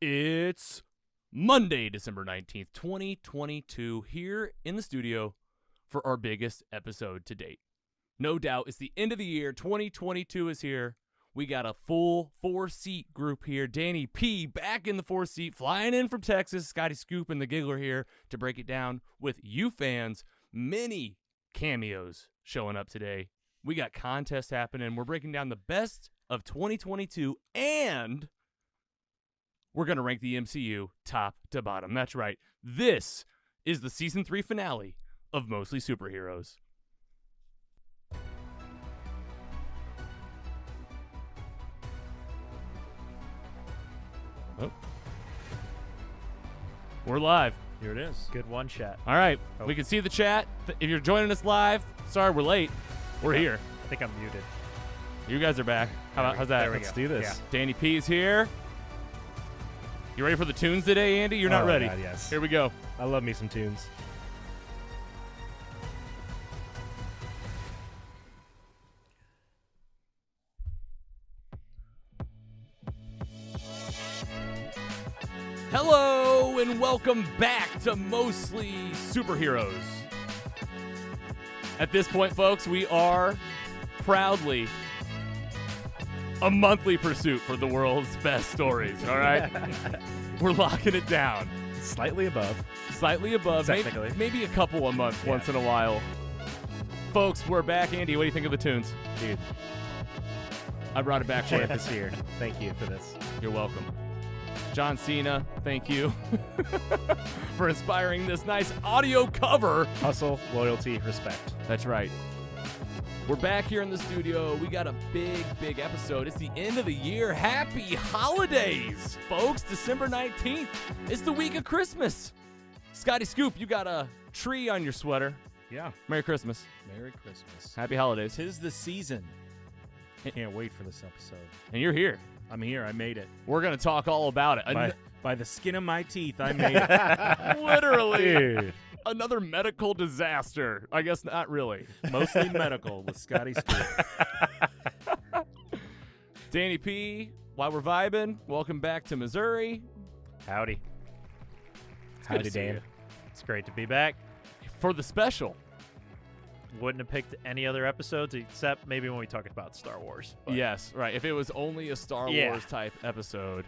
It's Monday, December 19th, 2022, here in the studio for our biggest episode to date. No doubt, it's the end of the year. 2022 is here. We got a full four-seat group here. Danny P back in the four-seat, flying in from Texas. Scotty Scoop and the Giggler here to break it down with you fans. Many cameos showing up today. We got contests happening. We're breaking down the best of 2022, and we're going to rank the MCU top to bottom. That's right. This is the Season 3 finale of Mostly Superheroes. Oh. We're live. Here it is. Good one shot. All right. We can see the chat. If you're joining us live, sorry we're late. We're here. I think I'm muted. You guys are back. How's that? There we Let's go. do this. Yeah. Danny P's here. You ready for the tunes today, Andy? You're not ready. God, yes. Here we go. I love me some tunes. Hello and welcome back to Mostly Superheroes. At this point, folks, we are proudly a monthly pursuit for the world's best stories, all right? We're locking it down. Slightly above. Slightly above, Technically. maybe a couple a month once in a while. Folks, we're back. Andy, what do you think of the tunes? Dude, I brought it back for you. champ is here. Thank you for this. You're welcome. John Cena, thank you for inspiring this nice audio cover. Hustle, loyalty, respect. That's right. We're back here in the studio. We got a big episode. It's the end of the year. Happy holidays, folks. December 19th. It's the week of Christmas. Scotty Scoop, you got a tree on your sweater. Yeah. Merry Christmas. Merry Christmas. Happy holidays. 'Tis the season. Can't wait for this episode. And you're here. I'm here. I made it. We're going to talk all about it. By the skin of my teeth, I made it. Literally. Dude. Another medical disaster. I guess not really. Mostly medical with Scotty Scoop. Danny P, while we're vibing, welcome back to Missouri. Howdy. It's good Howdy, to see Dan. you. It's great to be back. For the special. Wouldn't have picked any other episodes except maybe when we talk about Star Wars. But Yes, right. If it was only a Star Yeah. Wars type episode,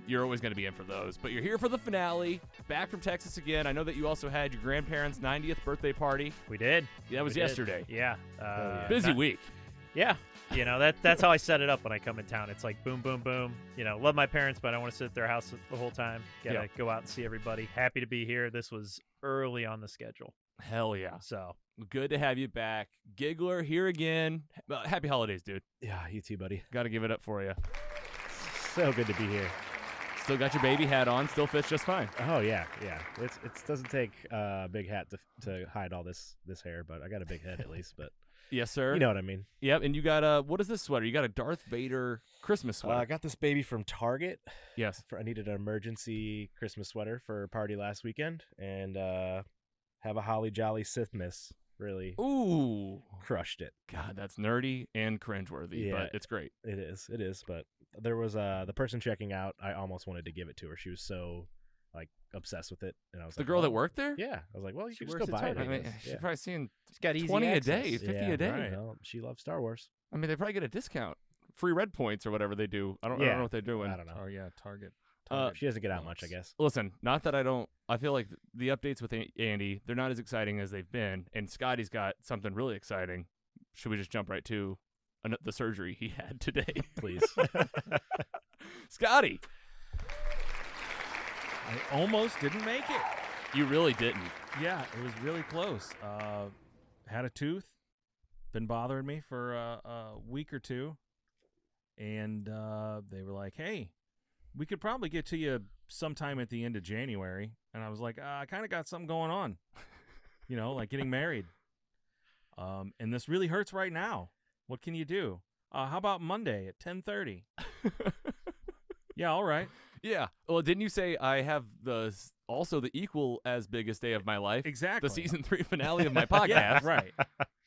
you're always going to be in for those. But you're here for the finale, back from Texas again. I know that you also had your grandparents' 90th birthday party. we did. That was We did. yesterday. Yeah. yeah. Busy week. Yeah. You know, that's how I set it up when I come in town. It's like boom, boom, boom. You know, love my parents, but I don't want to sit at their house the whole time. Gotta go out and see everybody. Happy to be here. This was early on the schedule. Hell yeah. So Good to have you back. Giggler here again. Happy holidays, dude. Yeah, you too, buddy. Got to give it up for you. So good to be here. Still got your baby hat on. Still fits just fine. Oh, yeah, yeah. It doesn't take a big hat to hide all this hair, but I got a big head at least. But Yes, sir. you know what I mean. Yep, and you got a, what is this sweater? You got a Darth Vader Christmas sweater. I got this baby from Target. Yes. I needed an emergency Christmas sweater for a party last weekend, and have a Holly Jolly Sith Miss. Really Ooh. crushed it. God, that's nerdy and cringeworthy, Yeah. but it's great. It is. But there was the person checking out. I almost wanted to give it to her. She was so like obsessed with it, and I was The like, girl well, that worked there? Yeah, I was like, well, you She should just works go at buy it. Target. I I mean, guess. she's Yeah. probably seeing she's got easy 20 access. a day, 50 Yeah, a day. right. Well, she loves Star Wars. I mean, they probably get a discount. Free red points or whatever they do. I don't Yeah. know what they're doing. I don't know. Oh, yeah. Target. She doesn't get out much, I guess. Listen, not that I feel like the updates with Andy, they're not as exciting as they've been. And Scotty's got something really exciting. Should we just jump right to the surgery he had today? Please. Scotty, I almost didn't make it. you really didn't. Yeah, it was really close. Had a tooth. Been bothering me for a week or two. And they were like, hey, we could probably get to you sometime at the end of January. And I was like, I kind of got something going on. You know, like getting married. And this really hurts right now. What can you do? How about Monday at 10:30? Yeah, all right. Yeah. Well, didn't you say I have also the equal as biggest day of my life? Exactly. The season 3 finale of my podcast. Yeah, right.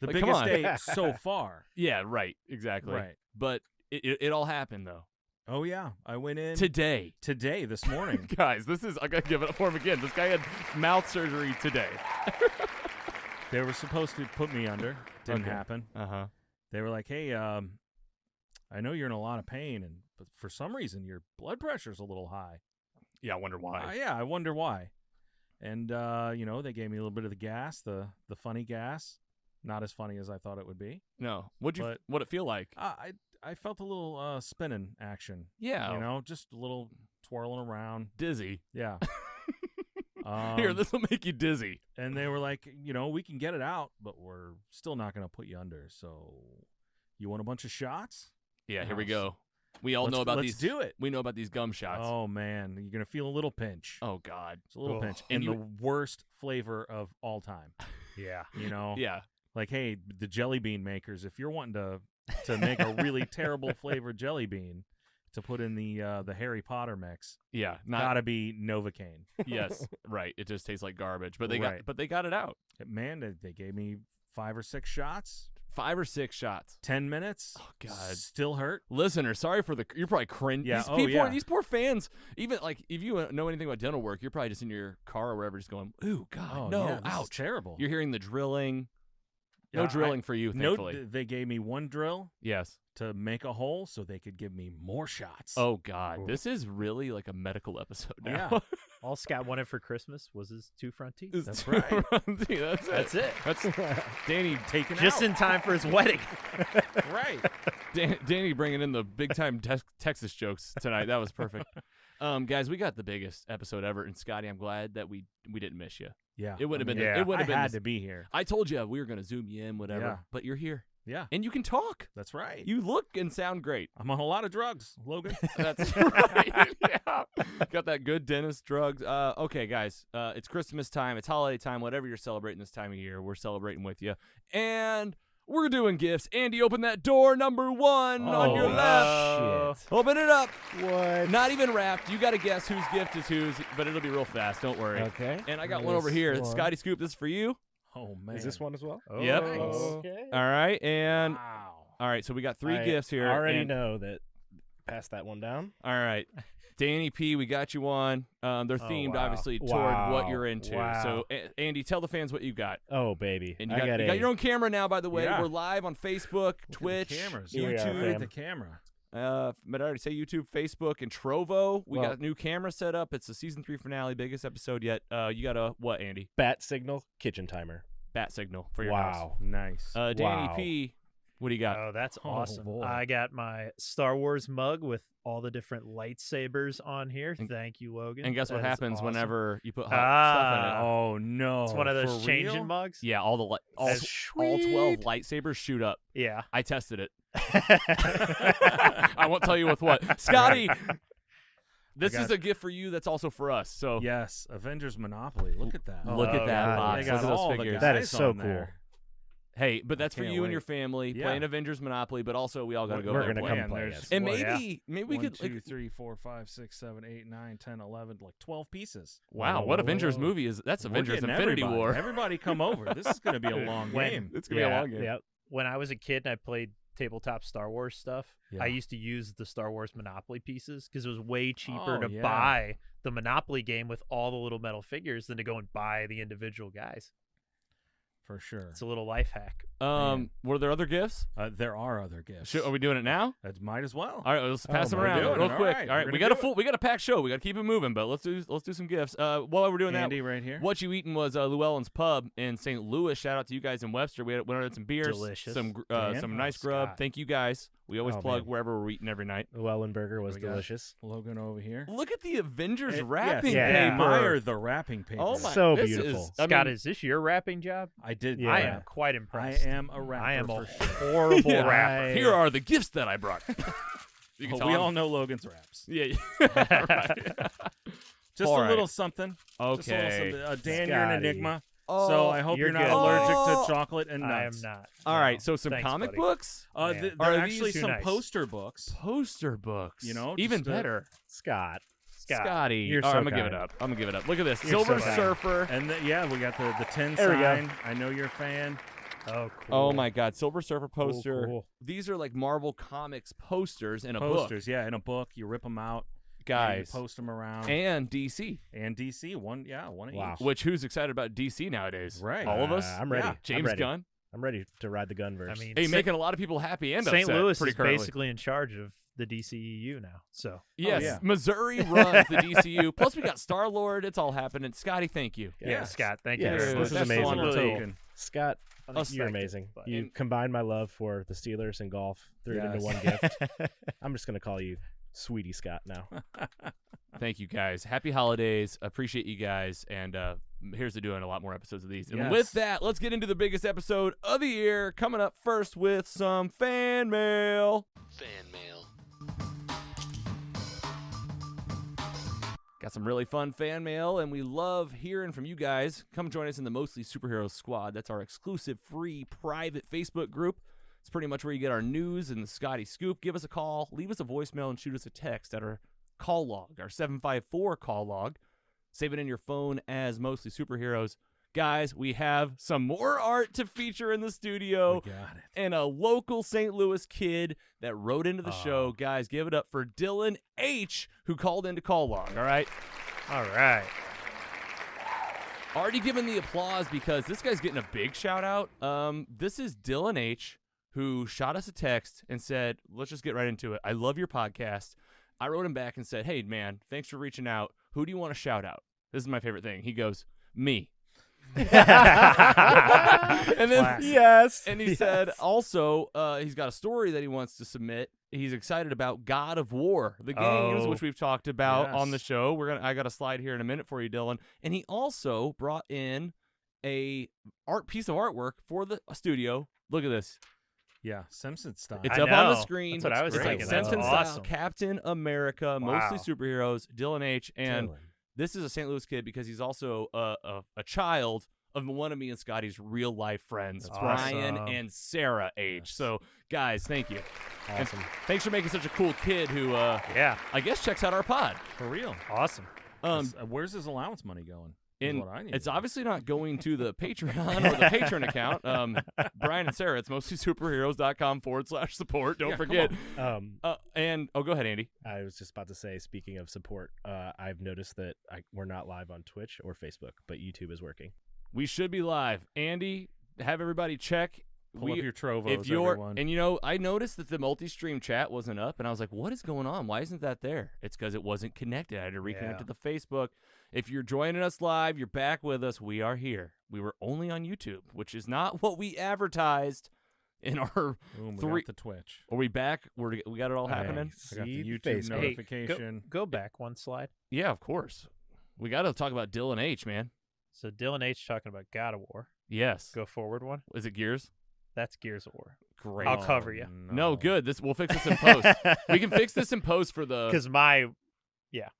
The Like, come biggest on. day so far. Yeah, right. Exactly. Right. But it all happened, though. Oh yeah, I went in today. this morning. Guys, I gotta give it up for him again. This guy had mouth surgery today. They were supposed to put me under. Didn't Okay. happen. Uh-huh. They were like, "Hey, I know you're in a lot of pain, but for some reason your blood pressure's a little high." Yeah, I wonder why. Yeah, I wonder why. And they gave me a little bit of the gas, the funny gas. Not as funny as I thought it would be. No. What'd it feel like? I felt a little spinning action. Yeah. Just a little twirling around. Dizzy. Yeah. Here, this will make you dizzy. And they were like, we can get it out, but we're still not going to put you under. So, you want a bunch of shots? Yeah, here we go. We all know about these. Let's do it. We know about these gum shots. Oh man, you're gonna feel a little pinch. Oh God, It's a little pinch, And and the worst flavor of all time. Yeah. Yeah. Like, hey, the jelly bean makers, if you're wanting to make a really terrible flavored jelly bean to put in the Harry Potter mix, Yeah. gotta be Novocaine. Yes. Right. It just tastes like garbage. But they Right. got it out. Man, they gave me 5 or 6 shots, 5 or 6 shots. 10 minutes. Oh God. Still hurt. Listener, sorry for you're probably cringe. Yeah, These oh, people, yeah. these poor fans. Even like if you know anything about dental work, you're probably just in your car or wherever, just going, "Ooh, God, Oh no, yeah, this is ouch!" terrible. You're hearing the drilling. No Yeah, drilling for you, thankfully. They gave me 1 drill Yes. to make a hole so they could give me more shots. Oh God, this is really like a medical episode now. Yeah. All Scott wanted for Christmas was his 2 front teeth. It's That's two right. runs. Yeah, that's it. That's it. That's Danny Taken Just out. in time for his wedding. Right. Danny bringing in the big time Texas jokes tonight. That was perfect. Guys, we got the biggest episode ever, and Scotty, I'm glad that we didn't miss you. Yeah. It would have been. yeah. It would have I been. had to be here. I told you we were gonna zoom you in, whatever. Yeah. But you're here, Yeah. and you can talk. That's right. You look and sound great. I'm on a lot of drugs, Logan. That's right. Yeah. Got that good dentist drugs. Okay, guys. It's Christmas time. It's holiday time. Whatever you're celebrating this time of year, we're celebrating with you. And we're doing gifts. Andy, open that door number 1 on your left. Shit. Open it up. What? Not even wrapped. You got to guess whose gift is whose, but it'll be real fast. Don't worry. Okay. And I got one over here. Scotty Scoop, this is for you. Oh man. Is this one as well? Yep. Oh. Okay. All right. And Wow. all right, so we got 3 I gifts here. already and- know that. Pass that one down. All right. Danny P, we got you one. They're themed, wow. obviously, toward Wow. what you're into. Wow. So, Andy, tell the fans what you got. Oh, baby. And I you got a, your own camera now, by the way. Yeah. We're live on Facebook, Twitch, Look at the cameras. Here we are, YouTube. Look at fam. the camera. But I already say YouTube, Facebook, and Trovo. We Well- got a new camera set up. It's the season 3 finale, biggest episode yet. You got a what, Andy? bat signal kitchen timer. Bat signal for your house. Wow. Nice. Danny Wow. P, what do you got? Oh, that's Oh, awesome. boy. I got my Star Wars mug with all the different lightsabers on here. And- Thank you, Logan. And guess what That is happens awesome. whenever you put hot stuff in it? Oh no. It's one of those For changing real? mugs. Yeah, all the all That's 12 lightsabers shoot up. Yeah. I tested it. I won't tell you with what. Scotty, this got- is a gift for you that's also for us. So Yes, Avengers Monopoly. Look at that. look at that God, box. They got Look at those all the figures. guys That is so on there. Hey, but that's for can't you and wait. your family Yeah. playing Avengers Monopoly, but also we all got to go We're there and gonna play. come play, there's- yes. And Well, maybe we 1, could 2, like, 3, 4, 5, 6, 7, 8, 9, 10, 11, like 12 pieces. wow, Whoa, what whoa, Avengers whoa. movie is that's We're Avengers getting Infinity everybody. War. Everybody come over. This is going to be a long When- game. It's gonna be a Yeah. long game. Yep. When I was a kid and I played tabletop Star Wars stuff, Yeah. I used to use the Star Wars Monopoly pieces because it was way cheaper Oh, to yeah. buy the Monopoly game with all the little metal figures than to go and buy the individual guys. For sure. It's a little life hack. Were there other gifts? There are other gifts. Are we doing it now? That might as well. All right, let's pass them we're around doing real it. All quick. right, All right, we're we gonna got do it. we got a packed show. We got to keep it moving, but let's do some gifts. While we're doing Andy that, right here. What You Eatin' was Llywelyn's Pub in St. Louis. Shout out to you guys in Webster. We went out and some beers, Delicious. some Dan? nice grub. Scott. Thank you guys. We always Oh, plug man. wherever we're eating every night. Llewellyn burger was We got- delicious. Logan over here. Look at the Avengers Yes, wrapping Yeah. I paper. admire the wrapping paper. Oh my, So this beautiful. Is, I Scott, mean, is this your wrapping job? I did. Yeah. I yeah. am quite I impressed. am a rapper. I am for a sure. horrible Yeah. rapper. Here are the gifts that I brought. You can Oh, tell we I'm- all know Logan's raps. Yeah. Right. Just All a right. little something. Just a little Okay. something. Dan, you're an Scotty. enigma. Oh, So I hope you're you're not good. allergic Oh. to chocolate and I am nuts. not. All No. right. So some Thanks, comic buddy. books, Man. There Are are actually these- some Too nice. poster books. poster books. You know, even just, better. Scott. Scotty, You're All right, so I'm gonna give it kind. up. I'm gonna give it up. Look at this, You're Silver so kind. Surfer. And yeah, we got the tin There we go. sign. I know you're a fan. Oh, cool. Oh my God, Silver Surfer poster. Cool. These are like Marvel Comics posters in a Posters, book, yeah, in a book. You rip them out, guys. You post them around, And DC, and DC one of Wow. each. which who's excited about DC nowadays? Right. All of us. I'm ready. Yeah. I'm James ready. Gunn. I'm ready to ride the Gunverse. I mean, Hey, making a lot of people happy and St. upset. Louis pretty is currently. basically in charge of the DCEU now. So Yes, yeah. Missouri runs the DCU. Plus, we got Star Lord. It's all happening. Scotty, thank you. yeah, Scott, thank you Yes, very this much. is That's amazing. on a Absolutely token. Scott, you're unexpected, amazing. but- You combined my love for the Steelers and golf, threw it into Yes. one gift. I'm just going to call you Sweetie Scott now. Thank you, guys. Happy holidays. Appreciate you guys. And here's to doing a lot more episodes of these. And Yes. with that, let's get into the biggest episode of the year. Coming up first with some fan mail. Fan mail. Got some really fun fan mail, and we love hearing from you guys. Come join us in the Mostly Superheroes Squad. That's our exclusive, free, private Facebook group. It's pretty much where you get our news and the Scotty Scoop. Give us a call, leave us a voicemail, and shoot us a text at our call log, our 754 call log. Save it in your phone as Mostly Superheroes. Guys, we have some more art to feature in the studio. We got it. And a local St. Louis kid that wrote into the show. Guys, give it up for Dylan H., who called into call log, all right? All right. Already given the applause because this guy's getting a big shout out. This is Dylan H., who shot us a text and said, let's just get right into it. I love your podcast. I wrote him back and said, hey, man, thanks for reaching out. Who do you want to shout out? This is my favorite thing. He goes, me. And then Classic. Yes. and he said also he's got a story that he wants to submit. He's excited about God of War, the games, Oh, which we've talked about yes. on the show. I got a slide here in a minute for you, Dylan. And he also brought in a piece of artwork for the studio. Look at this. Yeah, Simpsons style. It's I up on the know. screen. That's what I was it's like thinking. Simpsons That's style, awesome. Captain America, mostly Wow. superheroes, Dylan H. And Dylan. this is a St. Louis kid because he's also a child of one of me and Scotty's real life friends, That's Brian awesome. and Sarah H. Yes. So, guys, thank you. And Awesome. thanks for making such a cool kid who, Yeah. I guess, checks out our pod. For real. Awesome. Where's his allowance money going? And Is what I need it's to know. obviously not going to the Patreon or the Patron account. Brian and Sarah, it's mostlysuperheroes.com/support. Don't Yeah, come forget. Um, Go ahead, Andy. I was just about to say, speaking of support, I've noticed that we're not live on Twitch or Facebook, but YouTube is working. We should be live. Andy, have everybody check. Pull up your Trovos, If you're, everyone. and I noticed that the multi-stream chat wasn't up, and I was like, what is going on? Why isn't that there? It's because it wasn't connected. I had to reconnect Yeah. to the Facebook. If you're joining us live, you're back with us. We are here. We were only on YouTube, which is not what we advertised in our Boom, we three- got the Twitch. Are we back? We got it all happening? I got See the the YouTube Facebook. Hey, notification. go back one slide. Yeah, of course. We got to talk about Dylan H, man. So Dylan H. talking about God of War. Yes. Go forward one. Is it Gears? That's Gears of War. Great. I'll cover you. No, good. We'll fix this in post. We can fix this in post for the. Because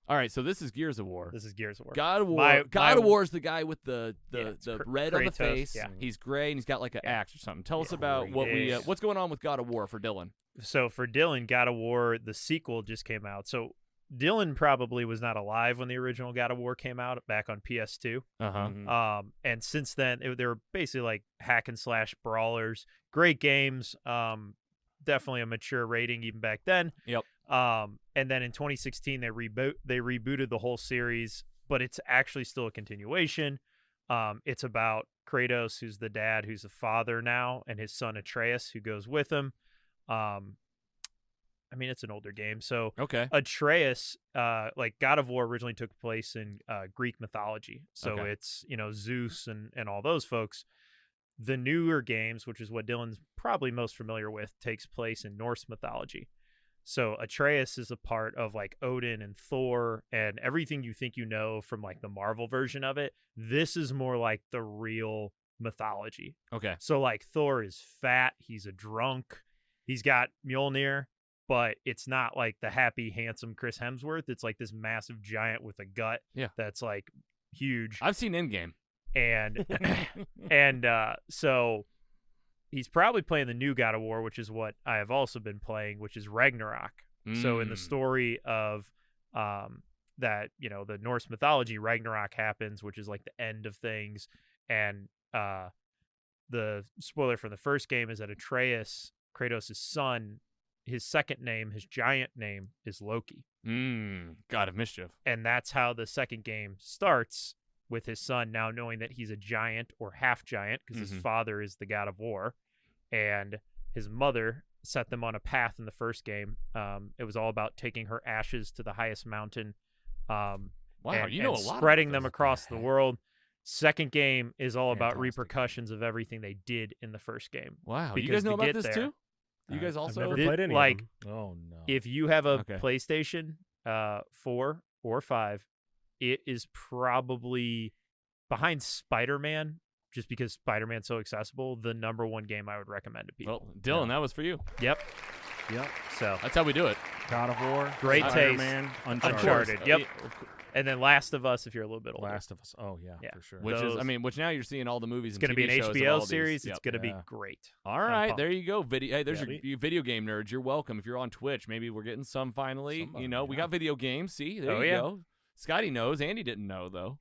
All right, so this is Gears of War. this is Gears of War. God of War. My- God my- of War is the guy with the Yeah, it's red on the Kratos, face. yeah. He's gray and he's got like an Yeah. axe or something. Tell us Yeah. about Kratos. what's going on with God of War for Dylan. So for Dylan, God of War, the sequel just came out. So Dylan probably was not alive when the original God of War came out back on PS2. Uh-huh. Mhm. And since then, they were basically like hack and slash brawlers. Great games. Definitely a mature rating even back then. Yep. And then in 2016, they rebooted the whole series, but it's actually still a continuation. It's about Kratos, who's the dad, who's the father now, and his son Atreus, who goes with him. I mean, it's an older game, so Okay. Atreus, like God of War originally took place in Greek mythology. So Okay. it's, Zeus and all those folks. The newer games, which is what Dylan's probably most familiar with, takes place in Norse mythology. So Atreus is a part of like Odin and Thor and everything you think you know from like the Marvel version of it. This is more like the real mythology. Okay. So like Thor is fat, he's a drunk, he's got Mjolnir, but it's not like the happy, handsome Chris Hemsworth. It's like this massive giant with a gut Yeah. that's like huge. I've seen Endgame. And so he's probably playing the new God of War, which is what I have also been playing, which is Ragnarok. So in the Mm. story of that, the Norse mythology, Ragnarok happens, which is like the end of things. And the spoiler for the first game is that Atreus, Kratos' son, his second name, his giant name, is Loki. God of Mischief. And that's how the second game starts, with his son now knowing that he's a giant or half giant because his father is the god of war. And his mother set them on a path in the first game. It was all about taking her ashes to the highest mountain. Wow, and, you know and a lot. spreading them across the world. Second game is all about Fantastic. repercussions of everything they did in the first game. Wow, you Because guys know to about get this there- too? You guys also I've never It- played any like, of them. Oh no. If you have a Okay. PlayStation 4 or 5, it is probably behind Spider-Man, just because Spider-Man's so accessible, the number one game I would recommend to people. Well, Dylan, that was for you. Yep. Yep. So That's how we do it. God of War. Great taste. Spider-Man, Uncharted. Uncharted. Yep. Yeah, of course. and then Last of Us if you're a little bit older. Last of Us. Oh yeah, Yeah. for sure. Which is, Those- I mean, which now you're seeing all the movies. It's and going to be TV an shows of HBO all these. series. Yep. It's going to be Yeah. great. All right, pumped. there you go. Video. Hey, there's Yeah, you video game nerds. You're welcome. If you're on Twitch, maybe we're getting some finally. Somebody, You know, we yeah. got video games. See, there Oh, you yeah. go. Scotty knows. Andy didn't know though.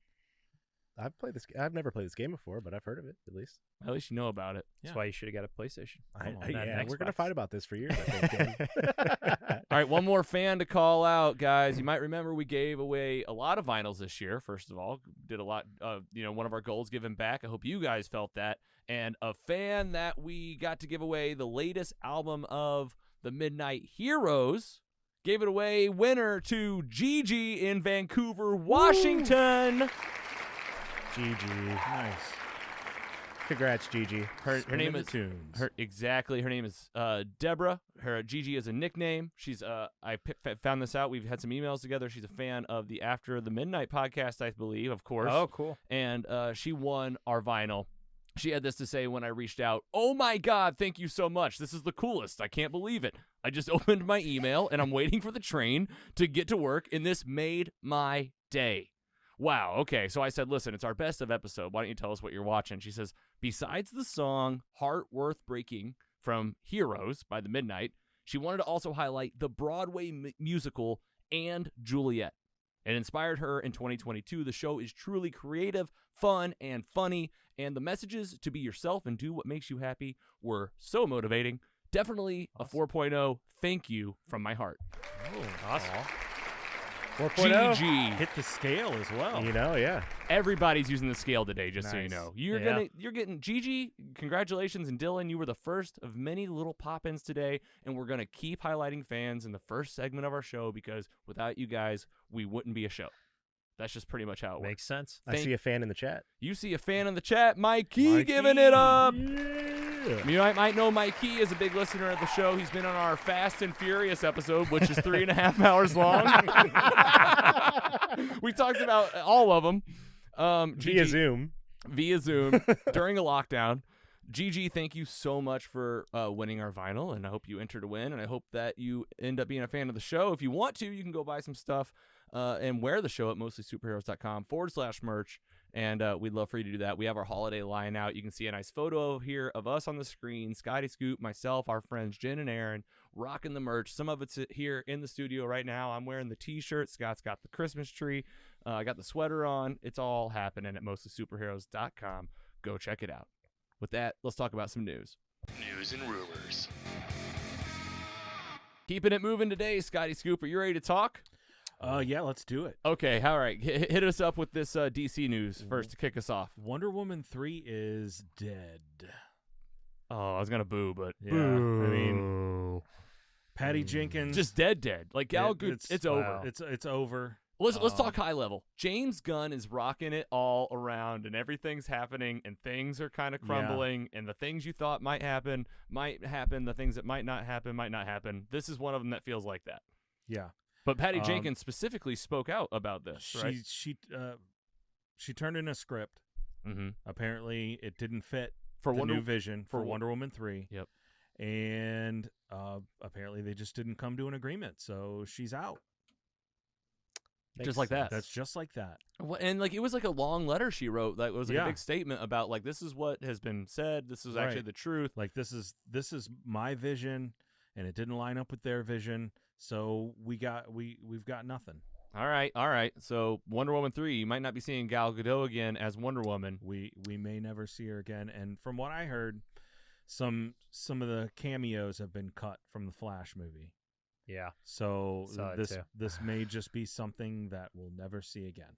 I've played this. I've never played this game before, but I've heard of it at least. At least you know about it. That's Yeah. why you should have got a PlayStation. Come on. Not an Yeah, we're gonna Xbox. fight about this for years. I think. Dan. All right, one more fan to call out, guys. You might remember we gave away a lot of vinyls this year. First of all, did a lot. One of our goals, giving back. I hope you guys felt that. And a fan that we got to give away the latest album of the Midnight Heroes gave it away. Winner to Gigi in Vancouver, Washington. GG. Nice. Congrats, Gigi. Her Spinning name the is tunes. Her name is Deborah. Her Gigi is a nickname. She's found this out. We've had some emails together. She's a fan of the After the Midnight podcast, I believe, of course. Oh, cool. And she won our vinyl. She had this to say when I reached out. Oh my God, thank you so much. This is the coolest. I can't believe it. I just opened my email and I'm waiting for the train to get to work, and this made my day. Wow, okay. So I said, listen, it's our best of episode. Why don't you tell us what you're watching? She says, besides the song Heart Worth Breaking from Heroes by the Midnight, she wanted to also highlight the Broadway musical and Juliet. It inspired her in 2022. The show is truly creative, fun, and funny, and the messages to be yourself and do what makes you happy were so motivating. Definitely a 4.0 thank you from my heart. Oh, Awesome. 4.0. GG. hit the scale as well. You know, yeah. Everybody's using the scale today, just so you Nice. know. You're getting Gigi, congratulations, and Dylan, you were the first of many little pop-ins today, and we're gonna keep highlighting fans in the first segment of our show because without you guys, we wouldn't be a show. That's just pretty much how it works. Makes sense. I see a fan in the chat. You see a fan in the chat, Mikey, Mikey. giving it up. Yeah. You might know Mikey is a big listener of the show. He's been on our Fast and Furious episode, which is 3.5 hours long. We talked about all of them. Via Zoom. Via Zoom during a lockdown. Gigi, thank you so much for winning our vinyl, and I hope you enter to win, and I hope that you end up being a fan of the show. If you want to, you can go buy some stuff and wear the show at mostlysuperheroes.com/merch, and we'd love for you to do that. We have our holiday line out. You can see a nice photo here of us on the screen, Scotty Scoop, myself, our friends Jen and Aaron, rocking the merch. Some of it's here in the studio right now. I'm wearing the t-shirt. Scott's got the Christmas tree. I got the sweater on. It's all happening at mostlysuperheroes.com. Go check it out. With that, let's talk about some news. News and rumors. Keeping it moving today, Scotty Scoop. Are you ready to talk? Yeah, let's do it. Okay, all right. Hit us up with this DC news first to kick us off. Wonder Woman 3 is dead. Oh, I was gonna boo, but Yeah, I mean, Patty Jenkins just dead. Like Gal Gadot, it's over. wow. It's over. Let's talk high level. James Gunn is rocking it all around, and everything's happening, and things are kind of crumbling, and the things you thought might happen. The things that might not happen. This is one of them that feels like that. Yeah. But Patty Jenkins specifically spoke out about this, right? She turned in a script. Mm-hmm. Apparently, it didn't fit For the Wonder new vision for for- Wonder Woman 3. Yep. And apparently, they just didn't come to an agreement, so she's out. Just like that. That's just like that. And like it was like a long letter she wrote that was like a Yeah. big statement about like this is what has been said. This is actually Right. the truth. Like this is my vision, and it didn't line up with their vision, so we've got nothing. All right. So Wonder Woman 3, you might not be seeing Gal Gadot again as Wonder Woman. We may never see her again. And from what I heard, some of the cameos have been cut from the Flash movie. Yeah. So Saw it too. this may just be something that we'll never see again.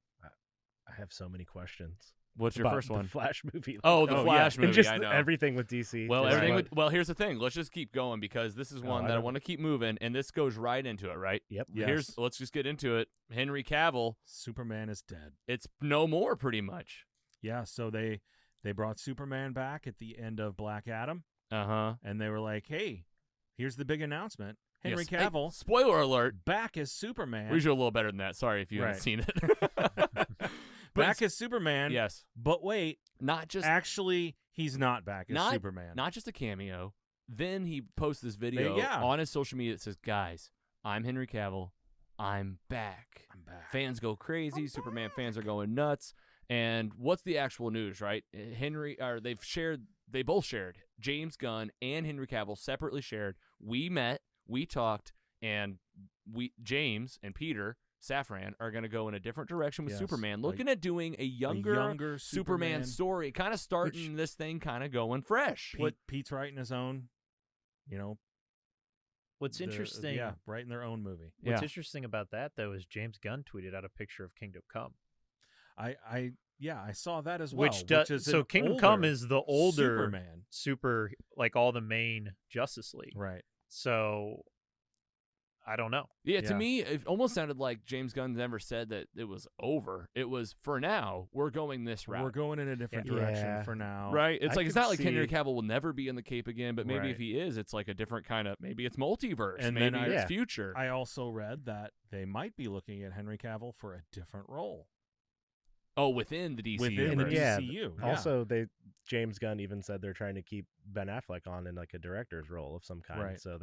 I have so many questions. What's your about first one? The Flash movie. Oh, the Flash movie, And just I know. everything with DC. Well, Just everything. like- Well, here's the thing. Let's just keep going because this is one I that I don't- want to keep moving, and this goes right into it, right? Yep. Yes. Let's just get into it. Henry Cavill, Superman is dead. it's no more, pretty much. Yeah, so they brought Superman back at the end of Black Adam, and they were like, "Hey, here's the big announcement: Henry Yes. Hey, Cavill spoiler alert. back as Superman. We should do a little better than that. Sorry if you haven't Right. seen it. back as Superman. Yes. But wait, Not just actually, he's not back as not Superman. Not just a cameo. Then he posts this video yeah. on his social media that says, "Guys, I'm Henry Cavill. I'm back." I'm back. Fans go crazy. Superman fans are going nuts. And what's the actual news, right? They both shared. James Gunn and Henry Cavill separately shared. We met, we talked, and James and Peter Safran are going to go in a different direction with Yes, Superman, like looking at doing a younger Superman story, kind of starting this thing kind of going fresh. Pete's writing his own, What's interesting? Yeah, writing their own movie. What's Yeah. interesting about that though is James Gunn tweeted out a picture of Kingdom Come, I saw that as well. which is so an Kingdom Come older is the older Superman, super like all the main Justice League. right? So I don't know. Yeah, to Yeah. me, it almost sounded like James Gunn never said that it was over. It was, for now, we're going this route. We're going in a different Yeah. direction Yeah. for now, Right? It's I like, it's could not like Henry see- Cavill will never be in the cape again, but maybe if Right. he is, it's like a different kind of, maybe it's multiverse. And maybe then it's Yeah. future. I also read that they might be looking at Henry Cavill for a different role within the DC within the universe. Yeah. DCU. Yeah. Also, James Gunn even said they're trying to keep Ben Affleck on in like a director's role of some kind. Right. So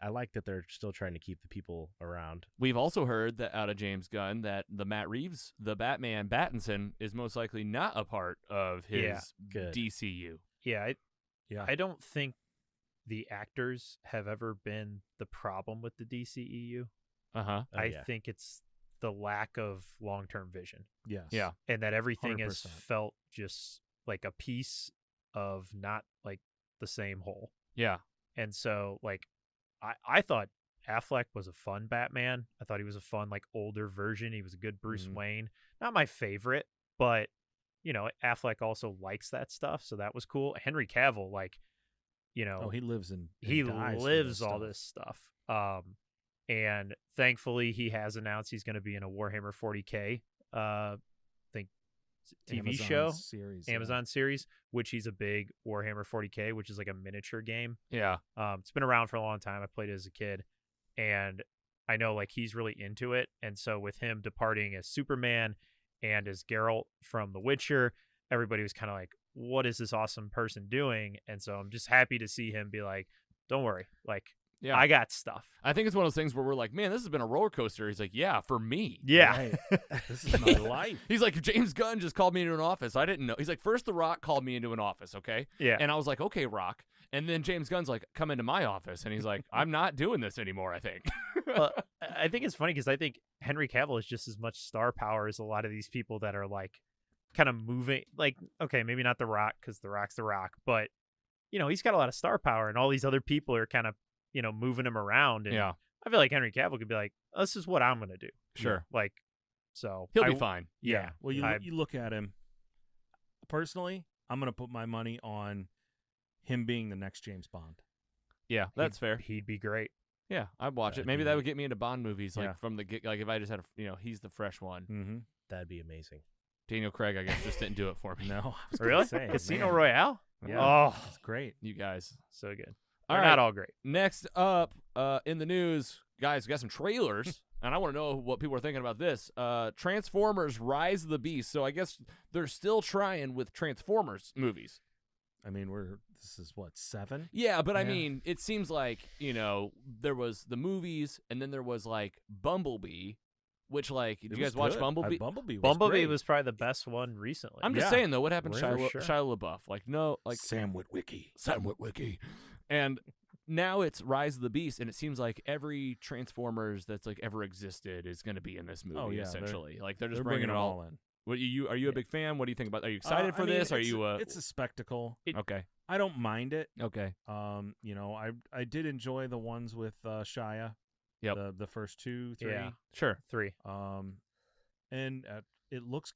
I like that they're still trying to keep the people around. We've also heard that out of James Gunn that the Matt Reeves, the Batman Pattinson, is most likely not a part of his Yeah. Good. DCU. Yeah, yeah. I don't think the actors have ever been the problem with the DCEU. Uh-huh. Oh, I yeah. think it's the lack of long-term vision, Yes. Yeah. and that everything has 100%. felt just like a piece of not like the same whole. Yeah. And so like I thought Affleck was a fun Batman. I thought he was a fun like older version. He was a good Bruce Mhm. Wayne. Not my favorite, but Affleck also likes that stuff, so that was cool. Henry Cavill, like, Oh, he lives in. he dies for lives this all stuff. this stuff. And thankfully he has announced he's going to be in a Warhammer 40K TV Amazon show, series, yeah. Amazon series, which he's a big Warhammer 40K, which is like a miniature game. Yeah. It's been around for a long time. I played it as a kid, and I know like he's really into it. And so with him departing as Superman and as Geralt from The Witcher, everybody was kind of like, what is this awesome person doing? And so I'm just happy to see him be like, don't worry, like, Yeah. I got stuff. I think it's one of those things where we're like, man, this has been a roller coaster. He's like, yeah, for me. Yeah. Right. This is my life. He's like, James Gunn just called me into an office. I didn't know. He's like, first The Rock called me into an office, okay? Yeah. And I was like, okay, Rock. And then James Gunn's like, come into my office. And he's like, I'm not doing this anymore, I think. Well, I think it's funny because I think Henry Cavill is just as much star power as a lot of these people that are like kind of moving. Like, okay, maybe not The Rock because The Rock's The Rock, but he's got a lot of star power, and all these other people are kind of moving him around. And Yeah. I feel like Henry Cavill could be like, this is what I'm gonna do. Sure. Like, so He'll be fine. Yeah. Well, you I- you look at him. Personally, I'm gonna put my money on him being the next James Bond. Yeah, that's fair. He'd be great. Yeah, I'd watch it. That'd Maybe be- that would get me into Bond movies, like Yeah. from the get. Like if I just had, he's the fresh one. Mm-hmm. That'd be amazing. Daniel Craig, I guess, just didn't do it for me. No, I was gonna Really? say, Casino man. Royale? Yeah, Oh, it's great. You guys. so good. All They're right. not all great. Next up, in the news, guys, we got some trailers, and I want to know what people are thinking about this. Transformers: Rise of the Beast. So I guess they're still trying with Transformers movies. I mean, this is what, 7? Yeah, but I Yeah. mean, it seems like there was the movies, and then there was like Bumblebee, which like, did It you was guys watch good. Bumblebee? Bumblebee was Bumblebee great. was probably the best one recently. I'm just Yeah. saying though, what happened to For Shia sure. LaBeouf? Like no, like Sam Witwicky. Sam Witwicky, and now it's Rise of the Beast, and it seems like every Transformers that's like ever existed is going to be in this movie. Oh, yeah, essentially, like they're just They're bringing bringing it them all. all in. What are you a big fan? What do you think about? Are you excited for this? Are you? It's a spectacle. Okay. I don't mind it. Okay. I did enjoy the ones with Shia. Yep. The first 2, 3. Yeah. Sure. 3. And it looks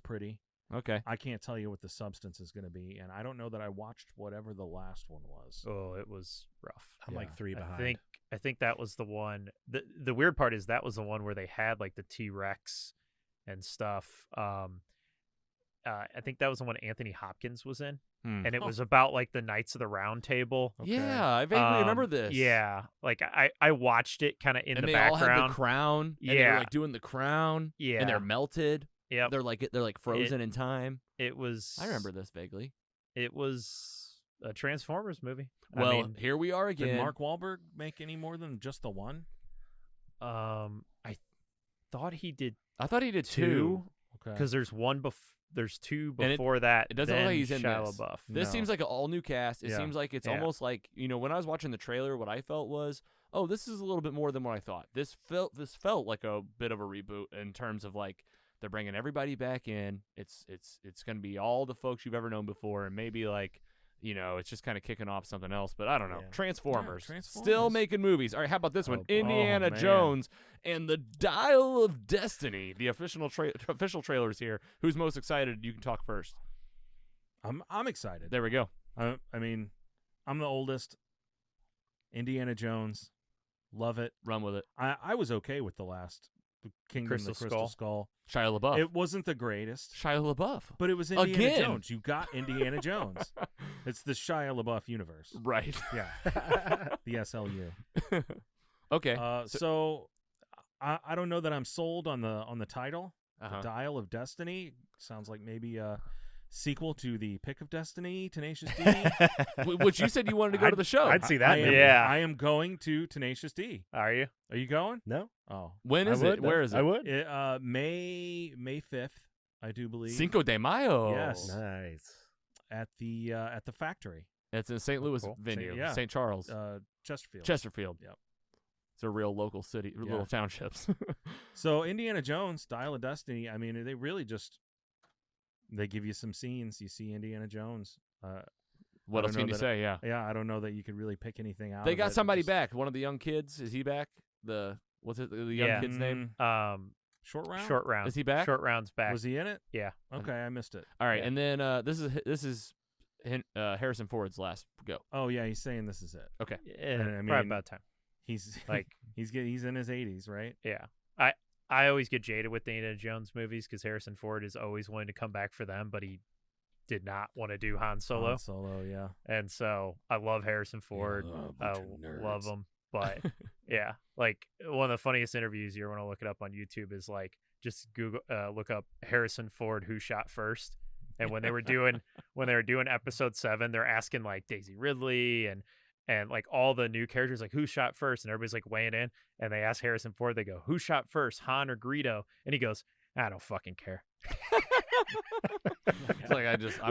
pretty. Okay. I can't tell you what the substance is going to be, and I don't know that I watched whatever the last one was. Oh, it was rough. I'm like 3 behind. I think that was the one. The weird part is that was the one where they had like the T-Rex and stuff. I think that was the one Anthony Hopkins was in, and it was about like the Knights of the Round Table. Okay. Yeah, I vaguely remember this. Yeah, like I watched it kind of in and the they background. all had the crown. And they were Yeah. like doing the crown. Yeah. And they're melted. Yep. They're like frozen in time. It was. I remember this vaguely. It was a Transformers movie. Well, I mean, here we are again. Did Mark Wahlberg make any more than just the one? I thought he did I thought he did 2. 2 Okay. because there's one there's 2 And before that. It doesn't look then like he's in Shia this. LaBeouf. This No. seems like an all new cast. It Yeah. seems like it's Yeah. almost like, when I was watching the trailer, what I felt was, oh, this is a little bit more than what I thought. This felt like a bit of a reboot in terms of like they're bringing everybody back in. It's going to be all the folks you've ever known before, and maybe like it's just kind of kicking off something else. But I don't know. Yeah. Transformers, Transformers. still making movies. All right, how about this one? Oh, boy. Indiana Oh, man. Jones and the Dial of Destiny. The official trailers here. Who's most excited? You can talk first. I'm excited. There we go. I mean, I'm the oldest. Indiana Jones, love it. Run with it. I was okay with the last Kingdom of the Crystal Skull. Shia LaBeouf. It wasn't the greatest, Shia LaBeouf. but it was Indiana Again. Jones. You got Indiana Jones. It's the Shia LaBeouf universe. Right. Yeah, the SLU. Okay. So I don't know that I'm sold on the title. Uh-huh. The Dial of Destiny sounds like maybe a sequel to the Pick of Destiny, Tenacious D. Which you said you wanted to go to the show. I'd see that. I am, movie. Yeah. I am going to Tenacious D. Are you? Are you going? No. Oh, When is I it? would, Where is it? I would. May 5th, I do believe. Cinco de Mayo. Yes. Nice. At the factory, It's in St. Louis Cool. venue. Yeah. St. Charles. Chesterfield. Chesterfield. Yep. It's a real local city, little townships. So Indiana Jones, Dial of Destiny. I mean, they really just they give you some scenes. You see Indiana Jones. What I else don't can know you that say? Yeah. Yeah, I don't know that you could really pick anything out. They of got it. somebody Just- back. One of the young kids. Is he back? What's it? The young Yeah. kid's name? Short round. Short round. Is he back? Short round's back. Was he in it? Yeah. Okay, I missed it. All right. Yeah. And then this is Harrison Ford's last go. Oh yeah, he's saying this is it. Okay. Yeah, I mean, probably about time. He's Like, he's in his 80s, right? yeah. I always get jaded with the Indiana Jones movies because Harrison Ford is always willing to come back for them, but he did not want to do Han Solo. Han Solo, yeah. And so I love Harrison Ford. I love him. But yeah, like one of the funniest interviews you want to look it up on YouTube is like just Google look up Harrison Ford who shot first. And when they were doing episode 7, they're asking like Daisy Ridley and like all the new characters like who shot first, and everybody's like weighing in, and they ask Harrison Ford, they go, who shot first, Han or Greedo? And he goes, I don't fucking care. It's like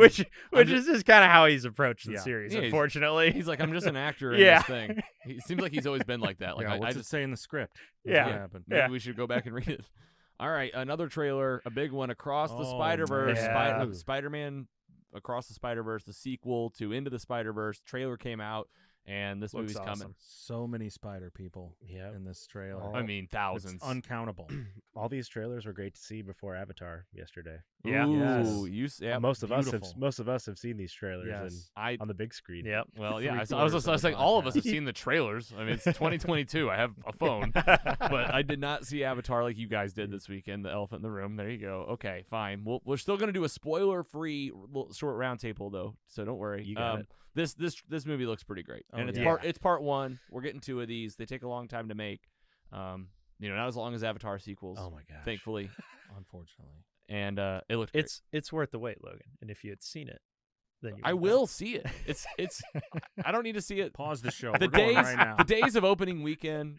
Which is just kind of how he's approached the Yeah. series, Yeah, unfortunately. he's like, I'm just an actor in Yeah. this thing. He seems like he's always been like that. Like yeah, I what's just it say in the script? Yeah. What's happened? maybe Yeah. we should go back and read it. All right, another trailer, a big one, Across the Oh, Spider-Verse, man. Spider-Man Across the Spider-Verse, the sequel to Into the Spider-Verse. Trailer came out, and this Looks movie's coming. awesome. So many spider people Yeah. in this trailer. I mean, thousands. It's uncountable. All these trailers were great to see before Avatar yesterday. Yeah. Ooh, Yes. yeah. Most of us beautiful. have seen these trailers Yes. on the big screen. Yep. Well, yeah. I was Three-quarters of saying the all of us have podcast. seen the trailers. I mean, it's 2022. I have a phone, but I did not see Avatar like you guys did this weekend. The Elephant in the Room. There you go. Okay, fine. We're still gonna do a spoiler-free short roundtable though, so don't worry. You got it. This movie looks pretty great, Oh, and it's yeah. part one. We're getting 2 of these. They take a long time to make. Not as long as Avatar sequels. Oh my gosh. Thankfully, Unfortunately. and it looked. Great. It's worth the wait, Logan. And if you had seen it, then you I would will see it. It's. I don't need to see it. Pause the show. The We're going days, right now. the days of opening weekend.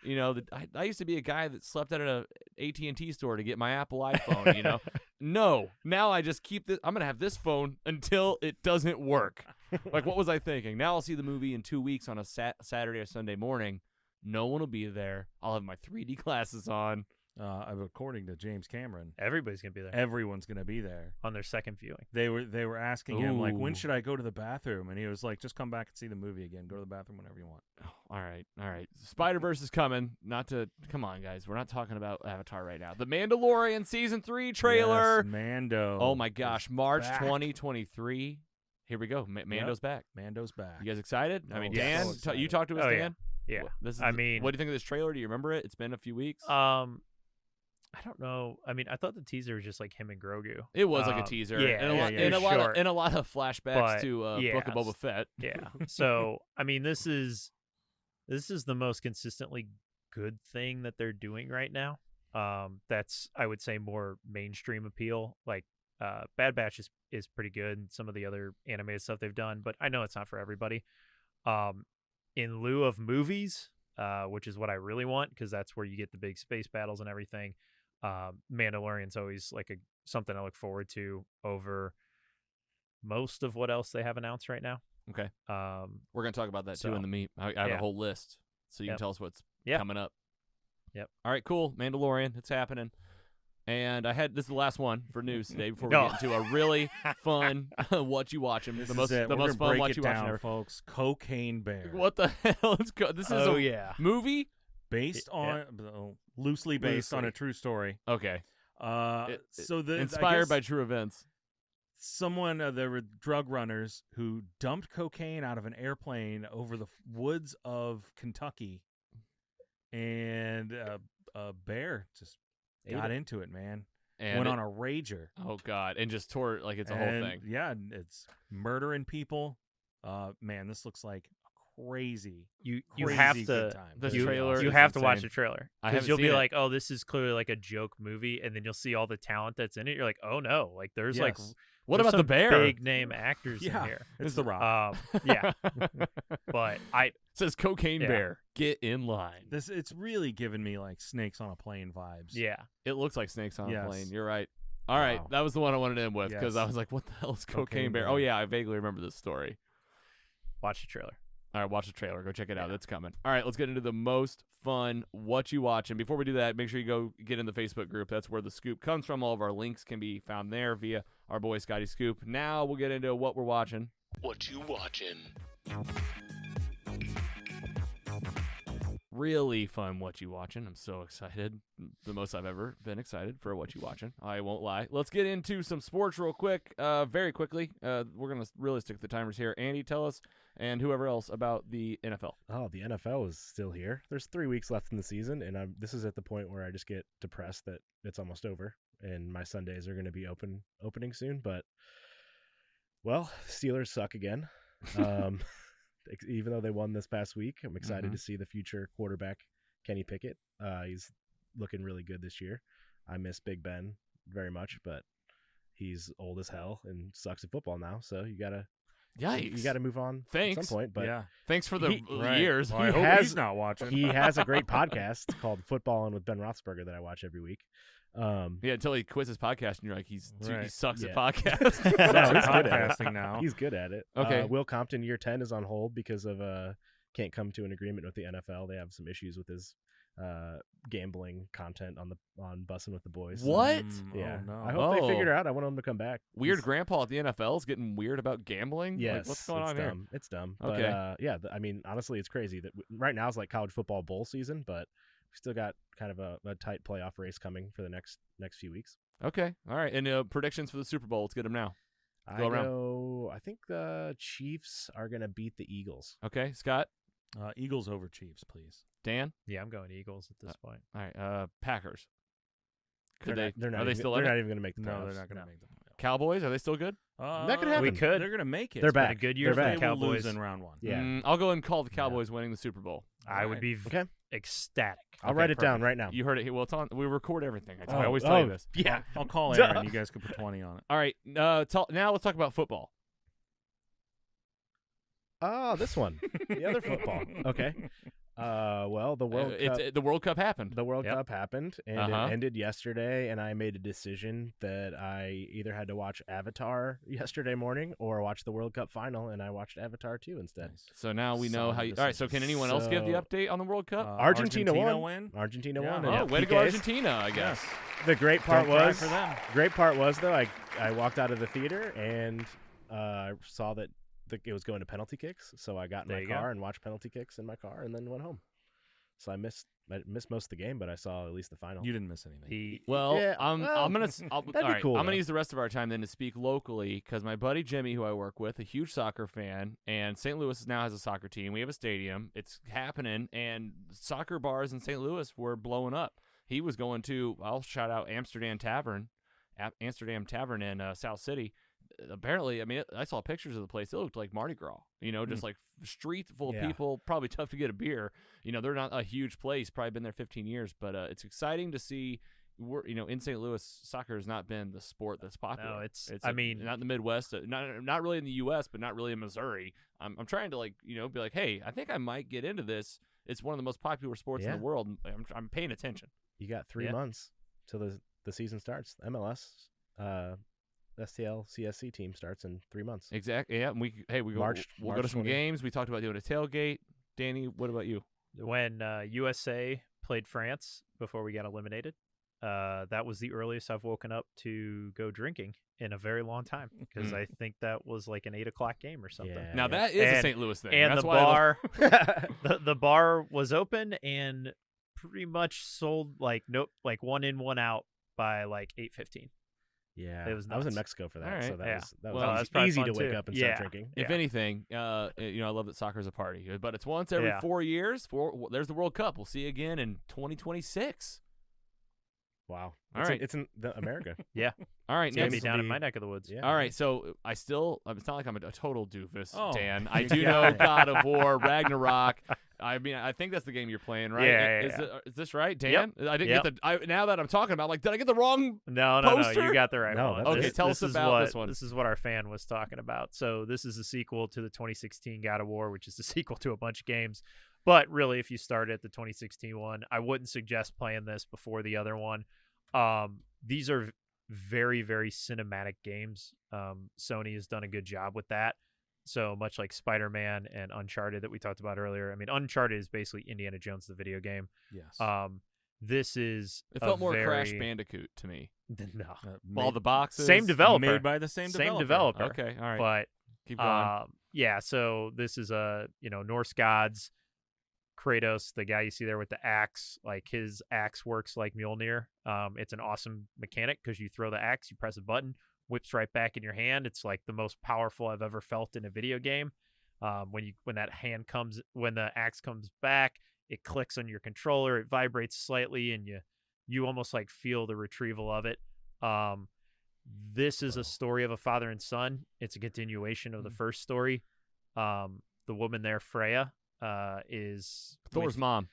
I used to be a guy that slept at a AT&T store to get my Apple iPhone. No, now I just keep this. I'm gonna have this phone until it doesn't work. Like, what was I thinking? Now I'll see the movie in 2 weeks on a Saturday or Sunday morning. No one will be there. I'll have my 3D glasses on. According to James Cameron, Everybody's gonna be there everyone's going to be there. on their second viewing. They were asking him, like, when Ooh. should I go to the bathroom? And he was like, just come back and see the movie again. Go to the bathroom whenever you want. Oh, all right. Spider-Verse is coming. Come on, guys. We're not talking about Avatar right now. The Mandalorian Season 3 trailer. Yes, Mando. Oh, my gosh. March back. 2023. Here we go. Mando's back. Mando's back. You guys excited? I mean, Oh, Dan, so excited. you talked to us, Oh, yeah. Dan? Yeah. This is I mean, what do you think of this trailer? Do you remember it? It's been a few weeks. I don't know. I mean, I thought the teaser was just like him and Grogu. It was like a teaser. Yeah, and a lot, yeah, and a lot short. of and a lot of flashbacks But, to yeah, Book of Boba Fett. Yeah. So, I mean, this is the most consistently good thing that they're doing right now. That's, I would say, more mainstream appeal. Like Bad Batch is pretty good, and some of the other animated stuff they've done, but I know it's not for everybody. In lieu of movies, which is what I really want, because that's where you get the big space battles and everything. Mandalorian's always like something I look forward to over most of what else they have announced right now. Okay. We're going to talk about that too so, in the meet. I have a yeah. whole list, so you can Yep. tell us what's Yep. coming up. Yep. All right, cool. Mandalorian, it's happening. And this is the last one for news today before we No. get into a really fun what you watching. This The is most it. the We're most gonna fun break what it you watching down, ever. folks. Cocaine Bear. What the hell? Let's go. This is a yeah. movie? Based on loosely based on a true story. Okay. So the Inspired by true events. someone there were drug runners who dumped cocaine out of an airplane over the woods of Kentucky, and a bear just got into it, man. And Went on a rager. Oh God! And just tore it like it's a whole And, thing. Yeah, it's murdering people. Man, this looks like crazy. You crazy have good to time. The Really trailer awesome. you is have to watch insane. the trailer, I because haven't you'll be seen it. like, oh, this is clearly like a joke movie, and then you'll see all the talent that's in it. You're like, oh no, like there's like Yes. What there's about the some bear? big name actors Yeah. in here. It's The Rock. Yeah, but It says Cocaine Yeah. Bear. Get in line. It's really giving me like Snakes on a Plane vibes. yeah, It looks like snakes on a Yes. plane. You're right. All right, Wow. that was the one I wanted to end with because I Yes. was like, what the hell is Cocaine Cocaine Bear? Bear. Oh, yeah, I vaguely remember this story. watch the trailer. All right, watch the trailer. Go check it out. That's coming. All right, let's get into the most fun what you watching. Before we do that, make sure you go get in the Facebook group. That's where the scoop comes from. All of our links can be found there via our boy Scotty Scoop. Now we'll get into what we're watching. What you watching? Really fun what you watching. I'm so excited. The most I've ever been excited for what you watching. I won't lie. Let's get into some sports real quick. Very quickly. We're going to really stick to the timers here. Andy, tell us, and whoever else, about the NFL. Oh, the NFL is still here. There's 3 weeks left in the season, and this is at the point where I just get depressed that it's almost over, and my Sundays are going to be opening soon. But, well, Steelers suck again. Even though they won this past week, I'm excited to see the future quarterback, Kenny Pickett. He's looking really good this year. I miss Big Ben very much, but he's old as hell and sucks at football now. So you gotta move on Thanks. at some point. But yeah. Thanks for the Right. years. Well, I He hope has- he's not watching. he has a great podcast called Footballin' with Ben Roethlisberger that I watch every week. Yeah, until he quits his podcast, and you're like, he Right. sucks Yeah. at podcasts. No, he's good at it. podcasting now. He's good at it. Okay. Will Compton year 10 is on hold because of can't come to an agreement with the NFL. They have some issues with his gambling content on Bussin' with the Boys. So, What? yeah. Oh, no. I hope they Oh. figure it out. I want him to come back. Weird He's- grandpa at the NFL is getting weird about gambling? Yes. Like, what's going it's on here? dumb. It's dumb. Okay. But yeah, I mean, honestly, it's crazy that right now is like college football bowl season, but we still got kind of a tight playoff race coming for the next few weeks. Okay. All right. And predictions for the Super Bowl. Let's get them now. Go around. I think the Chiefs are going to beat the Eagles. Okay. Scott? Eagles over Chiefs, please. Dan? Yeah, I'm going Eagles at this point. All right. Packers. They're not are they still they're in not it? even going to make the No, playoffs. they're not going to No. make the playoffs. Cowboys? Are they still good? That could happen. We could. They're going to make it. They're It's been a back. good year They're for back. the They will lose Cowboys. in round one. Yeah. I'll go and call the Cowboys winning the Super Bowl. I would Alright. be Okay. ecstatic. I'll Okay, write it down perfect. right now. You heard it. Well, it's on. We record everything. I Oh, always tell you this. Yeah. I'll call Duh. Aaron. You guys can put 20 on it. All right. Now let's talk about football. Oh, this one. The other football. Okay. Well, the World Cup. The World Cup happened. The World Cup happened, and Uh-huh. it ended yesterday, and I made a decision that I either had to watch Avatar yesterday morning or watch the World Cup final, and I watched Avatar 2 instead. So now we know Solid how you. All right. So can anyone else give the So- update on the World Cup? Argentina won. win. Argentina Yeah. won. Oh, and way to go, PKs. Argentina! I guess. The great part Don't cry was for them. Great part was though I walked out of the theater and saw that it was going to penalty kicks, so I got in There my you go. car and watched penalty kicks in my car and then went home. So I missed most of the game, but I saw at least the final. You didn't miss anything. Well, Yeah, I'm gonna. All be right, cool, I'm gonna though. use the rest of our time then to speak locally because my buddy Jimmy, who I work with, a huge soccer fan, and St. Louis now has a soccer team. We have a stadium. It's happening, and soccer bars in St. Louis were blowing up. He was going to. I'll shout out Amsterdam Tavern in South City. Apparently, I mean, I saw pictures of the place. It looked like Mardi Gras, just like street full of Yeah. people. Probably tough to get a beer. They're not a huge place. Probably been there 15 years, but it's exciting to see. In St. Louis, soccer has not been the sport that's popular. No, I mean, not in the Midwest, not really in the U.S., but not really in Missouri. I'm trying to be like, hey, I think I might get into this. It's one of the most popular sports in Yeah. the world. I'm paying attention. You got 3 Yeah. months till the season starts. MLS, STL, CSC team starts in 3 months. Exactly. Yeah. And we'll go to March some 20. games. We talked about doing a tailgate. Danny, what about you? when USA played France before we got eliminated, that was the earliest I've woken up to go drinking in a very long time because I think that was like an 8:00 game or something. Yeah. Now that is a And- St. Louis thing. And That's the why I love- bar, the bar was open and pretty much sold like one in, one out by like 8:15. Yeah, It was I was in nuts. Mexico for that, All right. so that Yeah. was that Well, was that's probably easy fun to wake too. up and Yeah. start drinking. If Yeah. anything, I love that soccer is a party, but it's once every Yeah. 4 years. There's the World Cup. We'll see you again in 2026. Wow, All it's right. It's in America. All right, It's gonna next. be down in be- my neck of the woods. Yeah. All right, so it's not like I'm a total doofus, Oh. Dan. I do know God of War, Ragnarok. I mean, I think that's the game you're playing, right? Yeah. Is this right, Dan? I didn't Yep. get the. Now that I'm talking about, did I get the wrong? No, Poster? you got the right No, one. that's Okay, tell us is about what, this one. This is what our fan was talking about. So this is a sequel to the 2016 God of War, which is a sequel to a bunch of games. But really, if you start at the 2016 one, I wouldn't suggest playing this before the other one. These are very, very cinematic games. Sony has done a good job with that. So much like Spider-Man and Uncharted that we talked about earlier. I mean, Uncharted is basically Indiana Jones, the video game. Yes. This is It felt more Crash very... Bandicoot to me. No. All the boxes. Same developer. Made by the same developer. Okay, all right. But Keep going. yeah, so this is Norse gods. Kratos, the guy you see there with the axe, like his axe works like Mjolnir. It's an awesome mechanic because you throw the axe, you press a button, whips right back in your hand. It's like the most powerful I've ever felt in a video game. When the axe comes back, it clicks on your controller, it vibrates slightly, and you almost like feel the retrieval of it. This is a story of a father and son. It's a continuation of the first story. The woman there, Freya, is Thor's mom.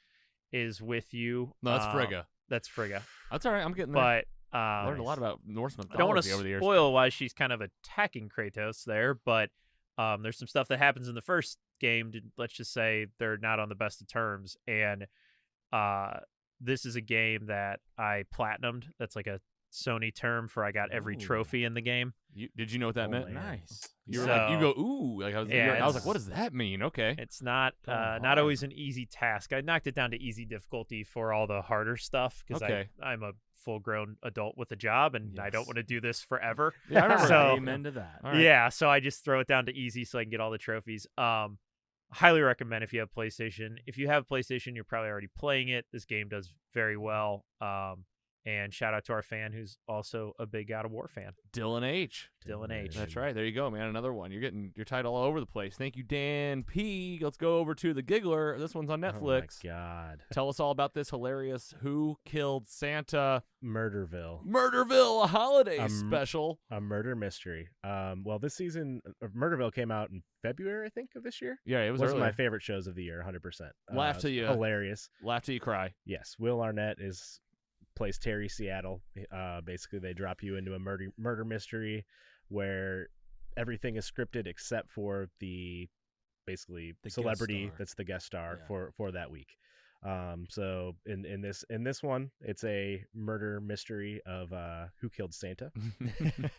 is with you. No, that's Frigga. That's Frigga. That's all right. I'm getting there. But Learned a lot about Norse I don't want mythology to over the years. spoil why she's kind of attacking Kratos there, but there's some stuff that happens in the first game. Let's just say they're not on the best of terms, and this is a game that I platinumed. That's like a Sony term for I got every Ooh. trophy in the game. Did you know what that Oh, meant? man. Nice. You were So- like, you go ooh. Like I was like, it's- what does that mean? Okay. It's not Going not always hard. an easy task. I knocked it down to easy difficulty for all the harder stuff because Okay. I'm a full-grown adult with a job and I don't Yes. want to do this forever. Yeah, I remember. So- Amen to that. All right. Yeah, so I just throw it down to easy so I can get all the trophies. Highly recommend if you have PlayStation. If you have PlayStation, you're probably already playing it. This game does very well. And shout out to our fan who's also a big God of War fan, Dylan H. Dylan H. That's right. There you go, man. Another one. You're getting your title all over the place. Thank you, Dan P. Let's go over to the Giggler. This one's on Netflix. Oh my God, Tell us all about this hilarious Who Killed Santa Murderville, Murderville holiday Um, special. a murder mystery. Well, this season Murderville came out in February, I think, of this year. Yeah, it was One of my earlier. favorite shows of the year, 100%. Laugh till you- hilarious. Laugh till you cry. Yes, Will Arnett plays Terry Seattle. Basically, they drop you into a murder mystery where everything is scripted except for the basically The guest celebrity star. that's the guest star Yeah. for that week. So in this one, it's a murder mystery of Who Killed Santa,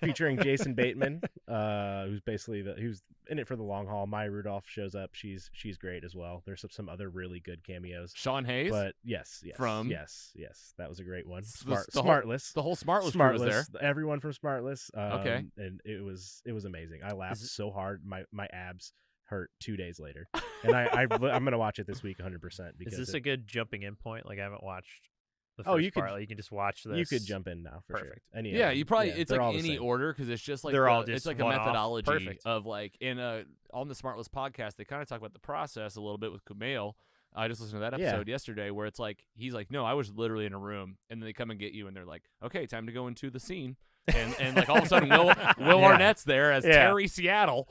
featuring Jason Bateman, who's basically who's in it for the long haul. Maya Rudolph shows up. She's great as well. There's some other really good cameos. Sean Hayes, But yes, from- yes, that was a great one. the Smartless. the whole Smartless crew was there. Everyone from Smartless. Okay. And it was amazing. I laughed so hard my abs hurt 2 days later, and I'm gonna watch it this week 100% because Is this a good jumping in point? Like I haven't watched the first Oh, you part. could- Like, you can just watch this. you could jump in now for Perfect. sure. Any of Yeah, them. you probably Yeah, it's they're like all the any same. order because it's just like They're all it's just like a one-off. methodology Perfect. of like on the Smartless podcast they kind of talk about the process a little bit with Kumail. I just listened to that Yeah. episode yesterday where it's like he's like, no, I was literally in a room, and then they come and get you, and they're like, okay, time to go into the scene, and like all of a sudden Will Arnett's there as Yeah. Terry Seattle.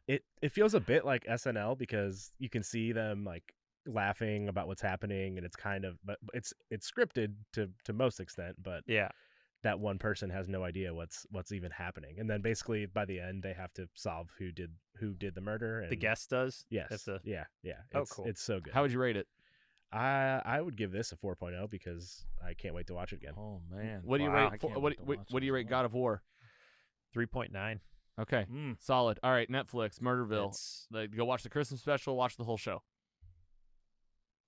It feels a bit like SNL because you can see them like laughing about what's happening, and it's kind of, but it's scripted to most extent, but Yeah. that one person has no idea what's even happening, and then basically by the end they have to solve who did the murder. And The guest does. yes, That's a- yeah. Oh, It's, cool. It's so good. How would you rate it? I would give this a 4.0 because I can't wait to watch it again. Oh man. What do you Wow. rate? I can't wait to watch What do you it rate as God of War? 3.9. Okay, Mm. solid. All right, Netflix, Murderville. It's- Like, go watch the Christmas special, watch the whole show.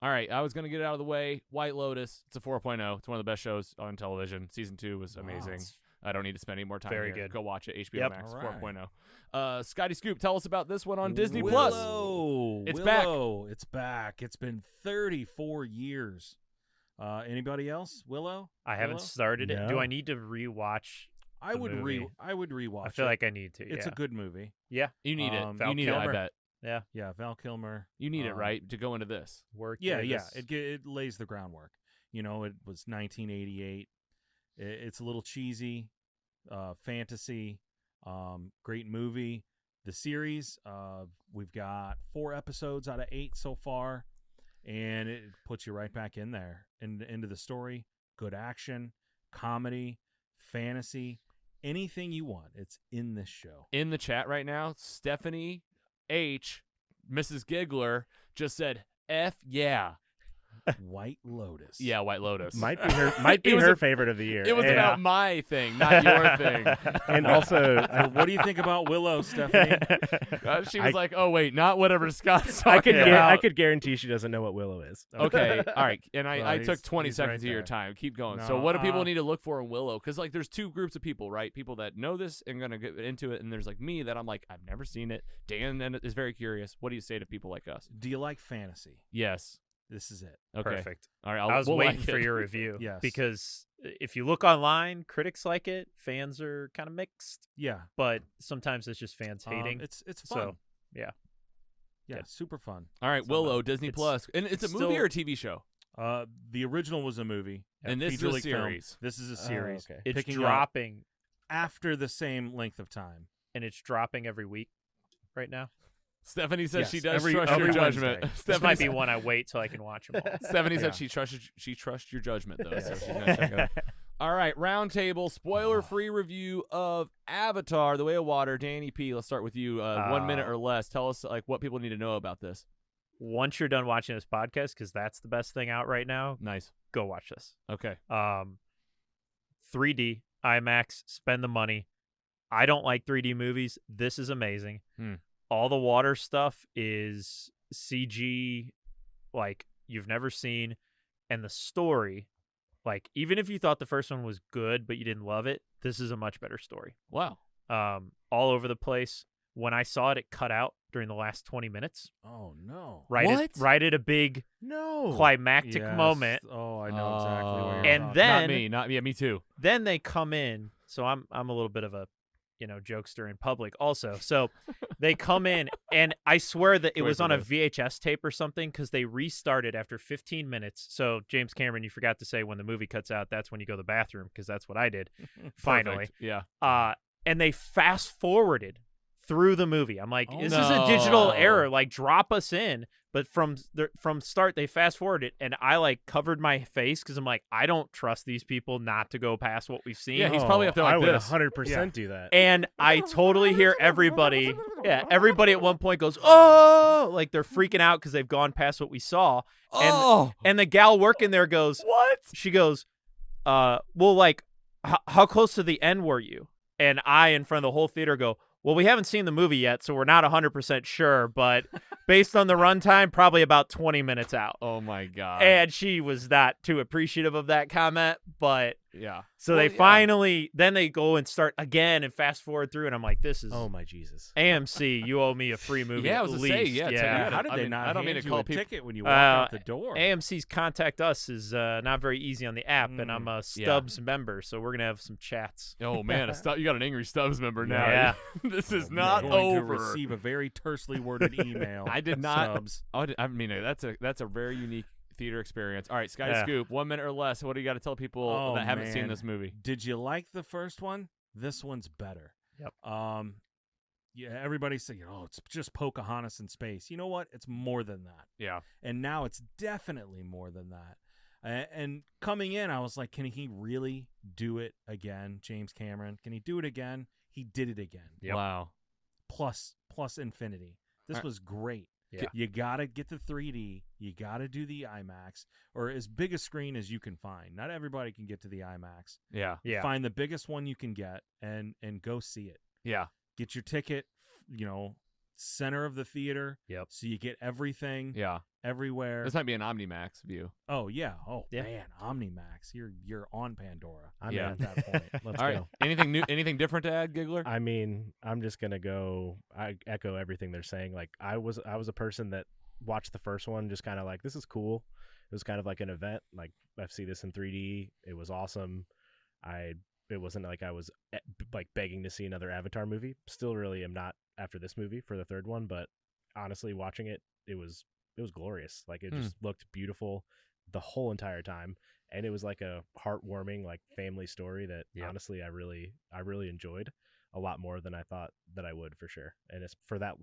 All right, I was going to get it out of the way. White Lotus, it's a 4.0. It's one of the best shows on television. Season 2 was Wow. amazing. It's I don't need to spend any more time Very here. good. Go watch it. HBO Yep. Max, All right. 4.0. Scotty Scoop, tell us about this one on Disney Plus. Willow. It's back. Willow. It's back. It's been 34 years. Anybody else? Willow? I haven't Willow? started it. Do No. I need to rewatch? I the would movie. I would rewatch. I feel it. like I need to. it's yeah. a good movie. Yeah. You need it. Val You need it, I Kilmer. bet. Yeah. Yeah, Val Kilmer. You need it, Um, right, to go into this. Work. Yeah, yeah. this- It lays the groundwork. You know, it was 1988. It's a little cheesy, fantasy, great movie. The series, we've got 4 episodes out of 8 so far, and it puts you right back in there into the story. Good action, comedy, fantasy, anything you want. It's in this show. In the chat right now, Stephanie H., Mrs. Giggler, just said, F yeah. White Lotus. Yeah, White Lotus. Might be It was her a- favorite of the year. It was and, about my thing, not your thing. and also What do you think about Willow, Stephanie? She was like, "Oh wait, not whatever Scott's I talking could about." I could guarantee she doesn't know what Willow is. Okay, all right, and I Well, took 20 he's seconds right of your there. time. Keep going. So, No, what do people need to look for in Willow? Because like, there's 2 groups of people, right? People that know this and gonna get into it, and there's like me that I'm like, I've never seen it. Dan is very curious. What do you say to people like us? Do you like fantasy? Yes. This is it. Okay. Perfect. All right. I was we'll waiting like for it. your review. Yes. Because if you look online, critics like it, fans are kind of mixed, Yeah. but sometimes it's just fans hating. It's fun. So, yeah. Yeah, Good. super fun. All right, So, Willow, Disney it's- Plus, and it's a it's movie still- or a TV show. The original was a movie. And this is feature a length film. series. This is a Oh, series. okay. It's Picking up dropping, after the same length of time. and it's dropping every week right now. Stephanie says Yes, she does every- trust your every judgment. Wednesday. This Stephanie might be one I wait till I can watch them all. Stephanie Yeah. said she trusts your judgment though. So Yeah. she's gonna check it out. All right, roundtable spoiler-free review of Avatar: The Way of Water. Danny P, let's start with you. 1 minute or less. Tell us like what people need to know about this. Once you're done watching this podcast, because that's the best thing out right now, Nice. go watch this. Okay. 3D, IMAX, spend the money. I don't like 3D movies. This is amazing. All the water stuff is CG like you've never seen, and the story, like even if you thought the first one was good but you didn't love it, this is a much better story. Wow. All over the place. When I saw it, it cut out during the last 20 minutes. Oh no! Right at a big No. climactic Yes. moment. Oh, I know exactly what you're And talking then- not me. Not yeah. Me too. Then they come in. So I'm a little bit of a, jokester in public also. So they come in, and I swear that it was on a VHS tape or something, because they restarted after 15 minutes. So James Cameron, you forgot to say when the movie cuts out, that's when you go to the bathroom, because that's what I did. Finally. Perfect. Yeah. And they fast forwarded through the movie. I'm like, Oh, this is a digital no. error. Like, drop us in. But from start, they fast forwarded, and I like covered my face because I'm like, I don't trust these people not to go past what we've seen. Yeah, he's probably up there like I would this. 100% do that. And I totally hear everybody. Yeah, everybody at one point goes, "Oh!" Like they're freaking out because they've gone past what we saw. Oh, And the gal working there goes, what? She goes, well, like, how close to the end were you? And I, in front of the whole theater, go, well, we haven't seen the movie yet, so we're not 100% sure, but based on the runtime, probably about 20 minutes out. Oh my god. And she was not too appreciative of that comment, but yeah. so Well, they yeah. finally, then they go and start again and fast forward through, and I'm like, this is Oh my Jesus. AMC, you owe me a free movie Yeah, I at was to least. say, yeah, yeah. How did I they mean, not I don't mean hand to you call a people- ticket when you walk out the door? AMC's Contact Us is not very easy on the app, and I'm a Stubbs member, so we're going to have some chats. Oh man, you got an angry Stubbs member now. Yeah. This is You're not going to over. receive a very tersely worded email. I did not. Subs. I mean, that's a very unique theater experience. All right, Scotty Yeah. Scoop, 1 minute or less. What do you got to tell people Oh, that haven't seen man. this movie? Did you like the first one? This one's better. Yep. Yeah, everybody's saying, oh, it's just Pocahontas in space. You know what? It's more than that. Yeah. And now it's definitely more than that. And coming in, I was like, can he really do it again, James Cameron? Can he do it again? He did it again. Yep. Wow. Plus infinity. This All right. was great. Yeah. You got to get the 3D. You got to do the IMAX or as big a screen as you can find. Not everybody can get to the IMAX. Yeah. Yeah. Find the biggest one you can get and go see it. Yeah. Get your ticket, center of the theater. Yep. So you get everything Yeah. everywhere. This might be an OmniMax view. Oh yeah. Oh Yeah. man, OmniMax. You're on Pandora. I'm Yeah. in at that point. Let's All right. go. Anything new? Anything different to add, Giggler? I mean, I'm just gonna go. I echo everything they're saying. Like I was a person that watched the first one, just kind of like, this is cool. It was kind of like an event. Like I've seen this in 3D. It was awesome. It wasn't like I was like begging to see another Avatar movie. Still, really am not after this movie for the third one. But honestly, watching it, it was glorious. Like it just looked beautiful the whole entire time. And it was like a heartwarming, like family story that honestly I really enjoyed a lot more than I thought that I would, for sure. And it's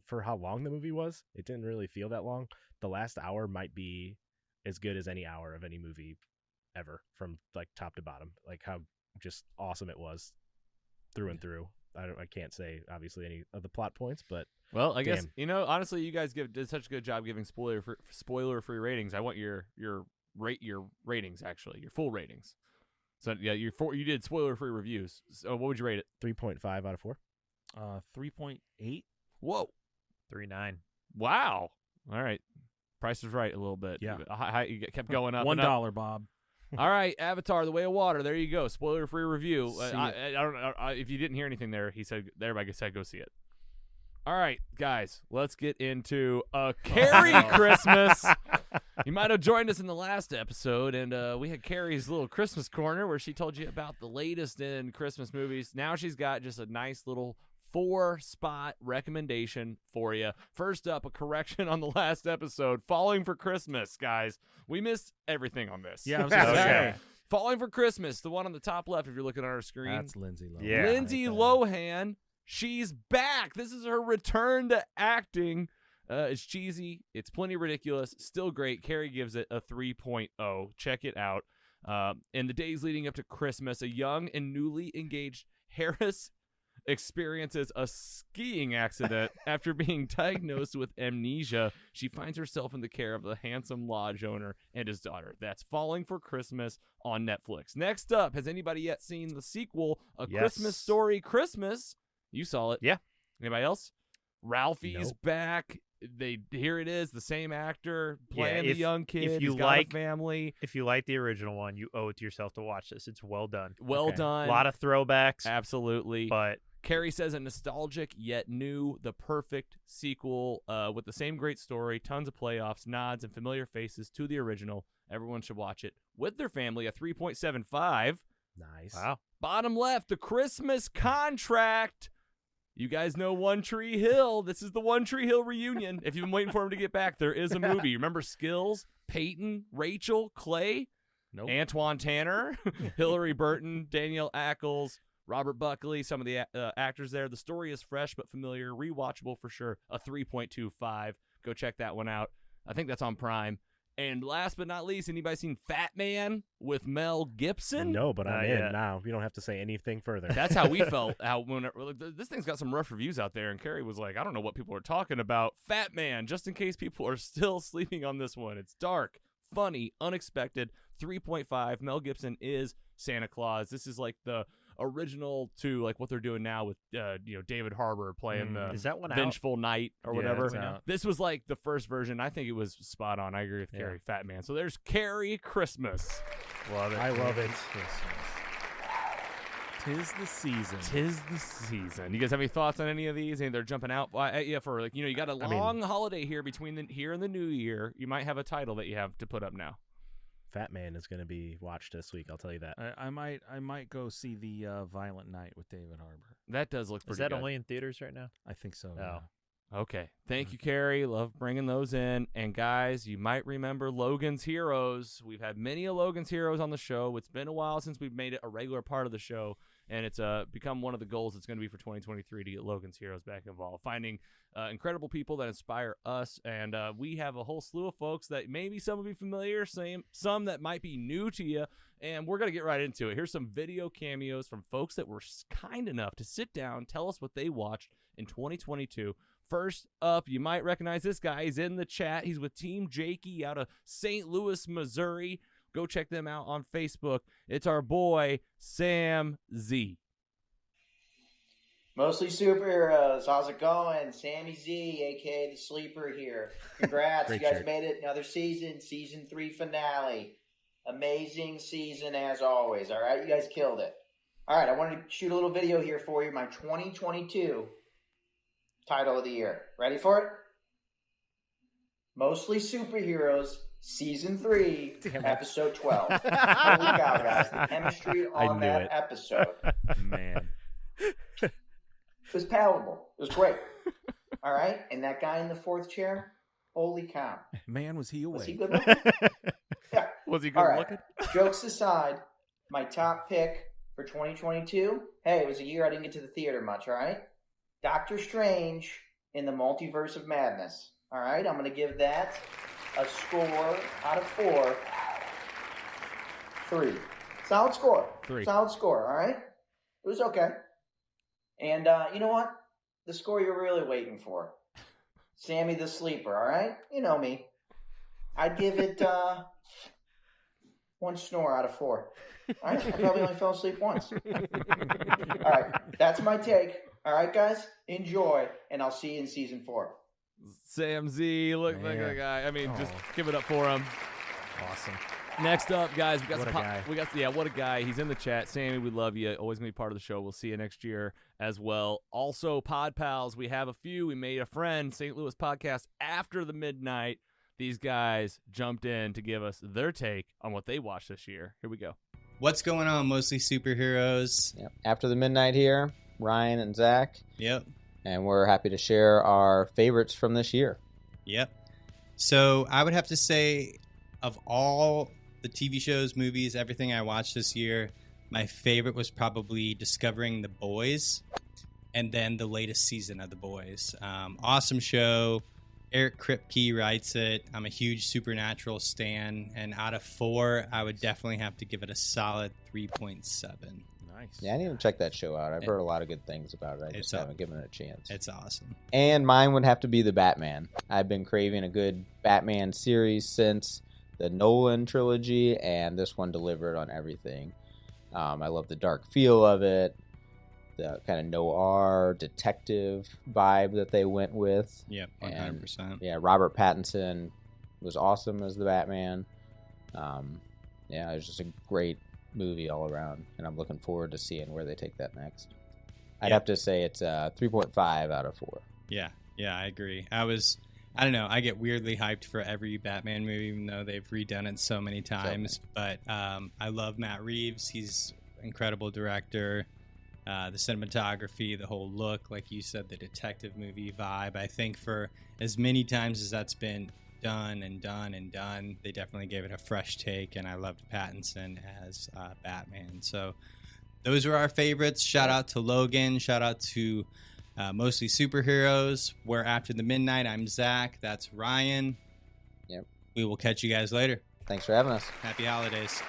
for how long the movie was, it didn't really feel that long. The last hour might be as good as any hour of any movie ever, from like top to bottom. Like how just awesome it was through and through. I can't say obviously any of the plot points, but Well, I guess Damn. honestly, you guys did such a good job giving spoiler-free ratings. I want your ratings, actually, your full ratings. So yeah, you did spoiler-free reviews. So what would you rate it? 3.5 out of 4. 3.8. Whoa! 3.9. Wow! All right, Price is Right a little bit. Yeah. You kept going up. and up. $1, Bob. All right, Avatar: The Way of Water. There you go. Spoiler-free review. See I don't know if you didn't hear anything there. He said everybody said go see it. All right, guys, let's get into a Carrie Christmas. You might have joined us in the last episode, and we had Carrie's little Christmas corner where she told you about the latest in Christmas movies. Now she's got just a nice little 4-spot recommendation for you. First up, a correction on the last episode. Falling for Christmas, guys. We missed everything on this. Yeah, I was gonna Okay. say. Falling for Christmas, the one on the top left if you're looking on our screen. That's Lindsay Lohan. Yeah. Lindsay right there. Lohan, she's back. This is her return to acting. It's cheesy. It's plenty ridiculous. Still great. Carrie gives it a 3.0. Check it out. In the days leading up to Christmas, a young and newly engaged Harris experiences a skiing accident after being diagnosed with amnesia. She finds herself in the care of the handsome lodge owner and his daughter. That's Falling for Christmas on Netflix. Next up, has anybody yet seen the sequel, A Yes. Christmas Story Christmas? You saw it. Yeah. Anybody else? Ralphie's Nope. back. Here it is, the same actor playing if- the young kid. if you He's got like- a family. If you like the original one, you owe it to yourself to watch this. It's well done. Well Okay. done. A lot of throwbacks, Absolutely. but Carrie says a nostalgic yet new, the perfect sequel with the same great story, tons of playoffs, nods, and familiar faces to the original. Everyone should watch it with their family. A 3.75. Nice. wow. Bottom left, The Christmas Contract. You guys know One Tree Hill. This is the One Tree Hill reunion. If you've been waiting for him to get back, there is a movie. Remember Skills, Peyton, Rachel, Clay, Nope. Antoine Tanner, Hillary Burton, Danielle Ackles, Robert Buckley, some of the actors there. The story is fresh but familiar, rewatchable for sure. A 3.25. Go check that one out. I think that's on Prime. And last but not least, anybody seen Fat Man with Mel Gibson? No, but I'm in yet. now. You don't have to say anything further. That's how we felt. This thing's got some rough reviews out there, and Carrie was like, I don't know what people are talking about. Fat Man, just in case people are still sleeping on this one. It's dark, funny, unexpected. 3.5. Mel Gibson is Santa Claus. This is like the original to like what they're doing now with David Harbour playing the Is that one out? Vengeful Knight or Yeah, whatever. it's out. This was like the first version. I think it was spot on. I agree with Carrie. Fat Man. So there's Carrie Christmas. Love it. I love it. Tis the season. Tis the season. You guys have any thoughts on any of these? And they're jumping out. For like you got a long holiday here between here and the new year. You might have a title that you have to put up now. Fat Man is going to be watched this week. I'll tell you that. I might go see the Violent Night with David Harbour. That does look pretty Is that good. only in theaters right now? I think so. Oh. yeah. Okay. Thank you, Carrie. Love bringing those in. And guys, you might remember Logan's Heroes. We've had many of Logan's Heroes on the show. It's been a while since we've made it a regular part of the show. And it's become one of the goals it's going to be for 2023 to get Logan's Heroes back involved. Finding incredible people that inspire us. And we have a whole slew of folks that maybe some will be familiar, some that might be new to you. And we're going to get right into it. Here's some video cameos from folks that were kind enough to sit down, tell us what they watched in 2022. First up, you might recognize this guy. He's in the chat. He's with Team Jakey out of St. Louis, Missouri. Go check them out on Facebook. It's our boy, Sam Z. Mostly superheroes. How's it going? Sammy Z, a.k.a. The Sleeper here. Congrats. Great You guys shirt. made it another season. Season 3 finale. Amazing season as always. All right? You guys killed it. All right. I wanted to shoot a little video here for you. My 2022 title of the year. Ready for it? Mostly Superheroes. Season 3, Damn it. Episode 12. Holy cow, guys. The chemistry I on knew that it. episode. Man. It was palatable. It was great. All right? And that guy in the fourth chair, holy cow. Man, was he awake. Was he good looking? Yeah. Was he good All right. looking? Jokes aside, my top pick for 2022, hey, it was a year I didn't get to the theater much, all right? Doctor Strange in the Multiverse of Madness. All right? I'm going to give that a score out of 4. 3. Solid score. 3. Solid score, all right? It was okay. And you know what? The score you're really waiting for. Sammy the Sleeper, all right? You know me. I'd give it 1 snore out of 4. All right? I probably only fell asleep once. All right. That's my take. All right, guys? Enjoy, and I'll see you in Season 4. Sam Z, look like Man. a guy. I mean, just Oh. give it up for him. Awesome. Next up, guys, we got What some a guy. what a guy. He's in the chat. Sammy, we love you. Always gonna be part of the show. We'll see you next year as well. Also, Pod Pals, we have a few. We made a friend, St. Louis podcast after the midnight. These guys jumped in to give us their take on what they watched this year. Here we go. What's going on, Mostly Superheroes? Yep. After the midnight here, Ryan and Zach, Yep, and we're happy to share our favorites from this year. yep. So I would have to say, of all the TV shows, movies, everything I watched this year, my favorite was probably Discovering the Boys, and then the latest season of The Boys. Awesome show. Eric Kripke writes it. I'm a huge Supernatural stan, and out of 4, I would definitely have to give it a solid 3.7. Nice. Yeah, I need to check that show out. I've heard a lot of good things about it. I It's just a- haven't given it a chance. It's awesome. And mine would have to be the Batman. I've been craving a good Batman series since the Nolan trilogy, and this one delivered on everything. I love the dark feel of it, the kind of noir detective vibe that they went with. Yep, And 100%. yeah, Robert Pattinson was awesome as the Batman. Yeah, it was just a great movie all around, and I'm looking forward to seeing where they take that next. I'd Yeah. have to say it's 3.5 out of 4. Yeah, I agree. I don't know, I get weirdly hyped for every Batman movie, even though they've redone it so many times. But I love Matt Reeves. He's an incredible director. The cinematography, the whole look, like you said, the detective movie vibe. I think for as many times as that's been done, they definitely gave it a fresh take, and I loved Pattinson as Batman. So those are our favorites. Shout out to Logan. Shout out to Mostly Superheroes. We're After the Midnight. I'm Zach. That's Ryan. Yep. We will catch you guys later. Thanks for having us. Happy holidays.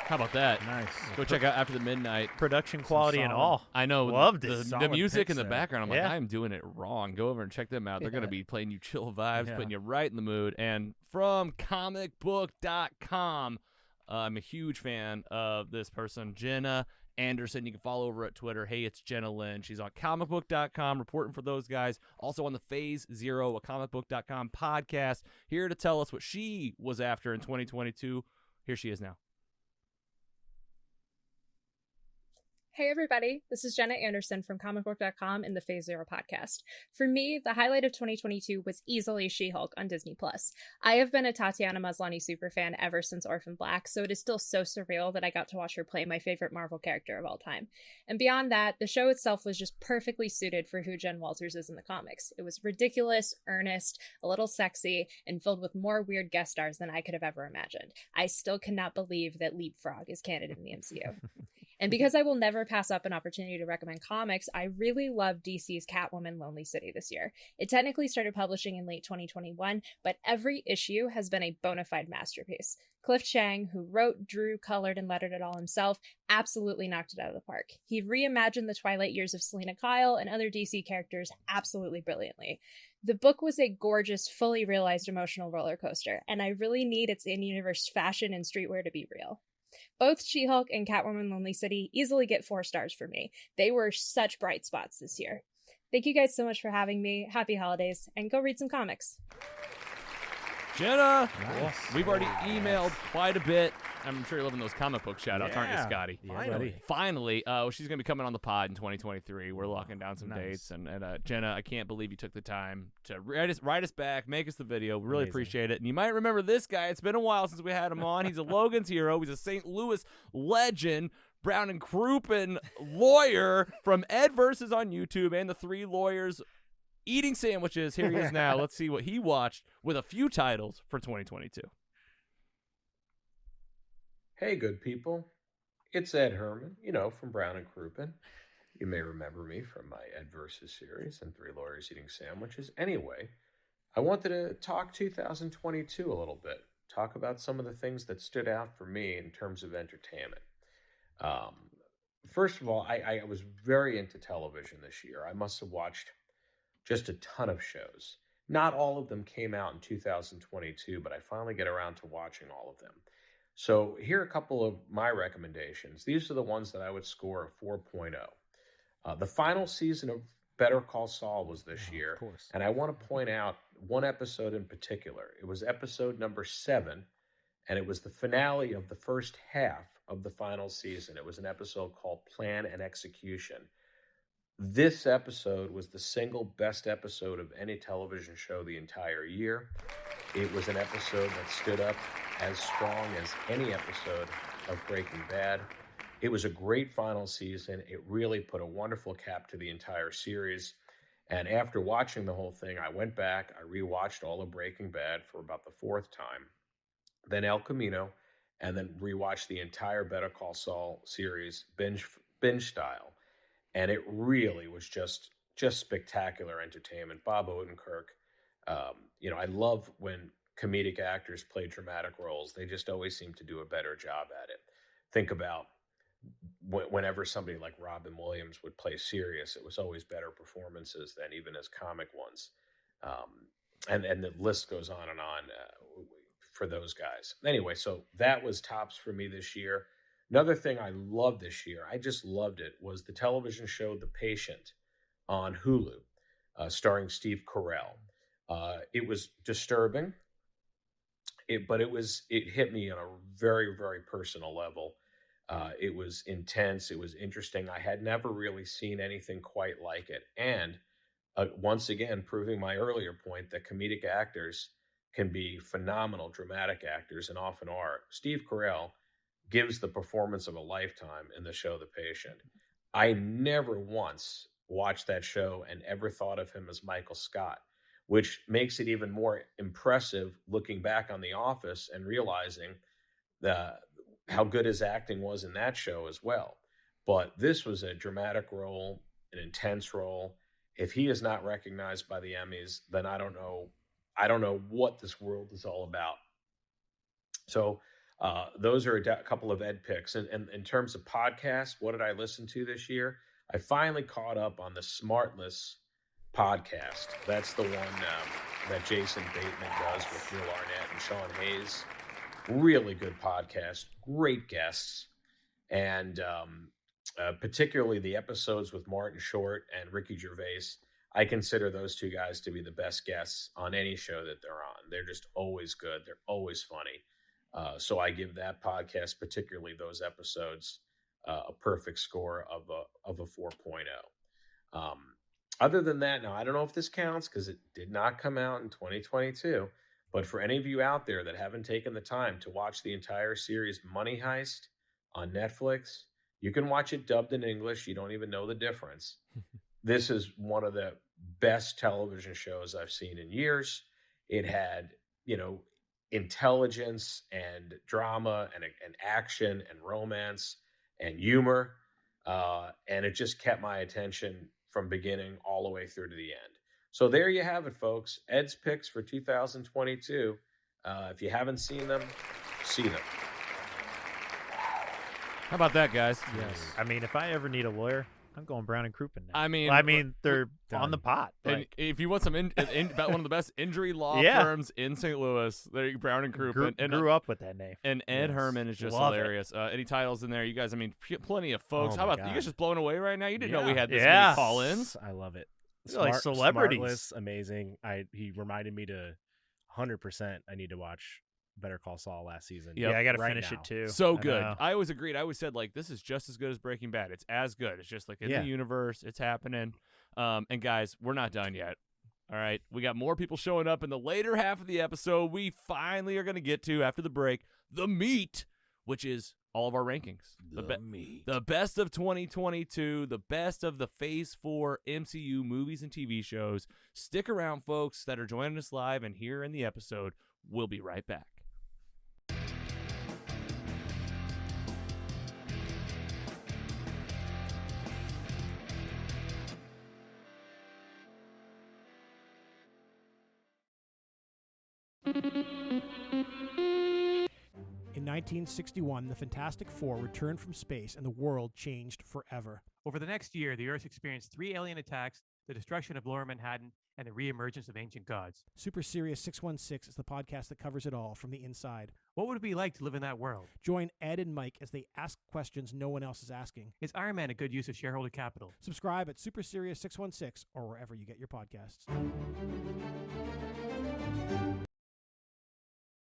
How about that? Nice. Go check out After the Midnight. Production quality and all. I know. Loved it. The Solid music picks in the there. background, I'm like, Yeah. I'm doing it wrong. Go over and check them out. They're going to be playing you chill vibes, Yeah. putting you right in the mood. And from comicbook.com, I'm a huge fan of this person, Jenna Anderson. You can follow over at Twitter. Hey, it's Jenna Lynn. She's on comicbook.com reporting for those guys. Also on the Phase Zero, a comicbook.com podcast, here to tell us what she was after in 2022. Here she is now. Hey everybody, this is Jenna Anderson from comicbook.com and the Phase Zero podcast. For me, the highlight of 2022 was easily She-Hulk on Disney+. I have been a Tatiana Maslany superfan ever since Orphan Black, so it is still so surreal that I got to watch her play my favorite Marvel character of all time. And beyond that, the show itself was just perfectly suited for who Jen Walters is in the comics. It was ridiculous, earnest, a little sexy, and filled with more weird guest stars than I could have ever imagined. I still cannot believe that Leapfrog is canon in the MCU. And because I will never pass up an opportunity to recommend comics, I really love DC's Catwoman Lonely City this year. It technically started publishing in late 2021, but every issue has been a bona fide masterpiece. Cliff Chiang, who wrote, drew, colored, and lettered it all himself, absolutely knocked it out of the park. He reimagined the Twilight years of Selena Kyle and other DC characters absolutely brilliantly. The book was a gorgeous, fully realized emotional roller coaster, and I really need its in-universe fashion and streetwear to be real. Both She-Hulk and Catwoman Lonely City easily get 4 stars for me. They were such bright spots this year. Thank you guys so much for having me. Happy holidays, and go read some comics. Jenna, Nice. we've already emailed quite a bit. I'm sure you're loving those comic book shout-outs, aren't you, Yeah. Scotty? Yeah, Finally. buddy. Finally, she's going to be coming on the pod in 2023. We're locking down some Nice. dates. And Jenna, I can't believe you took the time to write us back, make us the video. We really Amazing. appreciate it. And you might remember this guy. It's been a while since we had him on. He's a Logan's hero. He's a St. Louis legend. Brown and Crouppen lawyer from Ed Versus on YouTube and the 3 lawyers eating sandwiches. Here he is now. Let's see what he watched with a few titles for 2022. Hey, good people. It's Ed Herman, from Brown and Crouppen. You may remember me from my Ed Versus series and 3 lawyers eating sandwiches. Anyway, I wanted to talk 2022 a little bit, talk about some of the things that stood out for me in terms of entertainment. First of all, I was very into television this year. I must have watched just a ton of shows. Not all of them came out in 2022, but I finally get around to watching all of them. So here are a couple of my recommendations. These are the ones that I would score a 4.0. The final season of Better Call Saul was this year, Of course. and I want to point out one episode in particular. It was episode number 7, and it was the finale of the first half of the final season. It was an episode called Plan and Execution. This episode was the single best episode of any television show the entire year. It was an episode that stood up as strong as any episode of Breaking Bad. It was a great final season. It really put a wonderful cap to the entire series. And after watching the whole thing, I went back, I rewatched all of Breaking Bad for about the 4th time, then El Camino, and then rewatched the entire Better Call Saul series binge style. And it really was just spectacular entertainment. Bob Odenkirk, I love when comedic actors play dramatic roles. They just always seem to do a better job at it. Think about whenever somebody like Robin Williams would play serious, it was always better performances than even as comic ones. And the list goes on and on for those guys. Anyway, so that was tops for me this year. Another thing I loved this year, I just loved it, was the television show The Patient on Hulu, starring Steve Carell. It was disturbing, but it hit me on a very, very personal level. It was intense. It was interesting. I had never really seen anything quite like it. And once again, proving my earlier point that comedic actors can be phenomenal dramatic actors and often are. Steve Carell gives the performance of a lifetime in the show The Patient. I never once watched that show and ever thought of him as Michael Scott, which makes it even more impressive looking back on The Office and realizing how good his acting was in that show as well. But this was a dramatic role, an intense role. If he is not recognized by the Emmys, then I don't know what this world is all about. So those are a couple of Ed picks. And in terms of podcasts, what did I listen to this year? I finally caught up on the Smartless podcast. That's the one that Jason Bateman does with Neil Arnett and Sean Hayes. Really good podcast, great guests, and particularly the episodes with Martin Short and Ricky Gervais. I consider those two guys to be the best guests on any show that they're on. They're just always good. They're always funny. So I give that podcast, particularly those episodes, a perfect score of a 4.0. Other than that, now I don't know if this counts because it did not come out in 2022, but for any of you out there that haven't taken the time to watch the entire series Money Heist on Netflix, you can watch it dubbed in English. You don't even know the difference. This is one of the best television shows I've seen in years. It had, intelligence and drama and action and romance and humor. And it just kept my attention from beginning all the way through to the end. So there you have it, folks. Ed's picks for 2022. If you haven't seen them, see them. How about that, guys? Yes. I mean, if I ever need a lawyer, I'm going Brown and Crouppen now. I mean, they're on the pot. And if you want some about one of the best injury law firms in St. Louis, there you Brown and Crouppen. Grew up with that name. And Ed Herman is just hilarious. Any titles in there, you guys? I mean, plenty of folks. How about you guys? Just blown away right now. You didn't know we had this many call-ins. I love it. Like celebrities, Smartless, amazing. He reminded me to 100%. I need to watch Better Call Saul last season. Yeah, I got to finish it too. So good. I always agreed. I always said, like, this is just as good as Breaking Bad. It's as good. It's just like in the universe. It's happening. And guys, we're not done yet. All right. We got more people showing up in the later half of the episode. We finally are going to get to, after the break, the meat, which is all of our rankings. The best of 2022, the best of the Phase 4 MCU movies and TV shows. Stick around, folks, that are joining us live and here in the episode. We'll be right back. In 1961, the Fantastic Four returned from space and the world changed forever. Over the next year, the Earth experienced 3 alien attacks, the destruction of Lower Manhattan, and the re-emergence of ancient gods. Super Serious 616 is the podcast that covers it all from the inside. What would it be like to live in that world? Join Ed and Mike as they ask questions no one else is asking. Is Iron Man a good use of shareholder capital? Subscribe at Super Serious 616 or wherever you get your podcasts.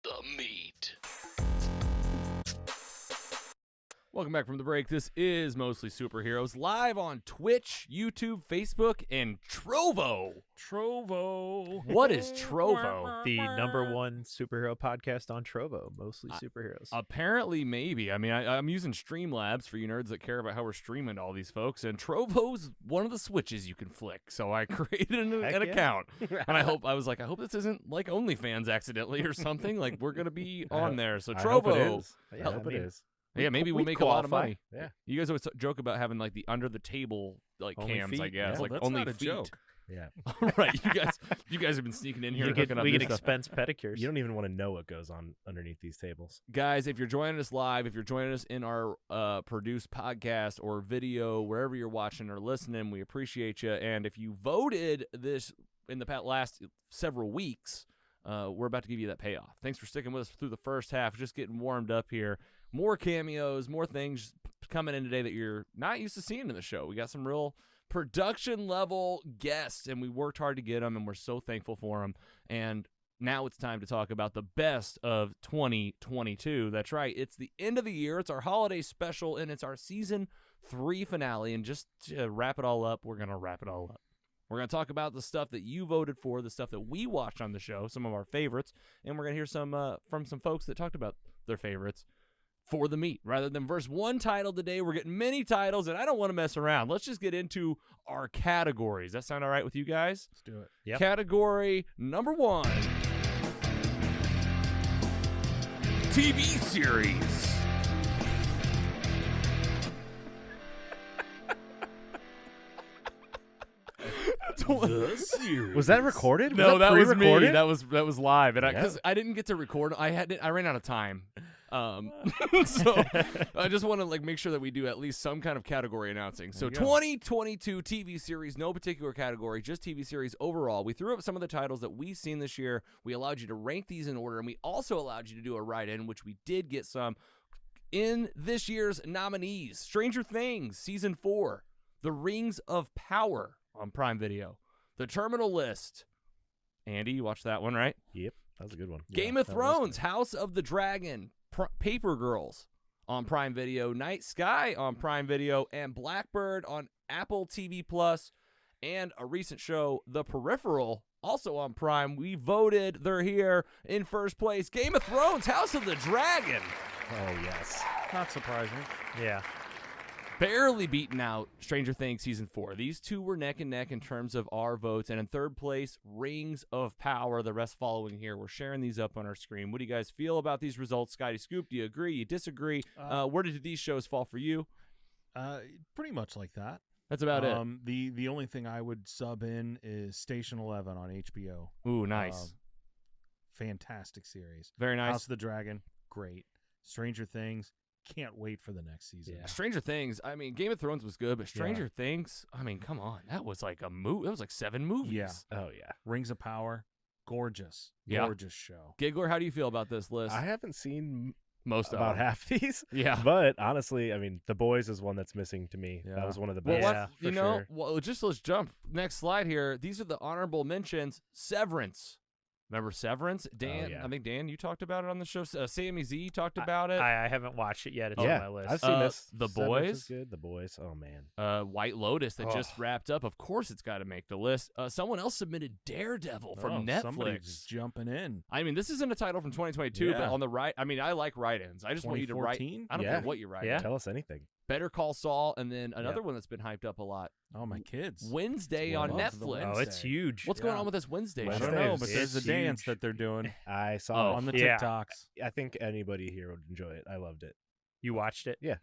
The meat. Welcome back from the break. This is Mostly Superheroes, live on Twitch, YouTube, Facebook, and Trovo. What is Trovo? The #1 superhero podcast on Trovo, Mostly Superheroes. Apparently, maybe. I mean, I'm using Streamlabs for you nerds that care about how we're streaming to all these folks, and Trovo's one of the switches you can flick. So I created an account, and I hope this isn't like OnlyFans accidentally or something. Like, we're gonna be on there. So Trovo, I hope it is. Yeah, maybe we'll make a lot of money. Yeah, you guys always joke about having like the under the table like only cams, feet. I guess, Yeah, like that's only not a feet. joke. Yeah, right. You guys have been sneaking in here. We get expense pedicures. You don't even want to know what goes on underneath these tables, guys. If you're joining us live, if you're joining us in our produced podcast or video, wherever you're watching or listening, we appreciate you. And if you voted this in the last several weeks, we're about to give you that payoff. Thanks for sticking with us through the first half. Just getting warmed up here. More cameos, more things coming in today that you're not used to seeing in the show. We got some real production level guests, and we worked hard to get them, and we're so thankful for them. And now it's time to talk about the best of 2022. That's right. It's the end of the year. It's our holiday special, and it's our season 3 finale. And just to wrap it all up, we're going to wrap it all up. We're going to talk about the stuff that you voted for, the stuff that we watched on the show, some of our favorites, and we're going to hear some from some folks that talked about their favorites for the meat. Rather than verse 1 title today, we're getting many titles, and I don't want to mess around. Let's just get into our categories. That sound all right with you guys? Let's do it. Yep. Category number 1. TV series. The series. Was that recorded? No, that was me. pre-recorded? That was live, and Yeah. because I didn't get to record, I ran out of time. So I just want to make sure that we do at least some kind of category announcing. So 2022 TV series, no particular category, just TV series overall. We threw up some of the titles that we've seen this year. We allowed you to rank these in order, and we also allowed you to do a write-in, which we did get some. In this year's nominees, Stranger Things Season 4, The Rings of Power on Prime Video, The Terminal List. Andy, you watched that one, right? Yep, that was a good one. Game of Thrones, House of the Dragon, Paper Girls on Prime Video, Night Sky on Prime Video, and Blackbird on Apple TV Plus, and a recent show, The Peripheral, also on Prime. We voted. They're here in first place. Game of Thrones, House of the Dragon. Oh, yes. Not surprising. Yeah. Barely beaten out Stranger Things Season 4. These two were neck and neck in terms of our votes. And in third place, Rings of Power. The rest following here. We're sharing these up on our screen. What do you guys feel about these results? Scotty Scoop, do you agree? You disagree? Where did these shows fall for you? Pretty much like that. That's about it. The only thing I would sub in is Station 11 on HBO. Ooh, nice. Fantastic series. Very nice. House of the Dragon, great. Stranger Things, can't wait for the next season. Yeah. Stranger Things, I mean, Game of Thrones was good, but Stranger Things, I mean, come on. That was like a movie. That was like 7 movies. Yeah. Oh, yeah. Rings of Power, gorgeous. Yeah. Gorgeous show. Giggler, how do you feel about this list? I haven't seen most of about them. half these. Yeah. But honestly, I mean, The Boys is one that's missing to me. Yeah. That was one of the Well, best. you know, well, just let's jump. Next slide here. These are the honorable mentions. Severance. Remember Severance? Dan, yeah. I think, Dan, you talked about it on the show. Sammy Z talked about it. I haven't watched it yet. It's on my list. I've seen this. The Severance Boys. is good. The Boys. Oh, man. White Lotus that just wrapped up. Of course it's got to make the list. Someone else submitted Daredevil from Netflix. Somebody's jumping in. I mean, this isn't a title from 2022, but Yeah. on the right, I mean, I like write-ins. I just want you to write. 2014? I don't care what you write. Yeah. Tell us anything. Better Call Saul, and then another one that's been hyped up a lot. Oh, my kids. Wednesday on Love the Netflix. Oh, it's huge. What's going on with this Wednesday? I show? don't know, but It's there's a dance huge. that they're doing I saw on it. the Yeah. TikToks. I think anybody here would enjoy it. I loved it. You watched it? Yeah.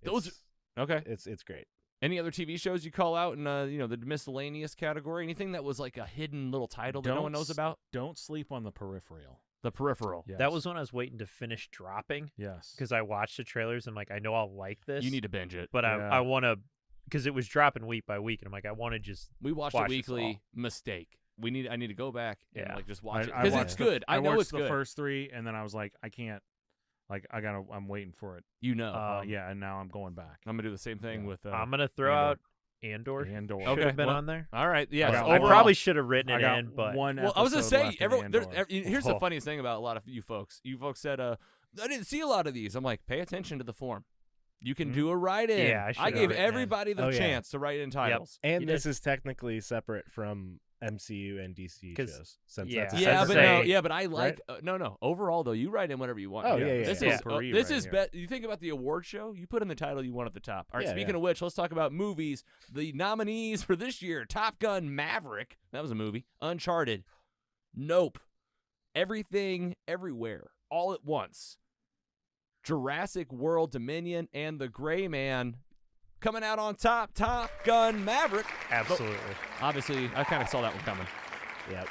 Those It's- okay. It's great. Any other TV shows you call out in the miscellaneous category? Anything that was like a hidden little title that no one knows about? Don't sleep on The Peripheral. The Peripheral. Yes. That was when I was waiting to finish dropping Yes. because I watched the trailers and like I know I'll like this. You need to binge it. but Yeah. I want to because it was dropping week by week and I'm like I want to just We watched watch it this weekly. all. Mistake. I need to go back and Yeah. just watch it I because watched it's the- good. I know watched it's the good. first 3, and then I was like, I can't. Like, I'm waiting for it. You know. Yeah, and now I'm going back. I'm gonna do the same thing with. I'm gonna throw Andor. out Andor. Andor. Should Okay, have been well, on there. All right. Yeah. got- I overall- probably should have written I it got in, but one. Well, I was gonna episode say, left in everyone. Andor. Here's the Oh. funniest thing about a lot of you folks. You folks said, "I didn't see a lot of these." I'm like, pay attention to the form. You can do a write-in. Yeah, I should have gave written in. everybody the Oh, yeah. chance to write in titles. And You this is technically separate from MCU and DC 'Cause- shows. Since yeah. that's a Yeah, separate but say- no, yeah, but I like right? no. Overall, though, you write in whatever you want. Oh, here. yeah, yeah, This yeah. is Free this right is here. You think about the award show. You put in the title you want at the top. All right. Yeah, Speaking yeah. of which, let's talk about movies. The nominees for this year: Top Gun: Maverick. That was a movie. Uncharted. Nope. Everything, Everywhere, All at Once. Jurassic World Dominion and The Gray Man. Coming out on top, Top Gun: Maverick. absolutely. Obviously, I kind of saw that one coming. Yep.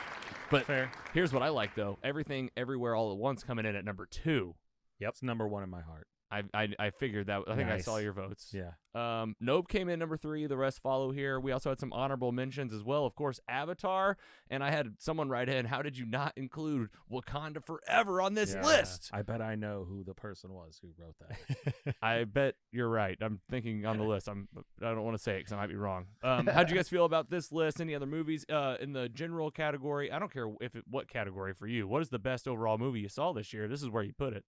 But Fair. here's what I like, though. Everything, Everywhere, All at Once coming in at number 2. It's number 1 in my heart. I figured that. I think I saw Nice. your votes. Yeah. Nope came in number 3. The rest follow here. We also had some honorable mentions as well. Of course, Avatar. And I had someone write in, how did you not include Wakanda Forever on this Yeah. list? I bet I know who the person was who wrote that. I bet you're right. I'm thinking on the list. I don't want to say it because I might be wrong. How'd you guys feel about this list? Any other movies in the general category? I don't care what category for you. What is the best overall movie you saw this year? This is where you put it.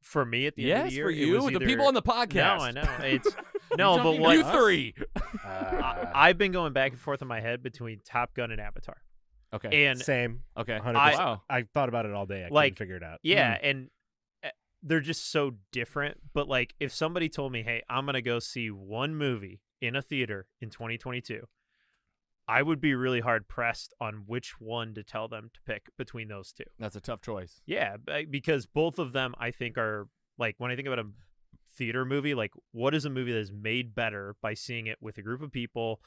For me at the end of Yes, the year, for it you, was the either- people on the podcast. No, I know. It's no, but Talking what you three. I've been going back and forth in my head between Top Gun and Avatar. Okay. And Same. Okay. 100%. Wow. I thought about it all day. I Like, couldn't figure it out. yeah, and they're just so different. But like, if somebody told me, "Hey, I'm gonna go see one movie in a theater in 2022," I would be really hard pressed on which one to tell them to pick between those two. That's a tough choice. Yeah, because both of them, I think, are like when I think about a theater movie, like what is a movie that is made better by seeing it with a group of people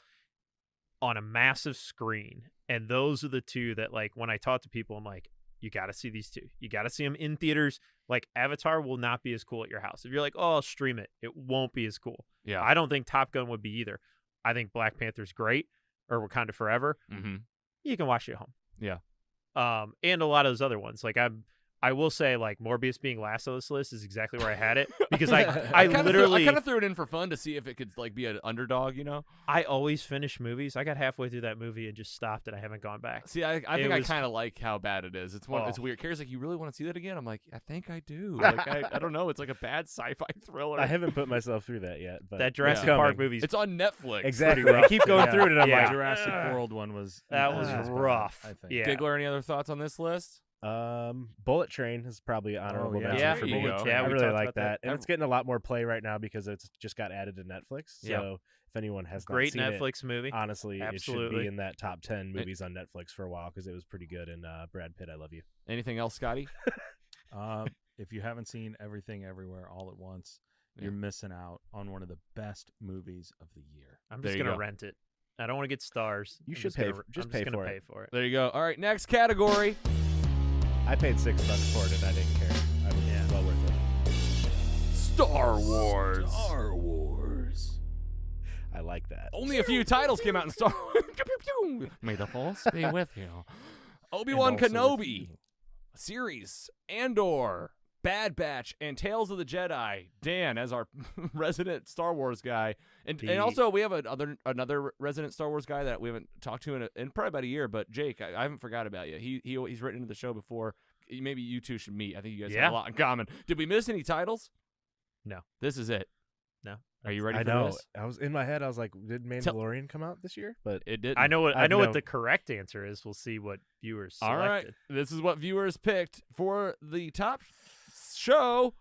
on a massive screen. And those are the two that, like, when I talk to people, I'm like, you got to see these two. You got to see them in theaters. Like, Avatar will not be as cool at your house. If you're like, oh, I'll stream it, it won't be as cool. Yeah. I don't think Top Gun would be either. I think Black Panther's great, or Wakanda Forever. Mm-hmm. You can watch it at home. Yeah. And a lot of those other ones. Like, I will say, like, Morbius being last on this list is exactly where I had it, because I kind literally of threw it in for fun to see if it could like be an underdog, you know. I always finish movies. I got halfway through that movie and just stopped, and I haven't gone back. See, I think I kind of like how bad it is. It's weird. Carrie's like, you really want to see that again? I'm like, I think I do. Like, I don't know. It's like a bad sci-fi thriller. I haven't put myself through that yet. But that Jurassic Park movie. It's on Netflix. Exactly. I keep going through it, and I'm like, Jurassic World one was rough. I think. Yeah. Giggler, any other thoughts on this list? Bullet Train is probably honorable mention for me. Yeah, I we really talked like about that, and it's getting a lot more play right now because it's just got added to Netflix. So if anyone has not great seen Netflix movie, honestly, absolutely, it should be in that top 10 movies on Netflix for a while because it was pretty good. And Brad Pitt, I love you. Anything else, Scotty? If you haven't seen Everything Everywhere All at Once, you're missing out on one of the best movies of the year. I'm just gonna rent it. I don't want to get stars. You should pay. Just pay for it. There you go. All right, next category. I paid $6 for it and I didn't care. I was well worth it. Star Wars. Star Wars. I like that. Only a few titles came out in Star Wars. May the Force be with you. Obi-Wan Kenobi, series, Andor, Bad Batch, and Tales of the Jedi. Dan as our resident Star Wars guy, and also we have another resident Star Wars guy that we haven't talked to in probably about a year. But Jake, I haven't forgot about you. He's written into the show before. Maybe you two should meet. I think you guys have a lot in common. Did we miss any titles? No. This is it. No. Are you ready I for know. this? I was in my head. I was like, did Mandalorian come out this year? But it did. I know what the correct answer is. We'll see what viewers selected. All right. This is what viewers picked for the top show.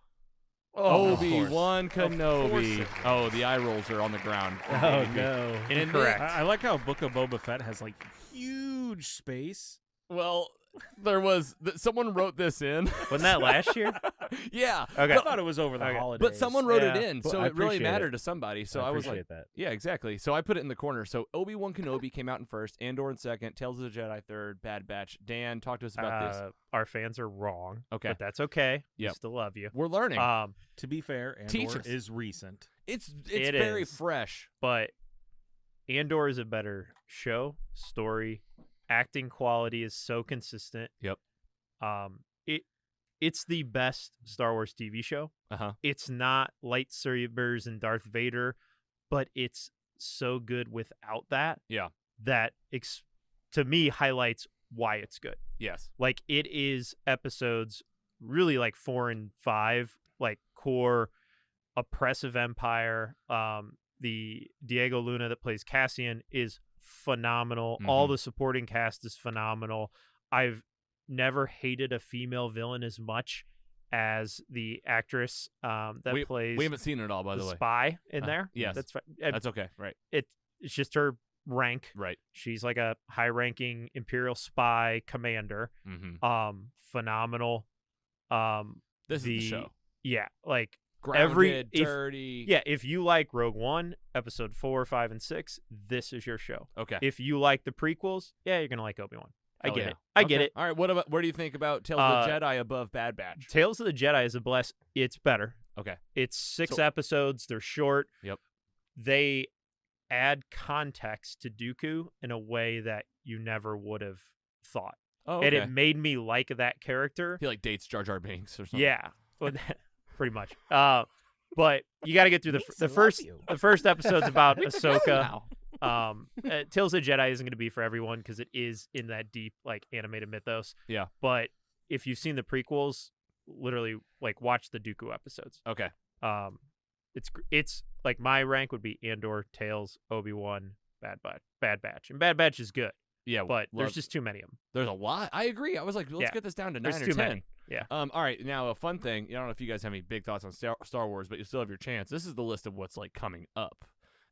Obi-Wan Kenobi. Oh, the eye rolls are on the ground. Oh, no. Incorrect. I like how Book of Boba Fett has like huge space. Well, there was someone wrote this in. Wasn't that last year? Yeah. Okay. I thought it was over the holidays. But someone wrote it in, Well, so I it really appreciate mattered it. to somebody. So I was like, appreciate that. yeah, exactly. So I put it in the corner. So Obi-Wan Kenobi came out in first, Andor in second, Tales of the Jedi third, Bad Batch. Dan, talk to us about this. Our fans are wrong. Okay. But that's okay. Yep. We still love you. We're learning. To be fair, Teach Andor us. is recent. It's It very is. fresh. But Andor is a better show, story, acting quality is so consistent. Yep. It's the best Star Wars TV show. Uh-huh. It's not lightsabers and Darth Vader, but it's so good without that. Yeah. That to me highlights why it's good. Yes. Like, it is episodes really like 4 and 5, like core oppressive empire. The Diego Luna that plays Cassian is phenomenal. All the supporting cast is phenomenal. I've never hated a female villain as much as the actress that plays. We haven't seen it all, by the way. Spy in there. Yes. That's okay. Right. It's just her rank. Right. She's like a high-ranking Imperial spy commander. Mm-hmm. Phenomenal. This is the show. Yeah, like Grounded, dirty. If you like Rogue One, Episode 4, 5, and 6, this is your show. Okay. If you like the prequels, you're gonna like Obi-Wan. I Hell get yeah. it. I get it. All right. Where do you think about Tales of the Jedi above Bad Batch? Tales of the Jedi is a bless. It's better. Okay. It's 6 episodes. They're short. Yep. They add context to Dooku in a way that you never would have thought. Oh, okay. And it made me like that character. He like dates Jar Jar Binks or something. Yeah. Pretty much. But you got to get through the first episode's about Ahsoka. Tales of the Jedi isn't going to be for everyone because it is in that deep like animated mythos. Yeah. But if you've seen the prequels, literally like watch the Dooku episodes. Okay. It's like my rank would be Andor, Tales, Obi-Wan, Bad Batch, and Bad Batch is good. Yeah, but there's just too many of them. There's a lot. I agree. I was like, let's get this down to 9 or 10. Many. Yeah. All right. Now a fun thing. I don't know if you guys have any big thoughts on Star Wars, but you still have your chance. This is the list of what's like coming up.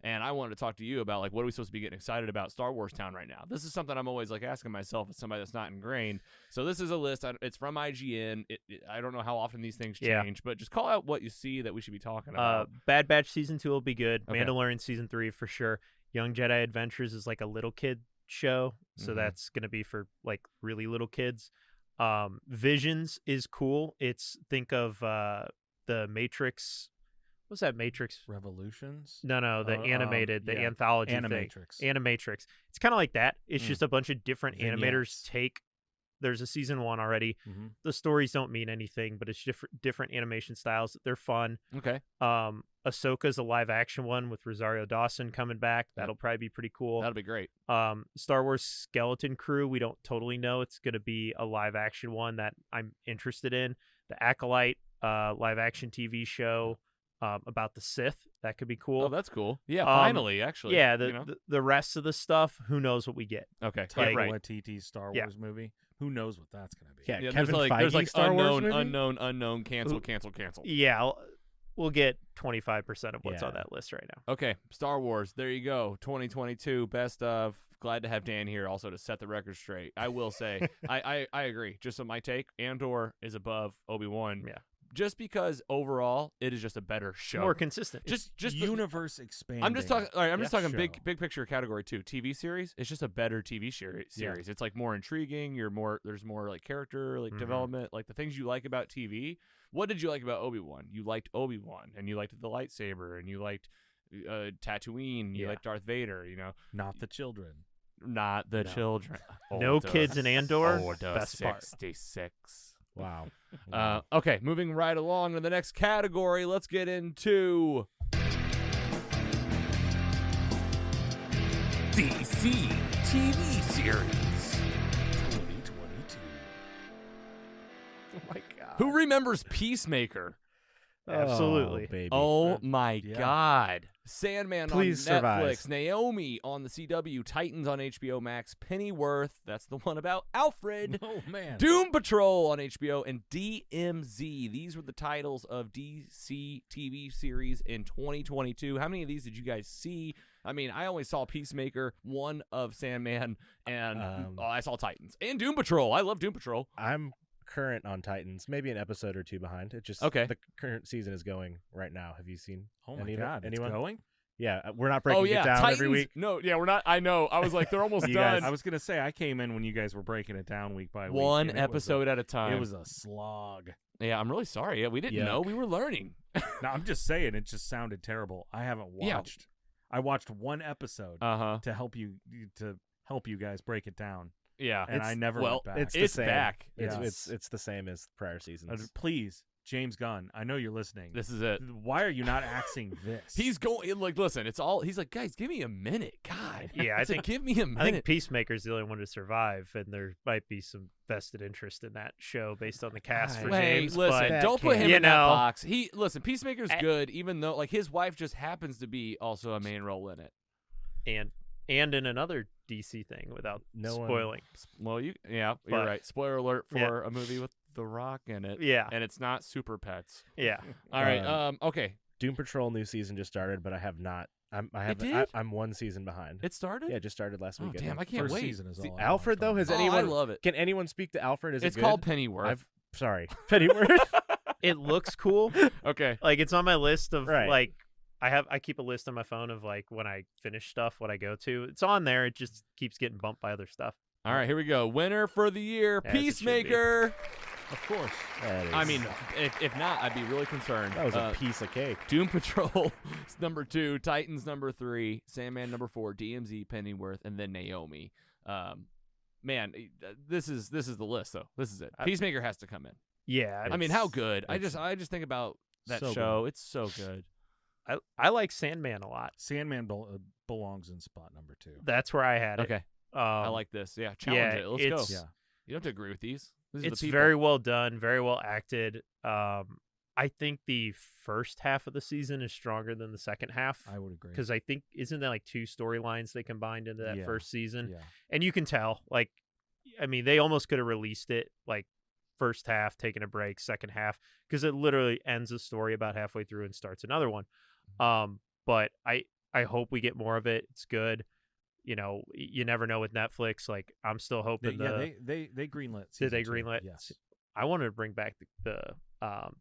And I wanted to talk to you about like what are we supposed to be getting excited about Star Wars Town right now. This is something I'm always like asking myself as somebody that's not ingrained. So this is a list. It's from IGN. I don't know how often these things change, but just call out what you see that we should be talking about. Bad Batch season 2 will be good. Okay. Mandalorian season 3 for sure. Young Jedi Adventures is like a little kid show, so Mhm. that's going to be for like really little kids. Visions is cool. Think of the Matrix. What's that Matrix? Revolutions? No, the animated, the anthology Animatrix. thing. Animatrix. It's kind of like that. It's Mm. just a bunch of different Vignettes. animators there's a season 1 already. Mhm. The stories don't mean anything, but it's different animation styles. They're fun. Okay. Ahsoka's a live action one with Rosario Dawson coming back. That'll probably be pretty cool. That'll be great. Star Wars Skeleton Crew, we don't totally know. It's going to be a live action one that I'm interested in. The Acolyte live action TV show about the Sith. That could be cool. Oh, that's cool. Yeah, finally, actually. Yeah, you know? the rest of the stuff, who knows what we get. Okay. Taika right. Waititi's Star Wars movie. Who knows what that's going to be? Yeah, Yeah, Kevin there's Feige like Star Wars unknown, cancel. Yeah, we'll get 25% of what's on Yeah. that list right now. Okay, Star Wars. There you go. 2022, best of. Glad to have Dan here also to set the record straight. I will say, I agree. Just on my take, Andor is above Obi-Wan. Yeah. Just because overall it is just a better show. More consistent. Just the universe expanding. I'm just talking. All right, I'm just talking show. big picture category too. TV series. It's just a better TV series. It's like more intriguing. There's more like character, like development, like the things you like about TV. What did you like about Obi-Wan? You liked Obi-Wan, and you liked the lightsaber, and you liked Tatooine. You liked Darth Vader. You know, Not the children. not the children. No kids in Andor. Best part. 66. Wow. Okay, moving right along to the next category. Let's get into DC TV series. 2022. Oh my God. Who remembers Peacemaker? Absolutely. Oh, baby. Oh my Yeah. God. Sandman Please on survive. Netflix, Naomi on the CW, Titans on HBO Max, Pennyworth, that's the one about Alfred, Oh, man. Doom Patrol on HBO, and DMZ. These were the titles of DC TV series in 2022. How many of these did you guys see? I mean, I only saw Peacemaker, one of Sandman, and I saw Titans. And Doom Patrol. I love Doom Patrol. I'm current on Titans, maybe an episode or two behind. It just Okay. The current season is going right now. Have you seen? Oh, my any of it? God. Anyone? It's going? Yeah, we're not breaking Oh, yeah. it down Titans? every week. No, yeah, we're not. I know. I was like, they're almost You done. guys- I was going to say, I came in when you guys were breaking it down week by week. One and it was episode at a time. It was a slog. Yeah, I'm really sorry. Yeah, we didn't Yuck. know. We were learning. No, I'm just saying, it just sounded terrible. I haven't Yeah. watched. I watched one episode Uh-huh. to help you guys break it down, Yeah. and I never well, went back. It's the It's same. back. It's Yeah. it's the same as prior seasons. Please, James Gunn, I know you're listening. This is it. Why are you not axing this? He's going like, listen. It's all. He's like, guys, give me a minute. God. Yeah, I It's like, think give me a minute. I think Peacemaker's the only one to survive, and there might be some vested interest in that show based on the cast for Hey, James. listen, but don't put him you in that know, box. Peacemaker's good, even though like his wife just happens to be also a main role in it. and in another DC thing without No one- spoiling. Well, you're But- right. Spoiler alert for Yeah. a movie with The Rock in it. Yeah. and it's not Super Pets. Yeah. All right. Okay. Doom Patrol new season just started, but I have not. did? I'm one season behind. It started. Yeah, it just started last Oh, week. damn, I can't First wait. season is See, all I Alfred watched though, on has that. anyone? I love it. Can anyone speak to Alfred? Is It's it called good? Pennyworth. Sorry, Pennyworth. It looks cool. Okay. Like it's on my list of Right. like I keep a list on my phone of like when I finish stuff, what I go to. It's on there. It just keeps getting bumped by other stuff. All right, here we go. Winner for the year, As it should be. Peacemaker. Of course. I mean, if not, I'd be really concerned. that was a piece of cake. Doom Patrol is number 2, Titans number 3, Sandman number 4, DMZ, Pennyworth, and then Naomi. Man, this is the list though. This is it. Peacemaker has to come in. Yeah. I mean, how good? I it's just think about that so show. It's so good. I like Sandman a lot. Sandman belongs in spot number 2. That's where I had it. Okay, I like this. Yeah, challenge yeah, it. Let's go. it's- Yeah. You don't have to agree with these. These are It's the people. very well done, very well acted. I think the first half of the season is stronger than the second half. I would agree. Because I think isn't there like 2 storylines they combined into that Yeah. first season? Yeah. And you can tell, like, I mean, they almost could have released it like first half, taking a break, second half, because it literally ends the story about halfway through and starts another one. But I hope we get more of it. It's good. You know, you never know with Netflix. Like, I'm still hoping. They greenlit. Did they season 2. greenlit? Yes. I wanted to bring back the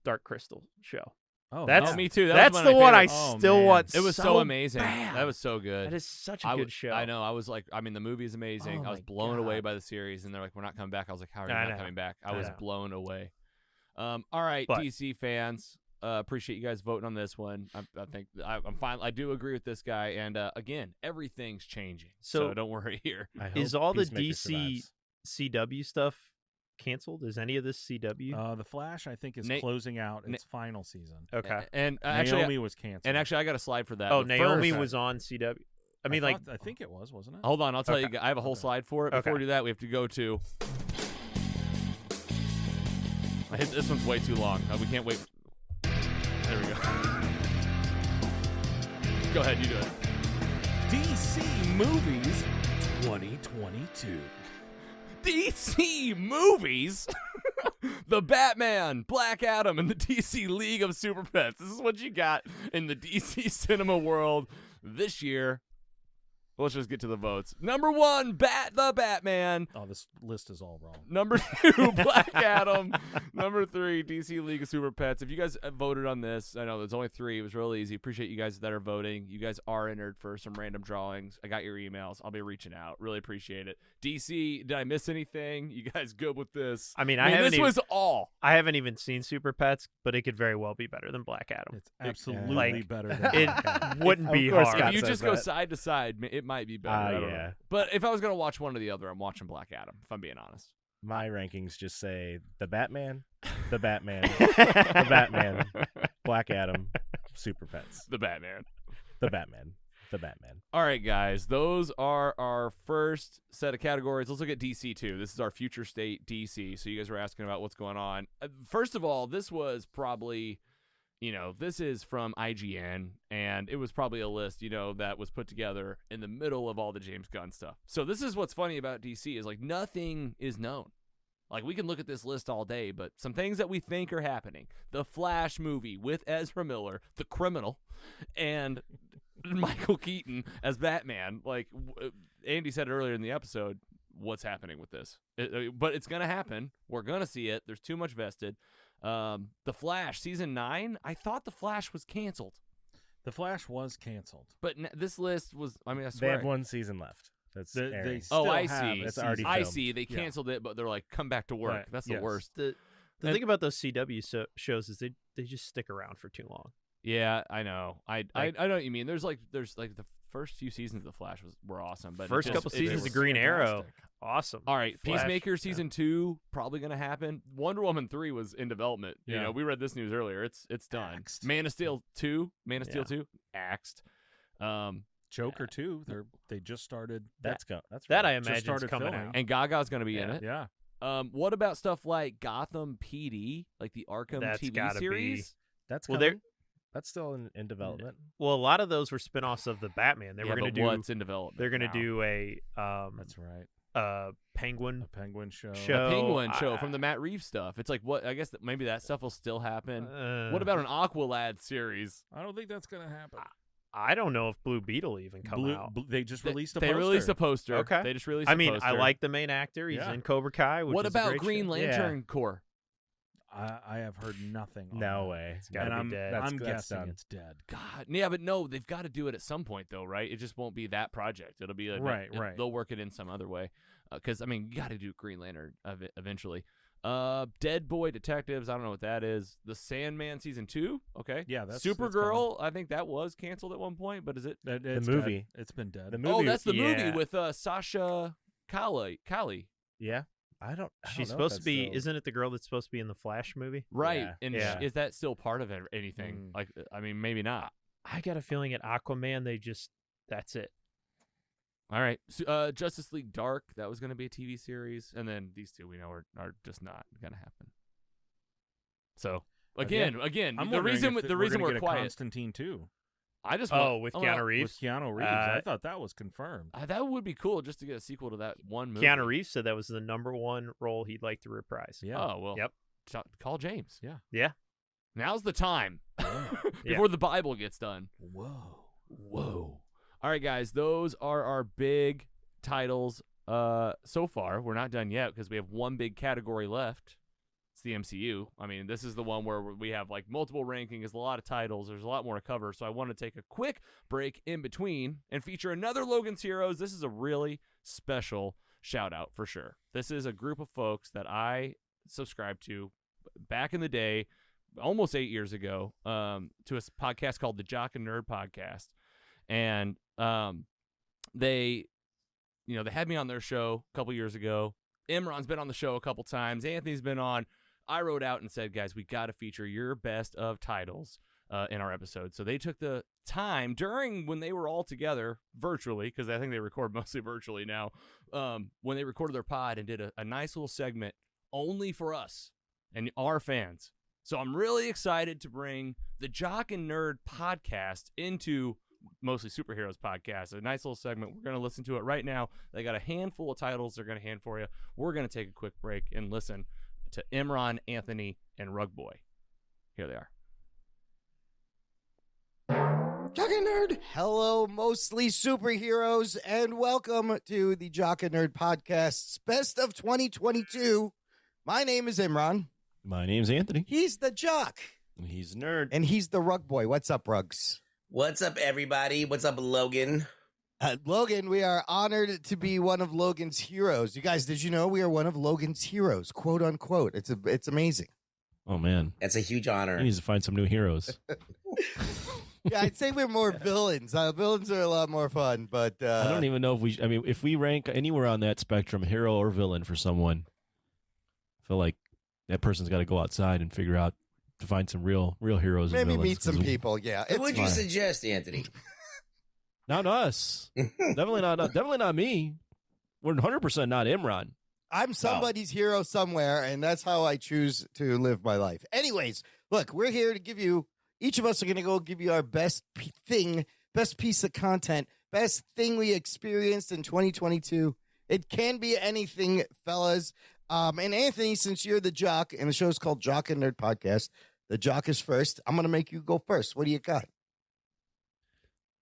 Dark Crystal show. Oh, That's Oh, me too. That That's was the one I Oh, still man. want. It was so amazing. bad. That was so good. That is such a I good w- show. I know. I was like, I mean, the movie is amazing. Oh I was my blown away God. by the series, and they're like, we're not coming back. I was like, how are you I not know. coming back? I I was know. blown away. All right, But- DC fans, appreciate you guys voting on this one. I think I'm fine. I do agree with this guy, and again, everything's changing, so So- don't worry here. I Is hope all the Peacemaker DC survives. CW stuff canceled? Is any of this CW? The Flash, I think, is Na- closing out Na- its final season. Okay. And Naomi actually, was canceled. and actually, I got a slide for that. Oh, but Naomi first- was on CW. I mean, I think it was, wasn't it? Hold on, I'll tell Okay. you. I have a whole Okay. slide for it. Before we Okay. do that, we have to go to. I hit this one's way too long. We can't wait. There we go. Go ahead, you do it. DC Movies 2022. DC movies. The Batman, Black Adam, and the DC League of Super Pets. This is what you got in the DC cinema world this year. Let's just get to the votes. Number 1, the Batman. Oh, this list is all wrong. Number 2, Black Adam. Number 3, DC League of Super Pets. If you guys voted on this, I know there's only 3. It was really easy. Appreciate you guys that are voting. You guys are entered for some random drawings. I got your emails. I'll be reaching out. Really appreciate it. DC, did I miss anything? You guys good with this? I mean, I haven't this even, was all. I haven't even seen Super Pets, but it could very well be better than Black Adam. It's absolutely like, better than It Black Adam. wouldn't Of be course hard. Scott If you says just go that. side to side, it might be better. I don't know. Yeah. But if I was going to watch one or the other, I'm watching Black Adam, if I'm being honest. My rankings just say the Batman, the Batman, the Batman, Black Adam, Super Pets, The Batman. the Batman, the Batman. All right, guys. Those are our first set of categories. Let's look at DC, too. This is our future state DC. So you guys were asking about what's going on. First of all, this was probably, this is from IGN, and it was probably a list, that was put together in the middle of all the James Gunn stuff. So this is what's funny about DC is, like, nothing is known. Like, we can look at this list all day, but some things that we think are happening. The Flash movie with Ezra Miller, the criminal, and Michael Keaton as Batman. Like, Andy said earlier in the episode, what's happening with this? But it's going to happen. We're going to see it. There's too much vested. The Flash, season 9, I thought The Flash was canceled. The Flash was canceled. But this list was, I They swear. have one season left. That's They airing. still I have see. a It's already season. I filmed. see. They Yeah. canceled it, but they're like, come back to work. Right. That's the Yes. worst. The And- thing about those CW shows is they just stick around for too long. Yeah, I know. I know what you mean. There's like the first few seasons of The Flash were awesome, but First it couple just, seasons it of Green Arrow, fantastic. awesome. All right, Flash, Peacemaker yeah. season 2 probably going to happen. Wonder Woman 3 was in development. Yeah. We read this news earlier. It's done. Axed. Man of Steel 2 Yeah. axed. Joker 2. They just started. That's that right. I Just imagine is started coming filming. out. And Gaga's going to be in it. Yeah. What about stuff like Gotham PD, like the Arkham That's TV gotta be- series? That's Well, coming. That's still in development. Well, a lot of those were spin-offs of the Batman. They Yeah, were going but to do. what's in development? They're going to now? do a That's right. Penguin A Penguin show. show. A Penguin show I- from the Matt Reeves stuff. It's like what I guess maybe that stuff will still happen. Uh, What about an Aqualad series? I don't think that's gonna happen. I don't know if Blue Beetle even come out. They just released a They poster. released a poster. Okay. They just released. I a mean, I poster. like the main actor. He's Yeah. in Cobra Kai. Which What is a about great Green show. Lantern Corps? I have heard nothing. on No that. way. It's gotta And be I'm, dead. I'm That's guessing done. it's dead. God, yeah, but no, they've got to do it at some point though, right? It just won't be that project. It'll be Right, right. They'll work it in some other way, because I mean, you got to do Green Lantern eventually. Dead Boy Detectives. I don't know what that is. The Sandman season 2. Okay. Yeah, that's Supergirl. I think that was canceled at one point, but is it? It's movie. Dead. It's been dead. The movie. Oh, that's the movie yeah. with Sasha Kali. Yeah. I don't She's know if supposed to that's be. still- Isn't it the girl that's supposed to be in the Flash movie? Right. Yeah. And Yeah. is that still part of anything? Mm. Like, I mean, maybe not. I got a feeling at Aquaman that's it. All right. Justice League Dark, that was going to be a TV series. And then these two we know are just not going to happen. So, again, I'm the wondering reason if the reason gonna we're get a quiet. Constantine 2 I just Oh, want, with oh, Keanu Reeves. with Keanu Reeves. I thought that was confirmed. that would be cool just to get a sequel to that one movie. Keanu Reeves said that was the #1 role he'd like to reprise. Yeah. Oh, well. Yep. Call James. Yeah. Now's the time Yeah. before the Bible gets done. Whoa. Whoa. All right, guys. Those are our big titles so far. We're not done yet because we have one big category left. it's the MCU. I mean, this is the one where we have like multiple rankings, a lot of titles. There's a lot more to cover. So I want to take a quick break in between and feature another Logan's Heroes. This is a really special shout out for sure. This is a group of folks that I subscribed to back in the day, almost 8 years ago, to a podcast called the Jock and Nerd Podcast. And they had me on their show a couple years ago. Imran's been on the show a couple times. Anthony's been on. I wrote out and said, guys, we got to feature your best of titles in our episode. So they took the time during when they were all together virtually, because I think they record mostly virtually now, when they recorded their pod and did a nice little segment only for us and our fans. So I'm really excited to bring the Jock and Nerd Podcast into mostly superheroes podcast. A nice little segment. We're going to listen to it right now. They got a handful of titles they're going to hand for you. We're going to take a quick break and listen to Imran, Anthony, and Rug Boy. Here they are. Jock and Nerd. Hello, mostly superheroes, and welcome to the Jock and Nerd Podcast's Best of 2022. My name is Imran. My name's Anthony. He's the Jock. He's Nerd. And he's the Rug Boy. What's up, Rugs? What's up, everybody? What's up, Logan? Logan, we are honored to be one of Logan's heroes. You guys, did you know we are one of Logan's heroes, quote unquote? It's amazing. Oh, man. That's a huge honor. He needs to find some new heroes. Yeah, I'd say we're more villains. Villains are a lot more fun, but I don't even know if we rank anywhere on that spectrum, hero or villain for someone, I feel like that person's got to go outside and figure out to find some real heroes. Maybe and meet some people. Yeah. Who would you suggest, Anthony? Not us. Definitely not me. We're 100% not Imran. I'm somebody's hero somewhere, and that's how I choose to live my life. Anyways, look, we're here to give you. Each of us are going to go give you our best piece of content, best thing we experienced in 2022. It can be anything, fellas. And Anthony, since you're the Jock, and the show's called Jock and Nerd Podcast, the Jock is first. I'm going to make you go first. What do you got?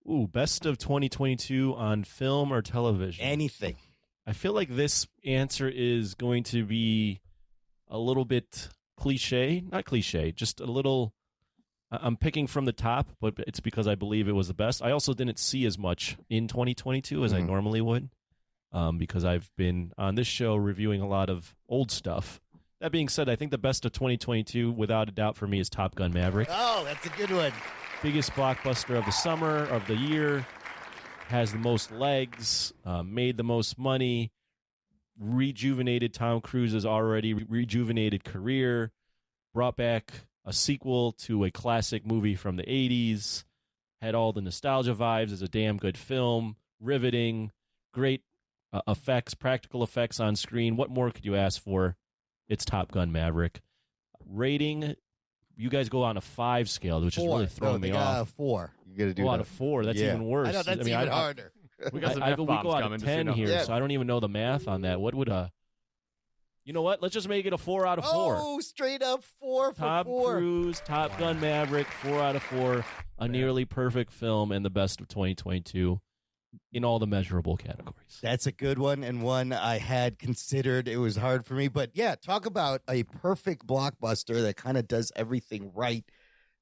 Ooh, best of 2022 on film or television? Anything. I feel like this answer is going to be a little bit cliche. Not cliche, just a little... I'm picking from the top, but it's because I believe it was the best. I also didn't see as much in 2022 as I normally would, because I've been on this show reviewing a lot of old stuff. That being said, I think the best of 2022, without a doubt for me, is Top Gun Maverick. Oh, that's a good one. Biggest blockbuster of the summer, of the year, has the most legs, made the most money, rejuvenated Tom Cruise's already rejuvenated career, brought back a sequel to a classic movie from the 80s, had all the nostalgia vibes, is a damn good film, riveting, great effects, practical effects on screen. What more could you ask for? It's Top Gun Maverick. Rating, you guys go on a 5 scale, which is really throwing me off. 4. You got to do out of 4. That's even worse. I know, that's even harder. We got some we F-bombs go out coming, of just so you 10 know. here, Yeah. so I don't even know the math on that. What would you know what? Let's just make it a 4 out of 4. Oh, straight up 4 for Tom 4. Cruise, Top Gun Maverick, 4 out of 4. A nearly perfect film and the best of 2022 in all the measurable categories. That's a good one, and one I had considered. It was hard for me, but yeah, talk about a perfect blockbuster that kind of does everything right.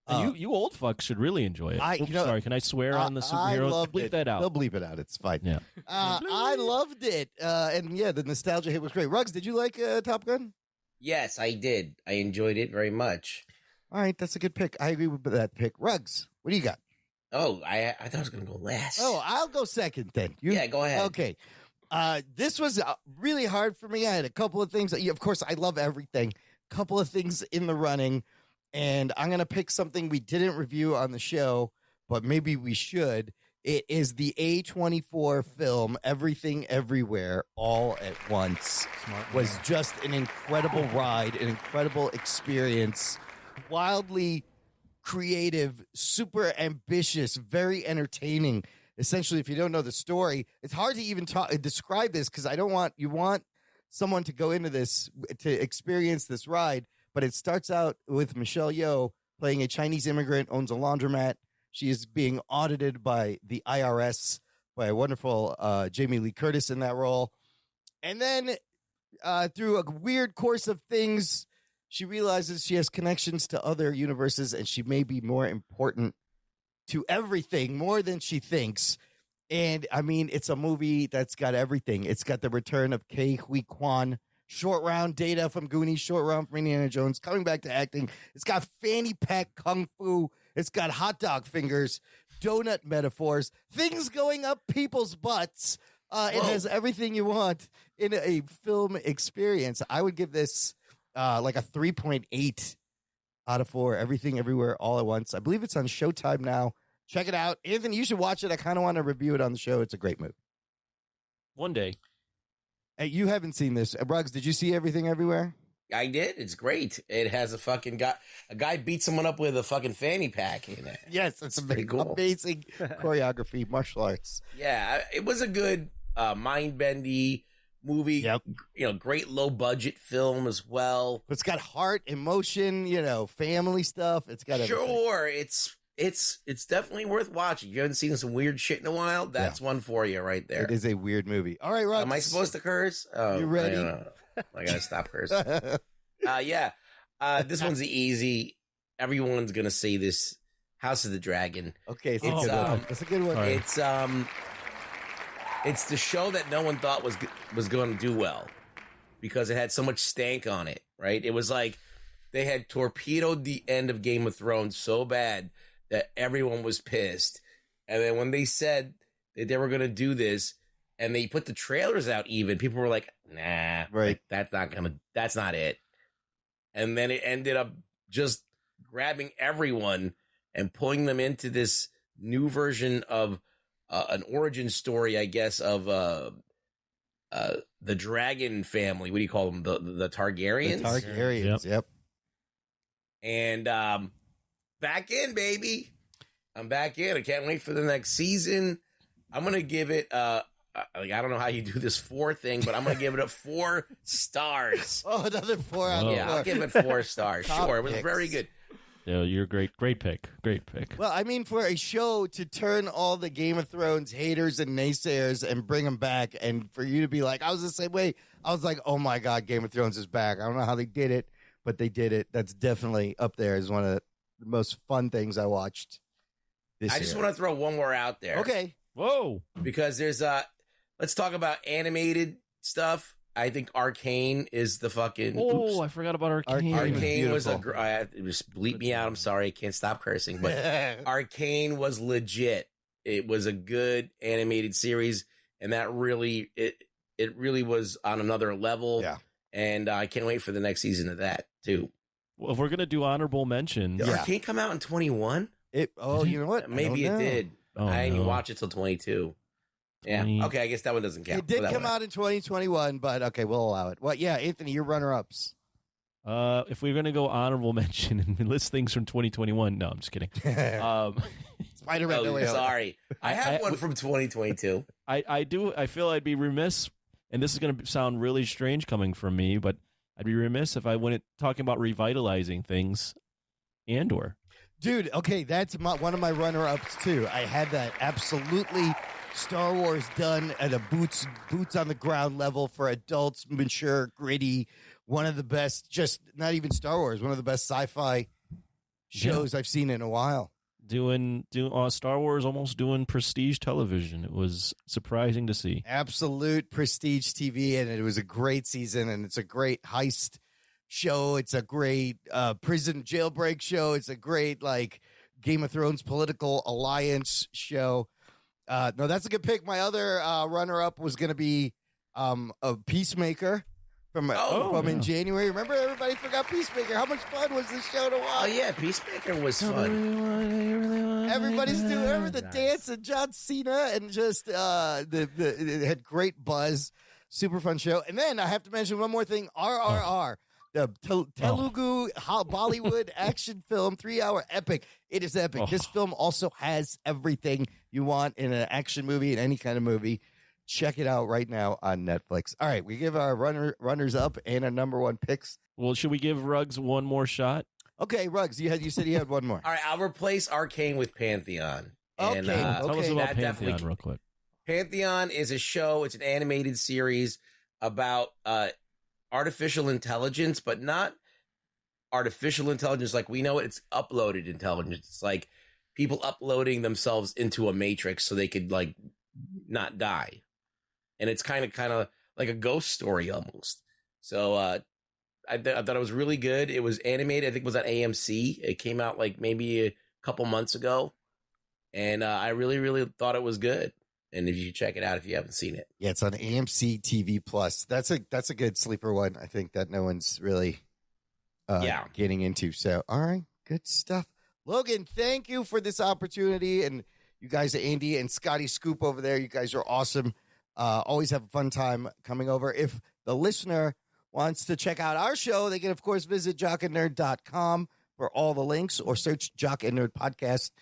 You old fucks should really enjoy it. Oops, sorry, can I swear on the superheroes? I loved Bleep it. that out. They'll bleep it out. It's fine. Yeah. I loved it, and yeah, the nostalgia hit was great. Ruggs, did you like Top Gun? Yes, I did. I enjoyed it very much. All right, that's a good pick. I agree with that pick. Ruggs, what do you got? Oh, I thought I was going to go last. Oh, I'll go second then. Yeah, go ahead. Okay. This was really hard for me. I had a couple of things. Of course, I love everything. A couple of things in the running. And I'm going to pick something we didn't review on the show, but maybe we should. It is the A24 film, Everything Everywhere, All at Once. Was just an incredible ride, an incredible experience. Wildly creative, super ambitious, very entertaining. Essentially, if you don't know the story, it's hard to even describe this because you want someone to go into this to experience this ride. But it starts out with Michelle Yeoh playing a Chinese immigrant, owns a laundromat. She is being audited by the IRS by a wonderful Jamie Lee Curtis in that role. And then through a weird course of things, she realizes she has connections to other universes and she may be more important to everything more than she thinks. And I mean, it's a movie that's got everything. It's got the return of Ke Huy Quan, short round Data from Goonies, short round from Indiana Jones, coming back to acting. It's got fanny pack kung fu. It's got hot dog fingers, donut metaphors, things going up people's butts. It has everything you want in a film experience. I would give this like a 3.8 out of 4. Everything, everywhere, all at once. I believe it's on Showtime now. Check it out. Anthony, you should watch it. I kind of want to review it on the show. It's a great movie. One day. Hey, you haven't seen this. Ruggs, did you see Everything Everywhere? I did. It's great. It has a fucking guy. A guy beats someone up with a fucking fanny pack in it. Yes, it's pretty cool. Amazing choreography, martial arts. Yeah, it was a good mind-bendy movie. Yep. You know, great low-budget film as well. It's got heart, emotion, family stuff. It's got everything. Sure, it's definitely worth watching. You haven't seen some weird shit in a while? That's one for you right there. It is a weird movie. All right, Ruggs. Am I supposed to curse? Oh, You ready? I gotta stop cursing. This one's easy. Everyone's gonna say this. House of the Dragon. Okay, it's a good one. That's a good one. It's the show that no one thought was going to do well because it had so much stank on it. Right? It was like they had torpedoed the end of Game of Thrones so bad that everyone was pissed. And then when they said that they were going to do this, and they put the trailers out even, people were like, nah, right. That's not it. And then it ended up just grabbing everyone and pulling them into this new version of an origin story, I guess, of the dragon family. What do you call them? The Targaryens? The Targaryens, yep. And back in, baby. I'm back in. I can't wait for the next season. I'm going to give it I don't know how you do this 4 thing, but I'm going to give it 4 stars. Oh, another 4 out of 4. Yeah, I'll give it 4 stars. Top Sure, it was picks. very good. Yeah, you're great pick. Great pick. Well, I mean, for a show to turn all the Game of Thrones haters and naysayers and bring them back, and for you to be like, I was the same way. I was like, oh my God, Game of Thrones is back. I don't know how they did it, but they did it. That's definitely up there as one of the most fun things I watched this year. I just want to throw one more out there. Okay. Whoa. Because there's let's talk about animated stuff. I think Arcane is the fucking. Oh, I forgot about Arcane. Arcane was just bleep me out. I'm sorry, I can't stop cursing. But Arcane was legit. It was a good animated series, and that really it really was on another level. Yeah. And I can't wait for the next season of that too. Well, if we're gonna do honorable mentions, Did Arcane come out in 21? You know what? Maybe it did. Oh, I didn't no. watch it till 22. Yeah. Okay, I guess that one doesn't count. It did That come one. out in 2021, but okay, we'll allow it. Well, yeah, Anthony, your runner-ups. If we're gonna go honorable mention and list things from 2021, no, I'm just kidding. Spider-Man. Oh, No Way Home. sorry. I have one from 2022. I do. I feel I'd be remiss, and this is going to sound really strange coming from me, but I'd be remiss if I went talking about revitalizing things. Andor. Dude, okay, that's one of my runner-ups, too. I had that absolutely Star Wars done at a boots on the ground level for adults, mature, gritty, one of the best, just not even Star Wars, one of the best sci-fi shows I've seen in a while. Doing Star Wars, almost doing prestige television. It was surprising to see. Absolute prestige TV, and it was a great season, and it's a great heist show. It's a great prison jailbreak show. It's a great Game of Thrones political alliance show. No, that's a good pick. My other runner-up was going to be a Peacemaker from in January. Remember, everybody forgot Peacemaker. How much fun was this show to watch? Oh, yeah, Peacemaker was fun. Everybody's doing remember the dance and John Cena and just it had great buzz. Super fun show. And then I have to mention one more thing. RRR. The Telugu Bollywood action film, 3-hour epic. It is epic. Oh. This film also has everything you want in an action movie, in any kind of movie. Check it out right now on Netflix. All right, we give our runners up and our number 1 picks. Well, should we give Ruggs one more shot? Okay, Ruggs, you said you had one more. All right, I'll replace Arcane with Pantheon. And, Tell us about that Pantheon definitely- real quick. Pantheon is a show. It's an animated series about artificial intelligence, but not artificial intelligence like we know it. It's uploaded intelligence. It's like people uploading themselves into a matrix so they could like not die. And it's kind of like a ghost story almost. So I thought it was really good. It was animated. I think it was on AMC. It came out like maybe a couple months ago. And I really, really thought it was good. And if you check it out, if you haven't seen it. Yeah, it's on AMC TV Plus. That's a good sleeper one. I think that no one's really getting into. So, all right, good stuff. Logan, thank you for this opportunity. And you guys, Andy and Scotty Scoop over there, you guys are awesome. Always have a fun time coming over. If the listener wants to check out our show, they can, of course, visit jockandnerd.com for all the links or search Jock and Nerd Podcast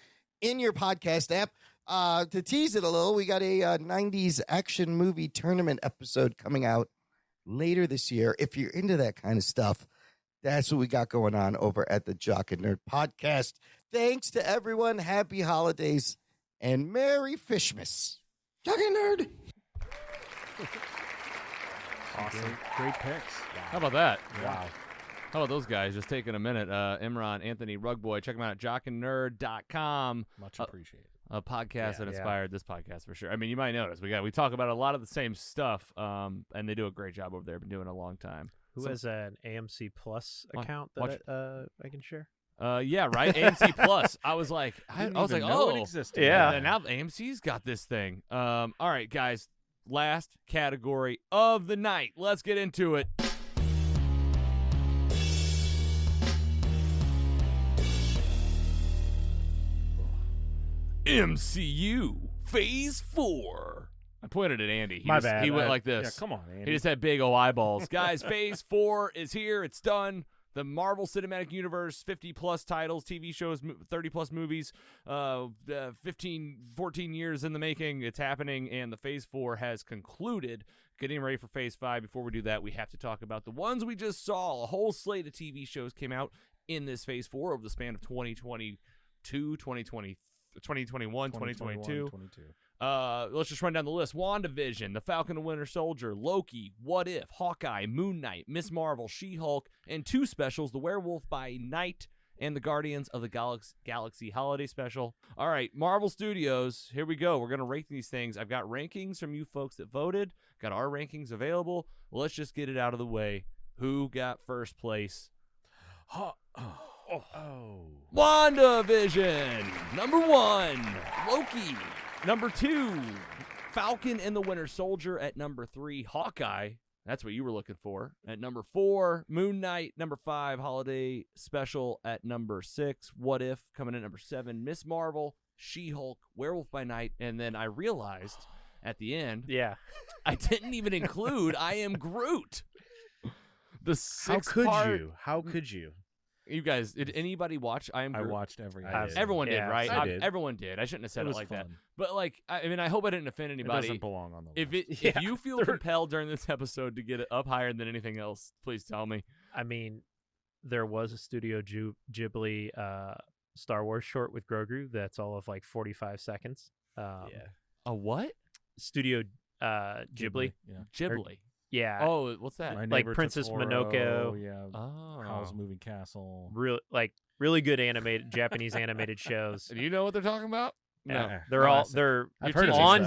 in your podcast app. To tease it a little, we got a 90s action movie tournament episode coming out later this year. If you're into that kind of stuff, that's what we got going on over at the Jock and Nerd Podcast. Thanks to everyone. Happy holidays and Merry Fishmas. Jock and Nerd. Awesome. Great picks. How about that? Wow. How about those guys just taking a minute? Imran, Anthony, Rugboy, check them out at jockandnerd.com. Much appreciated. A podcast that inspired this podcast for sure. I mean, you might notice we talk about a lot of the same stuff, and they do a great job over there. Been doing it a long time. Who has an AMC Plus account that I can share? Yeah, right. AMC Plus. I was like, I was like, know it oh, existed. Yeah. And now AMC's got this thing. All right, guys. Last category of the night. Let's get into it. MCU Phase 4. I pointed at Andy. My bad. He went like this. Yeah, come on, Andy. He just had big old eyeballs. Guys, Phase 4 is here. It's done. The Marvel Cinematic Universe, 50-plus titles, TV shows, 30-plus movies, 15, 14 years in the making. It's happening, and the Phase 4 has concluded. Getting ready for Phase 5. Before we do that, we have to talk about the ones we just saw. A whole slate of TV shows came out in this Phase 4 over the span of 2022, 2021, 2022. Let's just run down the list. WandaVision, The Falcon and Winter Soldier, Loki, What If, Hawkeye, Moon Knight, Miss Marvel, She-Hulk, and two specials, The Werewolf by Night and the Guardians of the Galaxy Holiday Special. All right, Marvel Studios, here we go. We're going to rank these things. I've got rankings from you folks that voted. Got our rankings available. Let's just get it out of the way. Who got first place? WandaVision. Number 1, Loki. Number 2, Falcon and the Winter Soldier. At number 3, Hawkeye. That's what you were looking for. At number 4, Moon Knight. Number 5, Holiday Special. At number 6, What If. Coming in at number 7, Miss Marvel, She-Hulk, Werewolf by Night. And then I realized at the end, I didn't even include I Am Groot. The sixth part. How could you? You guys, did anybody watch I Am Groot? I watched every. Everyone did, right? I did. Everyone did. I shouldn't have said it like that. fun. But like, I mean, I hope I didn't offend anybody. It doesn't belong on the If list. if you feel compelled during this episode to get it up higher than anything else, please tell me. I mean, there was a Studio Ghibli Star Wars short with Grogu that's all of like 45 seconds. A what? Studio Ghibli. Ghibli. Yeah. Oh, what's that? My like Neighbor Princess Totoro, Mononoke. Yeah. Oh. Howl's Moving Castle. Really good animated Japanese animated shows. Do you know what they're talking about? No, they're on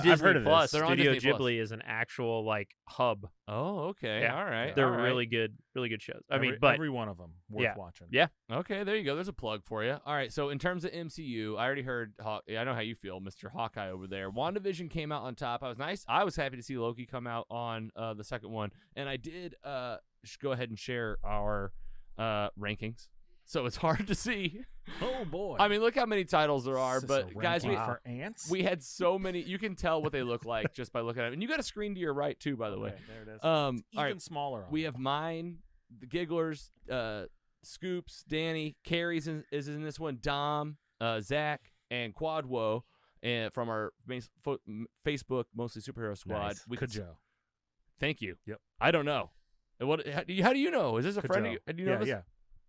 Disney Plus. Studio Ghibli is an actual like hub. Oh, okay. Yeah. All right. They're all right. really good shows. Every one of them worth watching. Yeah. Okay, there you go. There's a plug for you. All right. So in terms of MCU, I already heard. I know how you feel, Mr. Hawkeye over there. WandaVision came out on top. I was happy to see Loki come out on the second one, and I did go ahead and share our rankings. So it's hard to see. Oh boy! I mean, look how many titles there are. But guys, for ants? we had so many. You can tell what they look like just by looking at them. And you got a screen to your right too, by the way. There it is. All Even right. smaller. We have mine, the Gigglers, Scoops, Danny, Carrie's is in this one, Dom, Zach, and Quadwo, and from our Facebook Mostly Superhero Squad. Nice. Thank you. Yep. I don't know. How do you know? Is this a friend of you? Do you know this? Yeah.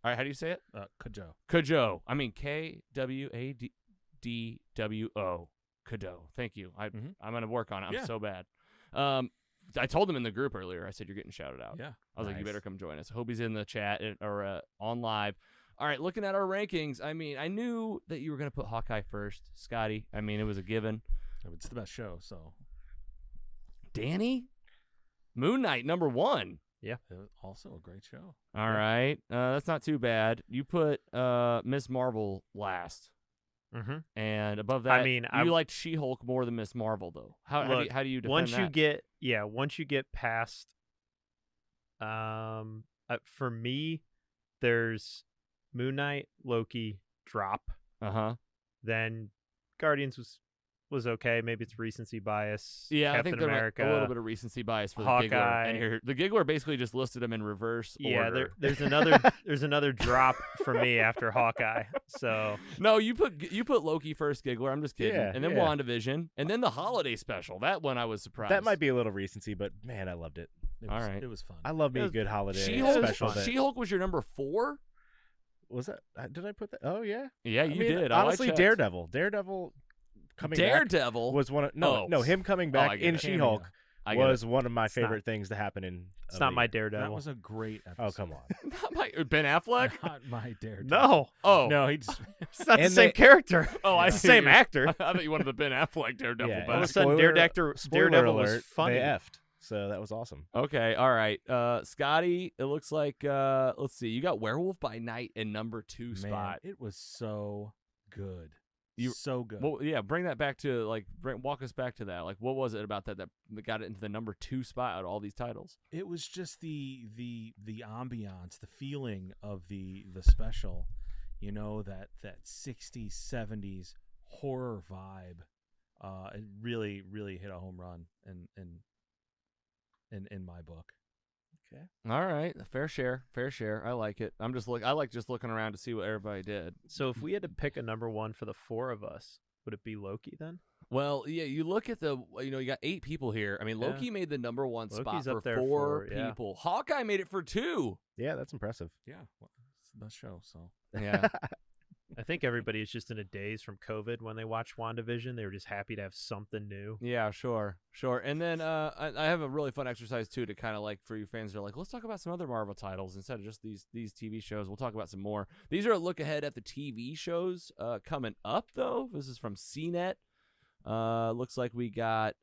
All right, how do you say it? Kajo. I mean KWADWO. Kajo. Thank you. I'm going to work on it. I'm so bad. I told him in the group earlier. I said, you're getting shouted out. Yeah. I was like, you Nice. better come join us. I hope he's in the chat or on live. All right, looking at our rankings, I mean, I knew that you were going to put Hawkeye first, Scotty. I mean, it was a given. It's the best show, so. Danny? Moon Knight, number 1. Yeah. Also a great show. All right. That's not too bad. You put Miss Marvel last. Mm-hmm. And above that, I mean, you liked She-Hulk more than Miss Marvel, though. How do you defend once that? once you get past, for me, there's Moon Knight, Loki, drop. Then Guardians was okay. Maybe it's recency bias. Yeah, Captain I think there's America, a little bit of recency bias for the Hawkeye. Giggler. And here, the Giggler basically just listed them in reverse order. there's another drop for me after Hawkeye. So no, you put Loki first, Giggler. I'm just kidding. Yeah, And then yeah. WandaVision, and then the holiday special. That one I was surprised. That might be a little recency, but man, I loved it. All right. It was fun. I love me It a was- good holiday She-Hulk. special. that- She-Hulk was your number 4. Was that? Did I put that? Oh yeah. Yeah, I you mean, did. Honestly, checked. Daredevil coming back Daredevil was one of no him coming back I get in it. She-Hulk I get was one of my not- favorite things to happen in. it's not my year. Daredevil. That was a great episode. Oh come on. Not my Ben Affleck. Not my Daredevil. No. Oh No, he just. It's not the And same they- character. Oh, I It's the see. same actor. I thought you wanted the Ben Affleck Daredevil Yeah, back. All of a sudden, spoiler Daredevil was alert, funny. They effed, so that was awesome. Okay, all right. Scotty, it looks like let's see. You got Werewolf by Night in number 2 Man, spot. it was so good. You- so good. Well, yeah, bring that back to walk us back to that. Like, what was it about that got it into the number 2 spot out of all these titles? It was just the ambiance, the feeling of the special, you know, that 60s 70s horror vibe. It really hit a home run in my book. Okay. All right, fair share. I like it. I like just looking around to see what everybody did. So if we had to pick a number 1 for the 4 of us, would it be Loki then? Well, yeah, you look at you got 8 people here. I mean, Yeah. Loki made the number 1 spot Loki's for up there 4 for, yeah. people. Hawkeye made it for 2. Yeah, that's impressive. Yeah, well, it's the best show. So Yeah. I think everybody is just in a daze from COVID when they watched WandaVision. They were just happy to have something new. Yeah, sure. And then I have a really fun exercise too to kind of like for you fans that are like, let's talk about some other Marvel titles instead of just these TV shows. We'll talk about some more. These are a look ahead at the TV shows coming up though. This is from CNET. Looks like we got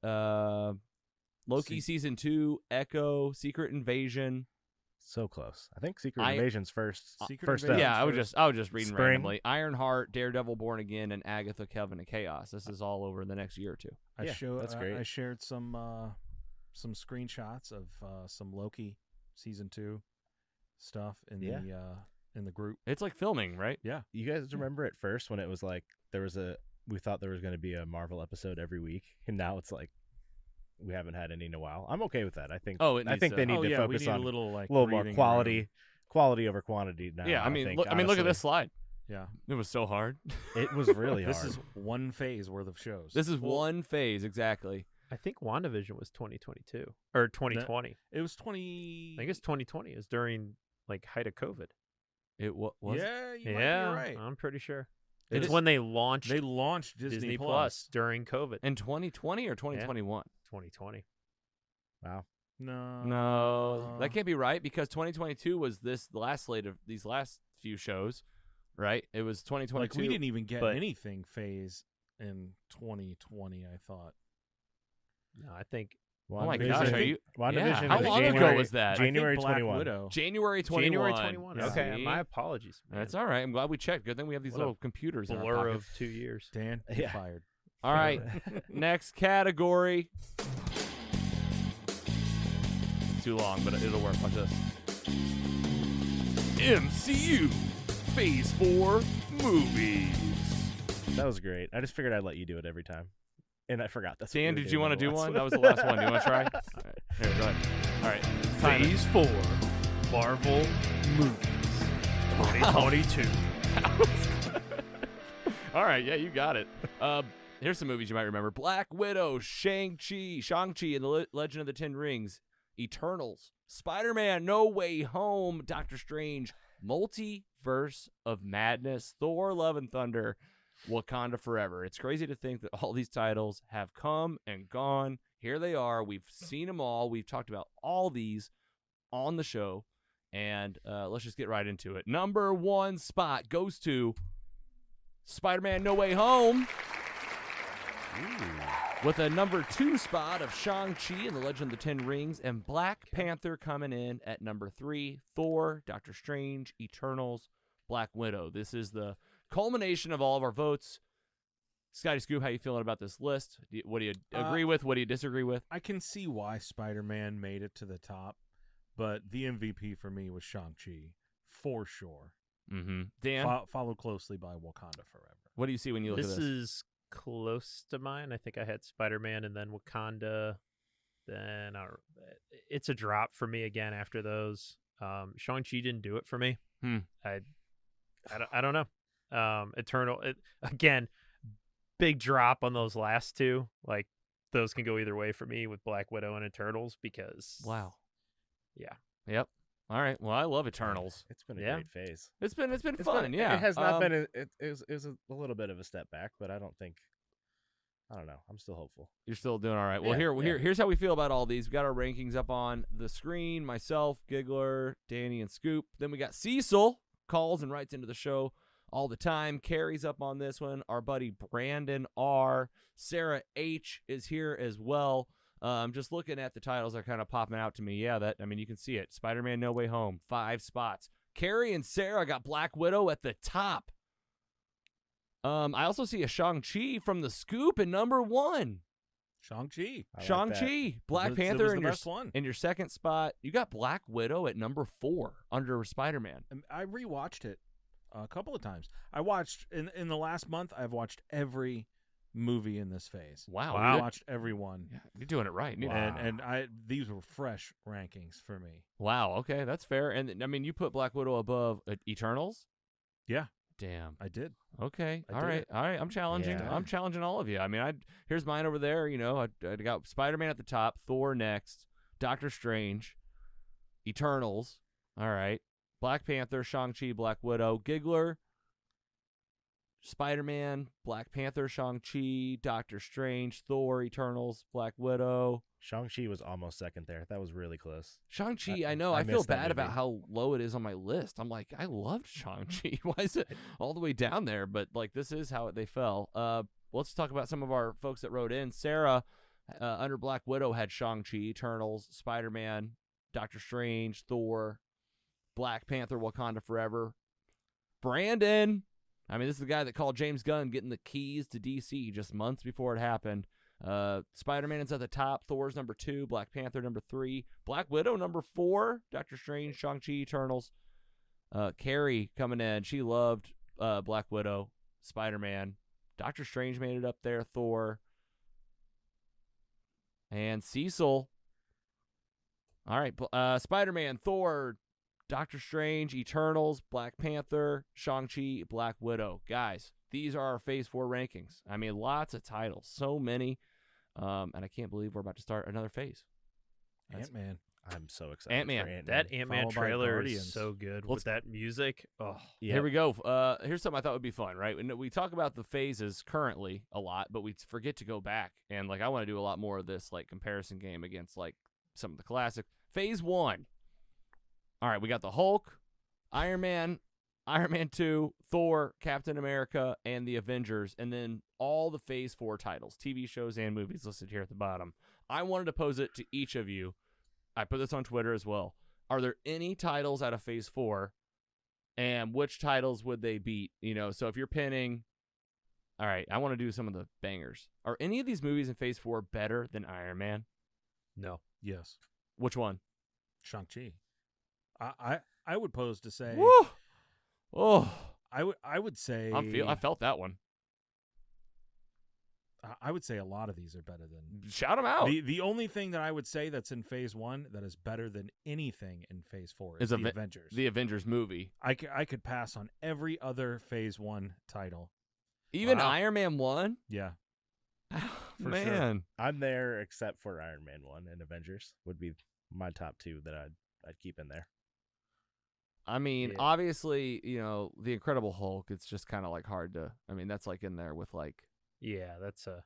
Loki season 2, Echo, Secret Invasion. So close. I think Secret Invasion's first. Secret first Invasion. up. Yeah, I was just reading Spring. randomly. Ironheart, Daredevil, Born Again, and Agatha, Kelvin, and Chaos. This is all over in the next year or 2. That's great. I shared some screenshots of some Loki season 2 stuff in the group. It's like filming, right? Yeah. You guys remember at first when it was like we thought there was going to be a Marvel episode every week, and now it's like we haven't had any in a while. I'm okay with that. I think. Oh, it I needs think to- they need Oh, to yeah, we focus need a on little, like, more breathing quality over quantity now. Yeah, I mean, think, look at honestly. this slide. Yeah. It was so hard. It was really hard. This is one phase worth of shows. This is one phase, exactly. I think WandaVision was 2022 or 2020. It was 20. I think it's 2020. It was during like height of COVID. It was. Yeah, you might Yeah, be right. I'm pretty sure. It It's is- when they launched Disney Plus during COVID. In 2020 or 2021? 2020. Wow. No, that can't be right because 2022 was the last slate of these last few shows, right? It was 2022. Like we didn't even get but- anything phase in 2020. I thought. No, I think. Oh my gosh, are you? WandaVision Yeah, how was long January, ago was that? January Black 21. Widow. January 21. January 21. Yeah. Okay, See? my apologies. Man. That's all right. I'm glad we checked. Good thing we have these What a little computers in our blur pocket. of 2 years. Dan, Yeah. you're fired. All right, next category. It's too long, but it'll work. Watch this. MCU Phase 4 movies. That was great. I just figured I'd let you do it every time, and I forgot. That's what Dan, we were did you doing want to the do last one? That was the last one. Do you want to try? All right. Here, go ahead. All right. Phase 4 Marvel movies 2022. All right, yeah, you got it. Here's some movies you might remember: Black Widow, Shang-Chi and the Legend of the Ten Rings, Eternals, Spider-Man: No Way Home, Doctor Strange, Multiverse of Madness, Thor: Love and Thunder, Wakanda Forever. It's crazy to think that all these titles have come and gone here they are. We've seen them all. We've talked about all these on the show, and let's just get right into it. Number 1 spot goes to Spider-Man No Way Home. With a number 2 spot of Shang-Chi and the Legend of the Ten Rings, and Black Panther coming in at number 3, Thor, Doctor Strange, Eternals, Black Widow. This is the culmination of all of our votes. Scotty Scoop, how you feeling about this list? What do you agree with? What do you disagree with? I can see why Spider-Man made it to the top, but the MVP for me was Shang-Chi, for sure. Mm-hmm. Dan? Followed closely by Wakanda Forever. What do you see when you look at this? This is close to mine. I think I had Spider-Man and then Wakanda. Then it's a drop for me again after those. Shang-Chi didn't do it for me. I don't know. Again, big drop on those last two. Like, those can go either way for me with Black Widow and Eternals because... Wow. Yeah. Yep. All right. Well, I love Eternals. It's been a great phase. It's been fun. Yeah. It has not been. It was a little bit of a step back, but I don't know. I'm still hopeful. You're still doing all right. Well, here's how we feel about all these. We got our rankings up on the screen. Myself, Giggler, Danny, and Scoop. Then we got Cecil calls and writes into the show all the time. Carrie's up on this one. Our buddy Brandon R. Sarah H. is here as well. Just looking at the titles that are kind of popping out to me. Yeah, you can see it. Spider-Man No Way Home, 5 spots. Carrie and Sarah got Black Widow at the top. I also see a Shang-Chi from the Scoop in number 1. Shang-Chi. Shang-Chi. Black Panther was the best one. In your second spot. You got Black Widow at number 4 under Spider-Man. I rewatched it a couple of times. I watched, in the last month, I've watched every movie in this phase. Wow. I watched every one. Yeah, you're doing it right. Wow. And these were fresh rankings for me. Wow, okay, that's fair. And you put Black Widow above Eternals? Yeah. Damn. I did. Okay. All right. I'm challenging. Yeah. I'm challenging all of you. Here's mine over there, I got Spider-Man at the top, Thor next, Doctor Strange, Eternals. All right. Black Panther, Shang-Chi, Black Widow, Giggler, Spider-Man, Black Panther, Shang-Chi, Doctor Strange, Thor, Eternals, Black Widow. Shang-Chi was almost second there. That was really close. Shang-Chi, I know. I feel bad about how low it is on my list. I'm like, I loved Shang-Chi. Why is it all the way down there? But, this is how they fell. Let's talk about some of our folks that wrote in. Sarah, under Black Widow, had Shang-Chi, Eternals, Spider-Man, Doctor Strange, Thor, Black Panther, Wakanda Forever. Brandon... this is the guy that called James Gunn getting the keys to DC just months before it happened. Spider-Man is at the top. Thor's number 2. Black Panther number 3. Black Widow number 4. Doctor Strange, Shang-Chi, Eternals. Carrie coming in. She loved Black Widow, Spider-Man. Doctor Strange made it up there. Thor. And Cecil. All right. Spider-Man, Thor, Doctor Strange, Eternals, Black Panther, Shang-Chi, Black Widow. Guys, these are our Phase 4 rankings. Lots of titles. So many. And I can't believe we're about to start another phase. Ant-Man. I'm so excited. Ant-Man. That Ant-Man Followed by trailer Guardians. is so good with that music. Oh, Yeah. Here we go. Here's something I thought would be fun, right? We talk about the phases currently a lot, but we forget to go back. And, I want to do a lot more of this, comparison game against, some of the classic. Phase 1. All right, we got the Hulk, Iron Man 2, Thor, Captain America, and the Avengers, and then all the Phase 4 titles, TV shows and movies listed here at the bottom. I wanted to pose it to each of you. I put this on Twitter as well. Are there any titles out of Phase 4, and which titles would they beat? So if you're pinning, all right, I want to do some of the bangers. Are any of these movies in Phase 4 better than Iron Man? no. Yes. Which one? Shang-Chi. I would pose to say. Woo! Oh, I would say. I felt that one. I would say a lot of these are better than. Shout them out. The only thing that I would say that's in Phase 1 that is better than anything in Phase 4 is the Avengers. The Avengers movie. I could pass on every other Phase 1 title. Even Iron Man 1? Yeah. Man. Sure. I'm there except for Iron Man 1 and Avengers would be my top 2 that I'd keep in there. Obviously, the Incredible Hulk, it's just kind of hard to, that's in there with Yeah, that's a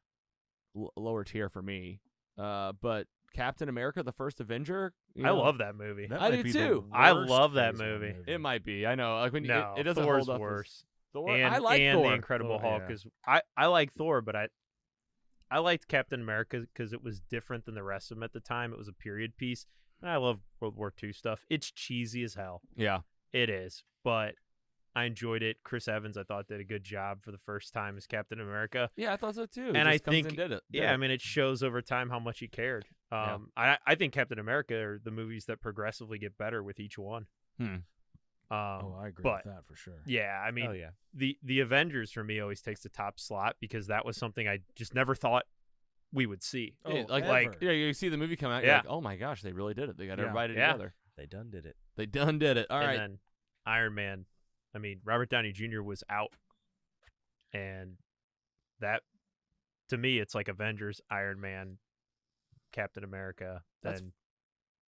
lower tier for me. But Captain America: The First Avenger. I love that movie. That I might do be the too. I worst love that Phase One movie. It might be. I know. Like when No, it doesn't Thor's hold up. worse. Thor. And, I like and Thor. the Incredible Thor, Hulk yeah. is. I like Thor, but I liked Captain America because it was different than the rest of them at the time. It was a period piece, and I love World War II stuff. It's cheesy as hell. Yeah. It is, but I enjoyed it. Chris Evans, I thought, did a good job for the first time as Captain America. Yeah, I thought so too. And He I just comes think, and did it. yeah, I mean, it shows over time how much he cared. I think Captain America are the movies that progressively get better with each one. I agree but, with that for sure. Yeah, I mean, Oh, yeah. the Avengers for me always takes the top slot because that was something I just never thought we would see. Yeah, yeah, you see the movie come out, you're like, oh my gosh, they really did it. They got everybody together. They done did it. They done did it. All right. And then Iron Man, I mean, Robert Downey Jr. was out. And that, to me, it's like Avengers, Iron Man, Captain America, then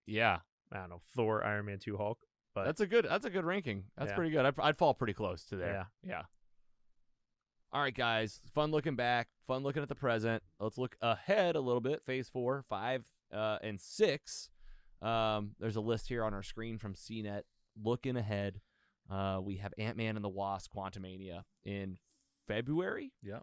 yeah, I don't know, Thor, Iron Man 2, Hulk. But that's a good ranking. That's pretty good. I'd fall pretty close to there. Yeah. All right, guys. Fun looking back. Fun looking at the present. Let's look ahead a little bit. Phase 4, 5, and 6. There's a list here on our screen from CNET. Looking ahead, we have Ant-Man and the Wasp: Quantumania in February. Yeah,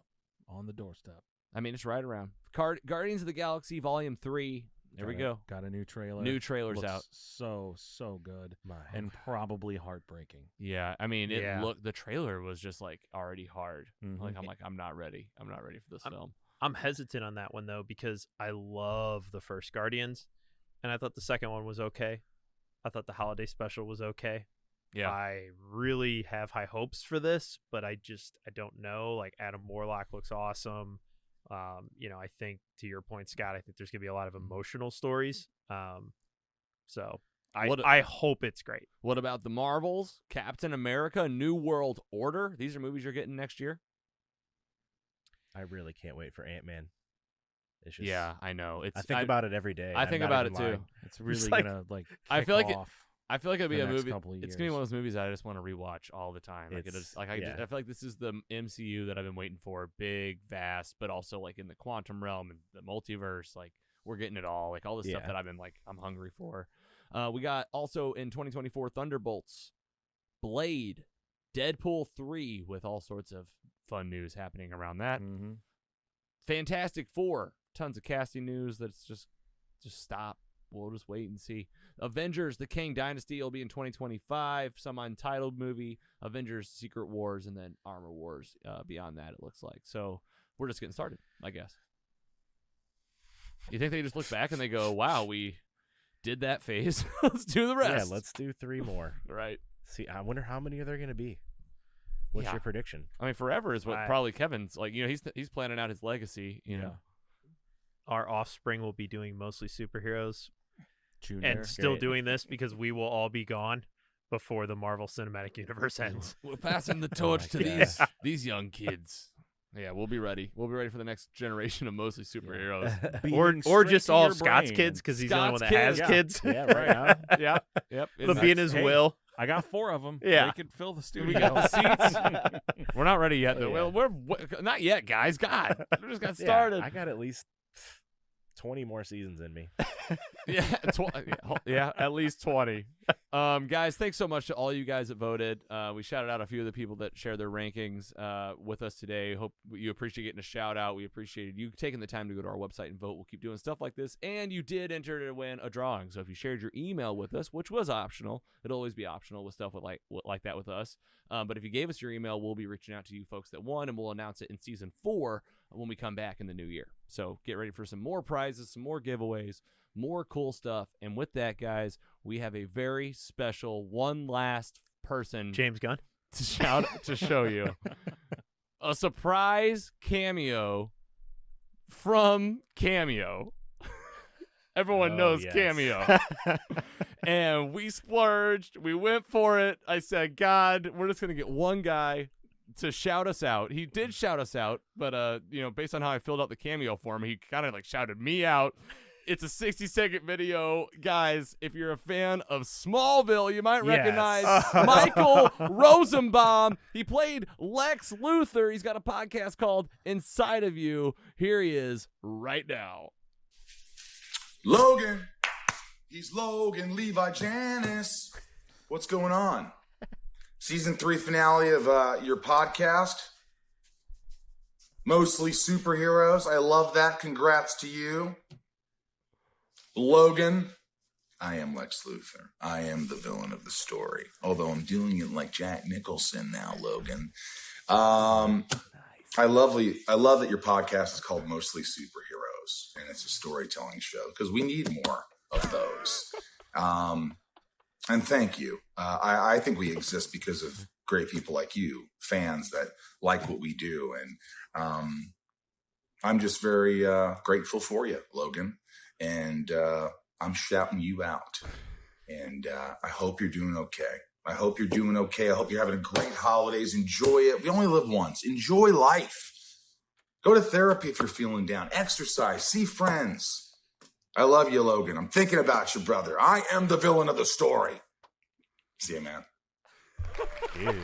on the doorstep. I mean, it's right around. Guardians of the Galaxy Volume 3. There we go. Got a new trailer. New trailer's Looks out. So good. And probably heartbreaking. Yeah, I mean, the trailer was just like already hard. Like I'm not ready. I'm not ready for this film. I'm hesitant on that one though because I love the first Guardians, and I thought the second one was okay. I thought the holiday special was okay. Yeah, I really have high hopes for this, but I don't know. Like Adam Warlock looks awesome. I think to your point, Scott, I think there's gonna be a lot of emotional stories. So I hope it's great. What about the Marvels? Captain America: New World Order. These are movies you're getting next year. I really can't wait for Ant-Man. It's just, yeah, I know. I think about it every day. I think about it too. It's really gonna I feel like off. I feel like it'll be a movie. Couple of it's gonna be years. one of those movies that I just want to rewatch all the time. Like I feel like this is the MCU that I've been waiting for. Big, vast, but also like in the quantum realm and the multiverse. Like we're getting it all. Like all this stuff that I've been like I'm hungry for. We got also in 2024 Thunderbolts, Blade, Deadpool 3 with all sorts of fun news happening around that. Mm-hmm. Fantastic Four, tons of casting news that's just stop. We'll just wait and see. Avengers: The Kang Dynasty will be in 2025. Some Untitled movie, Avengers: Secret Wars, and then Armor Wars beyond that, it looks like. So we're just getting started, I guess. You think they just look back and they go, wow, we did that phase. Let's do the rest. Yeah, let's do 3 more. Right. See, I wonder how many are there going to be. What's your prediction? I mean, forever is what probably Kevin's like. He's planning out his legacy. You know, our offspring will be doing mostly superheroes, Junior. and still doing this because we will all be gone before the Marvel Cinematic Universe ends. We're passing the torch to these young kids. Yeah, we'll be ready. We'll be ready for the next generation of mostly superheroes, or just all of Scott's kids because he's the only one that has kids. Yeah, right now. Yep. It'll be in his will. I got 4 of them. Yeah, they could fill the studio. We got the seats. We're not ready yet. Though. Well, we're not yet, guys. God, we just got started. I got at least 20 more seasons in me. Yeah, at least 20. Guys, thanks so much to all you guys that voted. We shouted out a few of the people that shared their rankings with us today. Hope you appreciate getting a shout out. We appreciated you taking the time to go to our website and vote. We'll keep doing stuff like this. And you did enter to win a drawing. So if you shared your email with us, which was optional, it'll always be optional with stuff like that with us. But if you gave us your email, we'll be reaching out to you folks that won, and we'll announce it in season 4 when we come back in the new year. So get ready for some more prizes, some more giveaways, more cool stuff. And with that, guys, we have a very special one last person, James Gunn, to show you a surprise cameo from Cameo. Everyone knows Cameo. And we splurged. We went for it. I said, God, we're just going to get one guy to shout us out. He did shout us out, but based on how I filled out the Cameo form, he kind of like shouted me out. It's a 60-second video. Guys, if you're a fan of Smallville, you might recognize Michael Rosenbaum. He played Lex Luthor. He's got a podcast called Inside of You. Here he is right now. Logan. He's Logan, Levi, Janice. What's going on? Season 3 finale of your podcast. Mostly superheroes. I love that. Congrats to you. Logan. I am Lex Luthor. I am the villain of the story. Although I'm doing it like Jack Nicholson now, Logan. I love that your podcast is called Mostly Superheroes, and it's a storytelling show because we need more of those. And thank you. I think we exist because of great people like you, fans that like what we do, and I'm just very grateful for you, Logan. And I'm shouting you out, and I hope you're doing okay. I hope you're doing okay. I hope you're having a great holidays. Enjoy it. We only live once. Enjoy life. Go to therapy if you're feeling down. Exercise. See friends. I love you, Logan. I'm thinking about you, brother. I am the villain of the story. See you, man. Dude.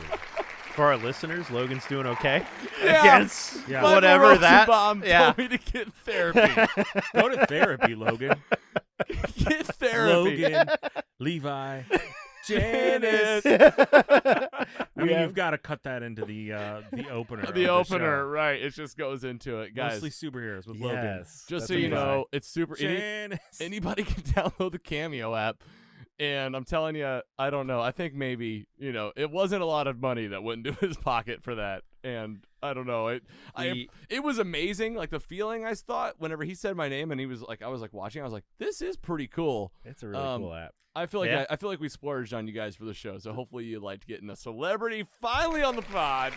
For our listeners, Logan's doing okay. Yeah. Against Michael whatever that. Rosenbaum told me to get therapy. Go to therapy, Logan. Get therapy. Logan, Levi, Janice. I mean, you've got to cut that into the opener. The of opener, show. right? It just goes into it, guys. Mostly superheroes with Logan. Just That's so you Levi. know, it's super. Janice. Anybody can download the Cameo app, and I'm telling you, I don't know. I think maybe it wasn't a lot of money that went into his pocket for that, and I don't know. It was amazing. Like the feeling I thought whenever he said my name, and he was like, I was like watching. I was like, this is pretty cool. It's a really cool app. I feel like I feel like we splurged on you guys for the show, so hopefully you liked getting a celebrity finally on the pod.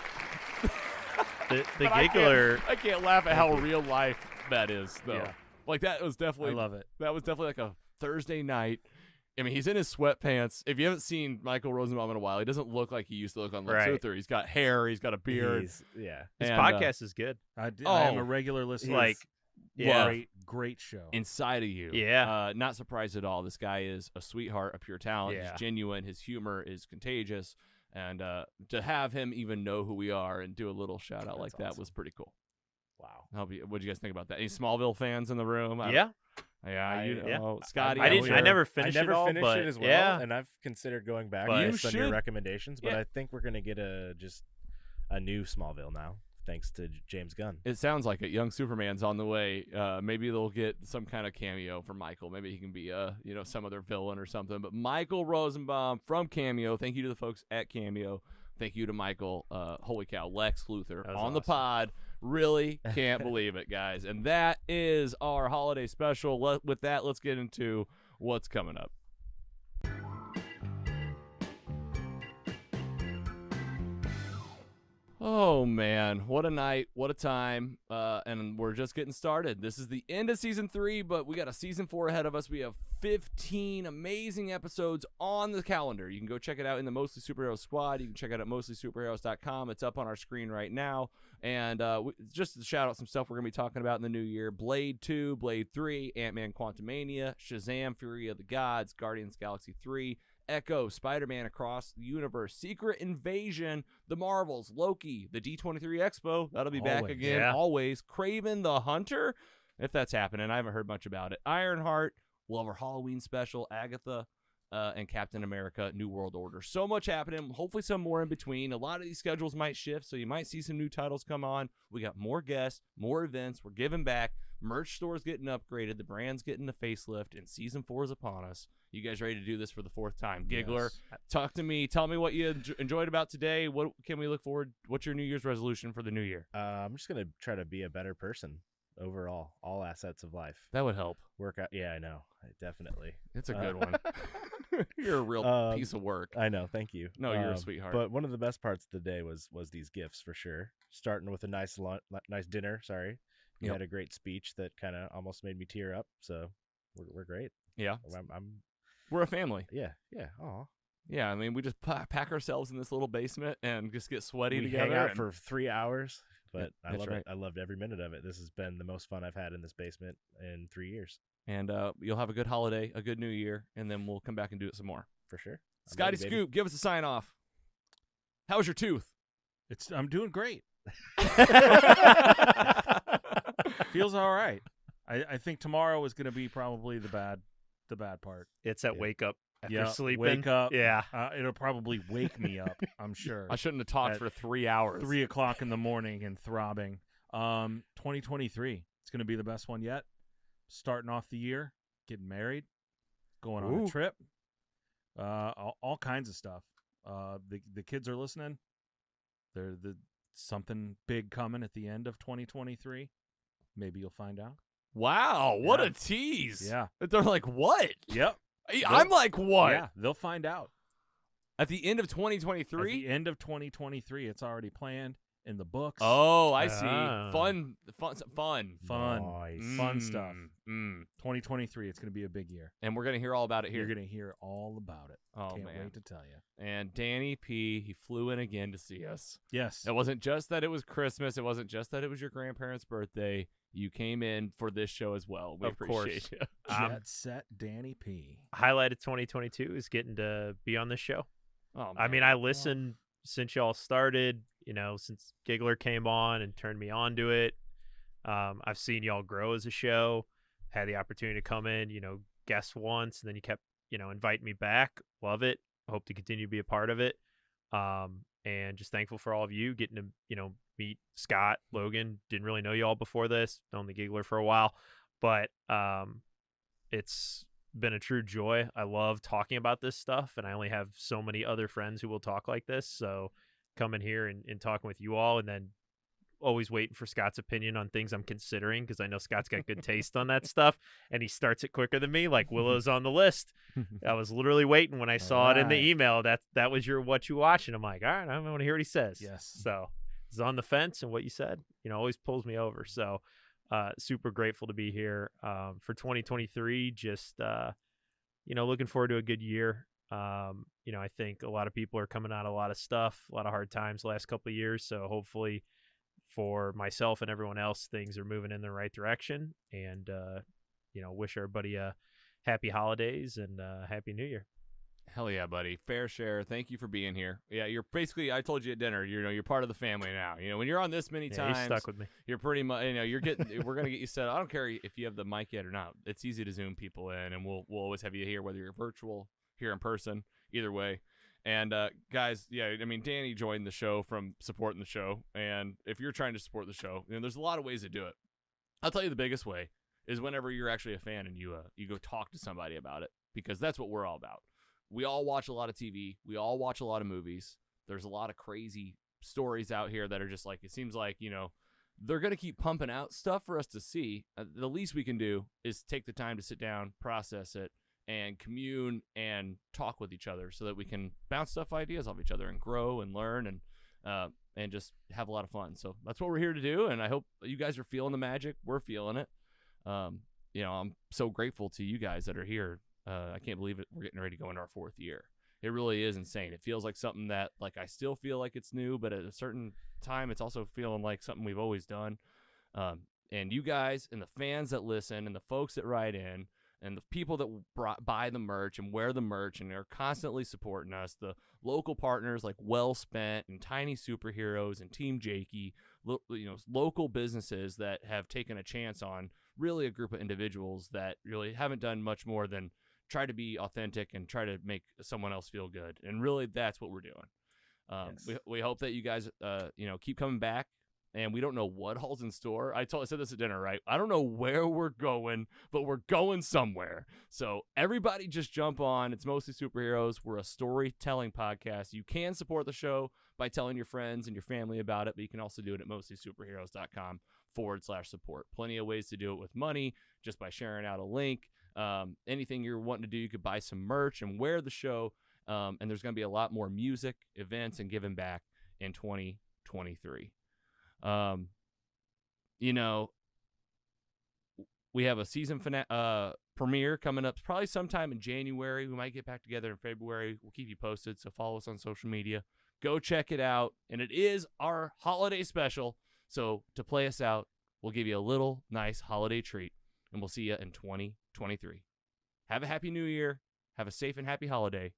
The But Giggler. I can't laugh at how real life that is, though. Yeah. Like that was definitely. I love it. That was definitely like a Thursday night. I mean, he's in his sweatpants. If you haven't seen Michael Rosenbaum in a while, he doesn't look like he used to look on Lex Right. Luthor. He's got hair. He's got a beard. His His podcast is good. I am a regular listener. Great show. Inside of you. Yeah. Not surprised at all. This guy is a sweetheart, a pure talent. Yeah. He's genuine. His humor is contagious. And to have him even know who we are and do a little shout out like that was pretty cool. Wow. What do you guys think about that? Any Smallville fans in the room? Yeah. Scotty. I never finished it all, but it as well, yeah. and I've considered going back But based you on your should. recommendations. But Yeah. I think we're gonna get a new Smallville now, thanks to James Gunn. It sounds like it. Young Superman's on the way. Maybe they'll get some kind of cameo for Michael. Maybe he can be some other villain or something. But Michael Rosenbaum from Cameo. Thank you to the folks at Cameo. Thank you to Michael. Holy cow, Lex Luthor on the pod. Really can't believe it, guys. And that is our holiday special. With that, let's get into what's coming up. Oh, man. What a night. What a time. And we're just getting started. This is the end of Season 3, but we got a Season 4 ahead of us. We have 15 amazing episodes on the calendar. You can go check it out in the Mostly Superheroes squad. You can check it out at mostlysuperheroes.com. It's up on our screen right now. And just to shout out some stuff we're going to be talking about in the new year. Blade 2, Blade 3, Ant-Man Quantumania, Shazam, Fury of the Gods, Guardians Galaxy 3, Echo, Spider-Man Across the Universe, Secret Invasion, The Marvels, Loki, the D23 Expo, that'll be back again, always, Kraven the Hunter, if that's happening, I haven't heard much about it, Ironheart, we'll have our Halloween special, Agatha, and Captain America, New World Order. So much happening, hopefully some more in between. A lot of these schedules might shift, so you might see some new titles come on. We got more guests, more events, we're giving back, merch store's getting upgraded, the brand's getting a facelift, and Season 4 is upon us. You guys ready to do this for the 4th time? Giggler, talk to me. Tell me what you enjoyed about today. What can we look forward? What's your New Year's resolution for the new year? I'm just going to try to be a better person overall, all assets of life. That would help. Work out. Yeah, I know. Definitely. It's a good one. You're a real piece of work. I know. Thank you. No, you're a sweetheart. But one of the best parts of the day was these gifts for sure. Starting with a nice dinner. Sorry. You had a great speech that kind of almost made me tear up. So we're great. Yeah. We're a family. Yeah. Aw. Yeah, I mean, we just pack ourselves in this little basement and just get sweaty we together. Hang out for 3 hours, but Yeah, I love right. it. I loved every minute of it. This has been the most fun I've had in this basement in 3 years. And you'll have a good holiday, a good new year, and then we'll come back and do it some more. For sure. Scotty Scoop, give us a sign off. How's your tooth? I'm doing great. Feels all right. I think tomorrow is going to be probably the bad part. It's that wake up after Yeah, sleeping. wake up. Yeah. It'll probably wake me up, I'm sure. I shouldn't have talked At for 3 hours. 3 o'clock in the morning and throbbing. 2023. It's going to be the best one yet. Starting off the year, getting married, going on a trip, all kinds of stuff. The kids are listening. There's something big coming at the end of 2023. Maybe you'll find out. Wow, what a tease. Yeah. They're like, what? Yep. I'm like, what? Yeah, they'll find out. At the end of 2023? At the end of 2023. It's already planned in the books. Oh, I see. Fun. Nice. Fun stuff. 2023. It's going to be a big year. And we're going to hear all about it here. You're going to hear all about it. Oh, Can't man. wait to tell you. And Danny P, he flew in again to see us. Yes. It wasn't just that it was Christmas. It wasn't just that it was your grandparents' birthday. You came in for this show as well. We appreciate you. Jet Set Danny P. Highlight of 2022 is getting to be on this show. Oh, I mean, I listened since y'all started, since Giggler came on and turned me on to it. I've seen y'all grow as a show, had the opportunity to come in, guest once, and then you kept, inviting me back. Love it. Hope to continue to be a part of it. And just thankful for all of you getting to, meet Scott, Logan. Didn't really know y'all before this. Known the Giggler for a while, but it's been a true joy. I love talking about this stuff, and I only have so many other friends who will talk like this. So coming here and talking with you all, and then always waiting for Scott's opinion on things I'm considering, because I know Scott's got good taste on that stuff, and he starts it quicker than me. Like Willow's on the list. I was literally waiting when I saw it in the email. That was your what you watch, and I'm like, all right, I want to hear what he says. Yes. So it's on the fence, and what you said, always pulls me over. So super grateful to be here for 2023. Just looking forward to a good year. I think a lot of people are coming out of a lot of stuff, a lot of hard times the last couple of years. So hopefully for myself and everyone else, things are moving in the right direction. And wish everybody a happy holidays and happy New Year. Hell yeah, buddy. Fair share. Thank you for being here. Yeah, you're basically, I told you at dinner, you're part of the family now. When you're on this many times, you're stuck with me. You're pretty much, you're getting, we're going to get you set up. I don't care if you have the mic yet or not. It's easy to Zoom people in, and we'll always have you here, whether you're virtual, here in person, either way. And guys, Danny joined the show from supporting the show. And if you're trying to support the show, there's a lot of ways to do it. I'll tell you the biggest way is whenever you're actually a fan and you go talk to somebody about it, because that's what we're all about. We all watch a lot of TV. We all watch a lot of movies. There's a lot of crazy stories out here that are just like, it seems like, they're going to keep pumping out stuff for us to see. The least we can do is take the time to sit down, process it, and commune and talk with each other so that we can bounce ideas off each other and grow and learn and just have a lot of fun. So that's what we're here to do, and I hope you guys are feeling the magic. We're feeling it. I'm so grateful to you guys that are here. I can't believe it. We're getting ready to go into our 4th year. It really is insane. It feels like something that, I still feel like it's new, but at a certain time, it's also feeling like something we've always done. And you guys and the fans that listen and the folks that write in and the people that buy the merch and wear the merch and are constantly supporting us, the local partners like Well Spent and Tiny Superheroes and Team Jakey, local businesses that have taken a chance on really a group of individuals that really haven't done much more than try to be authentic and try to make someone else feel good. And really, that's what we're doing. Yes. We hope that you guys, keep coming back. And we don't know what all's in store. I said this at dinner, right? I don't know where we're going, but we're going somewhere. So everybody just jump on. It's Mostly Superheroes. We're a storytelling podcast. You can support the show by telling your friends and your family about it, but you can also do it at mostlysuperheroes.com/support. Plenty of ways to do it with money, just by sharing out a link. Anything you're wanting to do, you could buy some merch and wear the show. And there's going to be a lot more music, events, and giving back in 2023. We have a season premiere coming up probably sometime in January. We might get back together in February. We'll keep you posted, so follow us on social media. Go check it out. And it is our holiday special. So to play us out, we'll give you a little nice holiday treat, and we'll see you in 2023. Have a happy new year. Have a safe and happy holiday.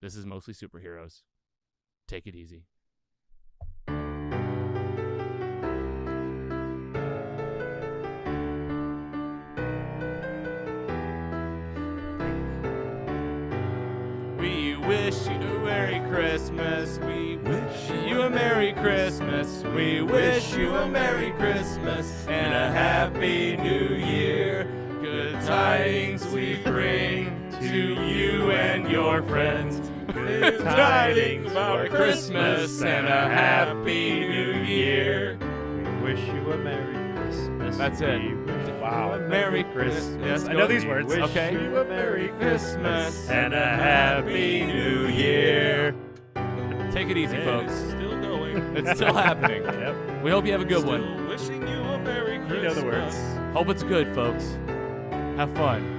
This is Mostly Superheroes. Take it easy. wish you a Merry Christmas. We wish you a Merry Christmas. We wish you a Merry Christmas and a Happy New Year. Good tidings we bring to you and your friends. Good tidings for Christmas and a Happy New Year. We wish you a Merry Christmas. That's it. Wow. Merry Christmas. Yes, I know these words. Wish Okay. you a Merry Christmas and a Happy New Year. Take it easy, folks. It's still going. It's still happening. Yep. We hope you have a good Still one. wishing you a Merry Christmas. You know the words. Hope it's good, folks. Have fun.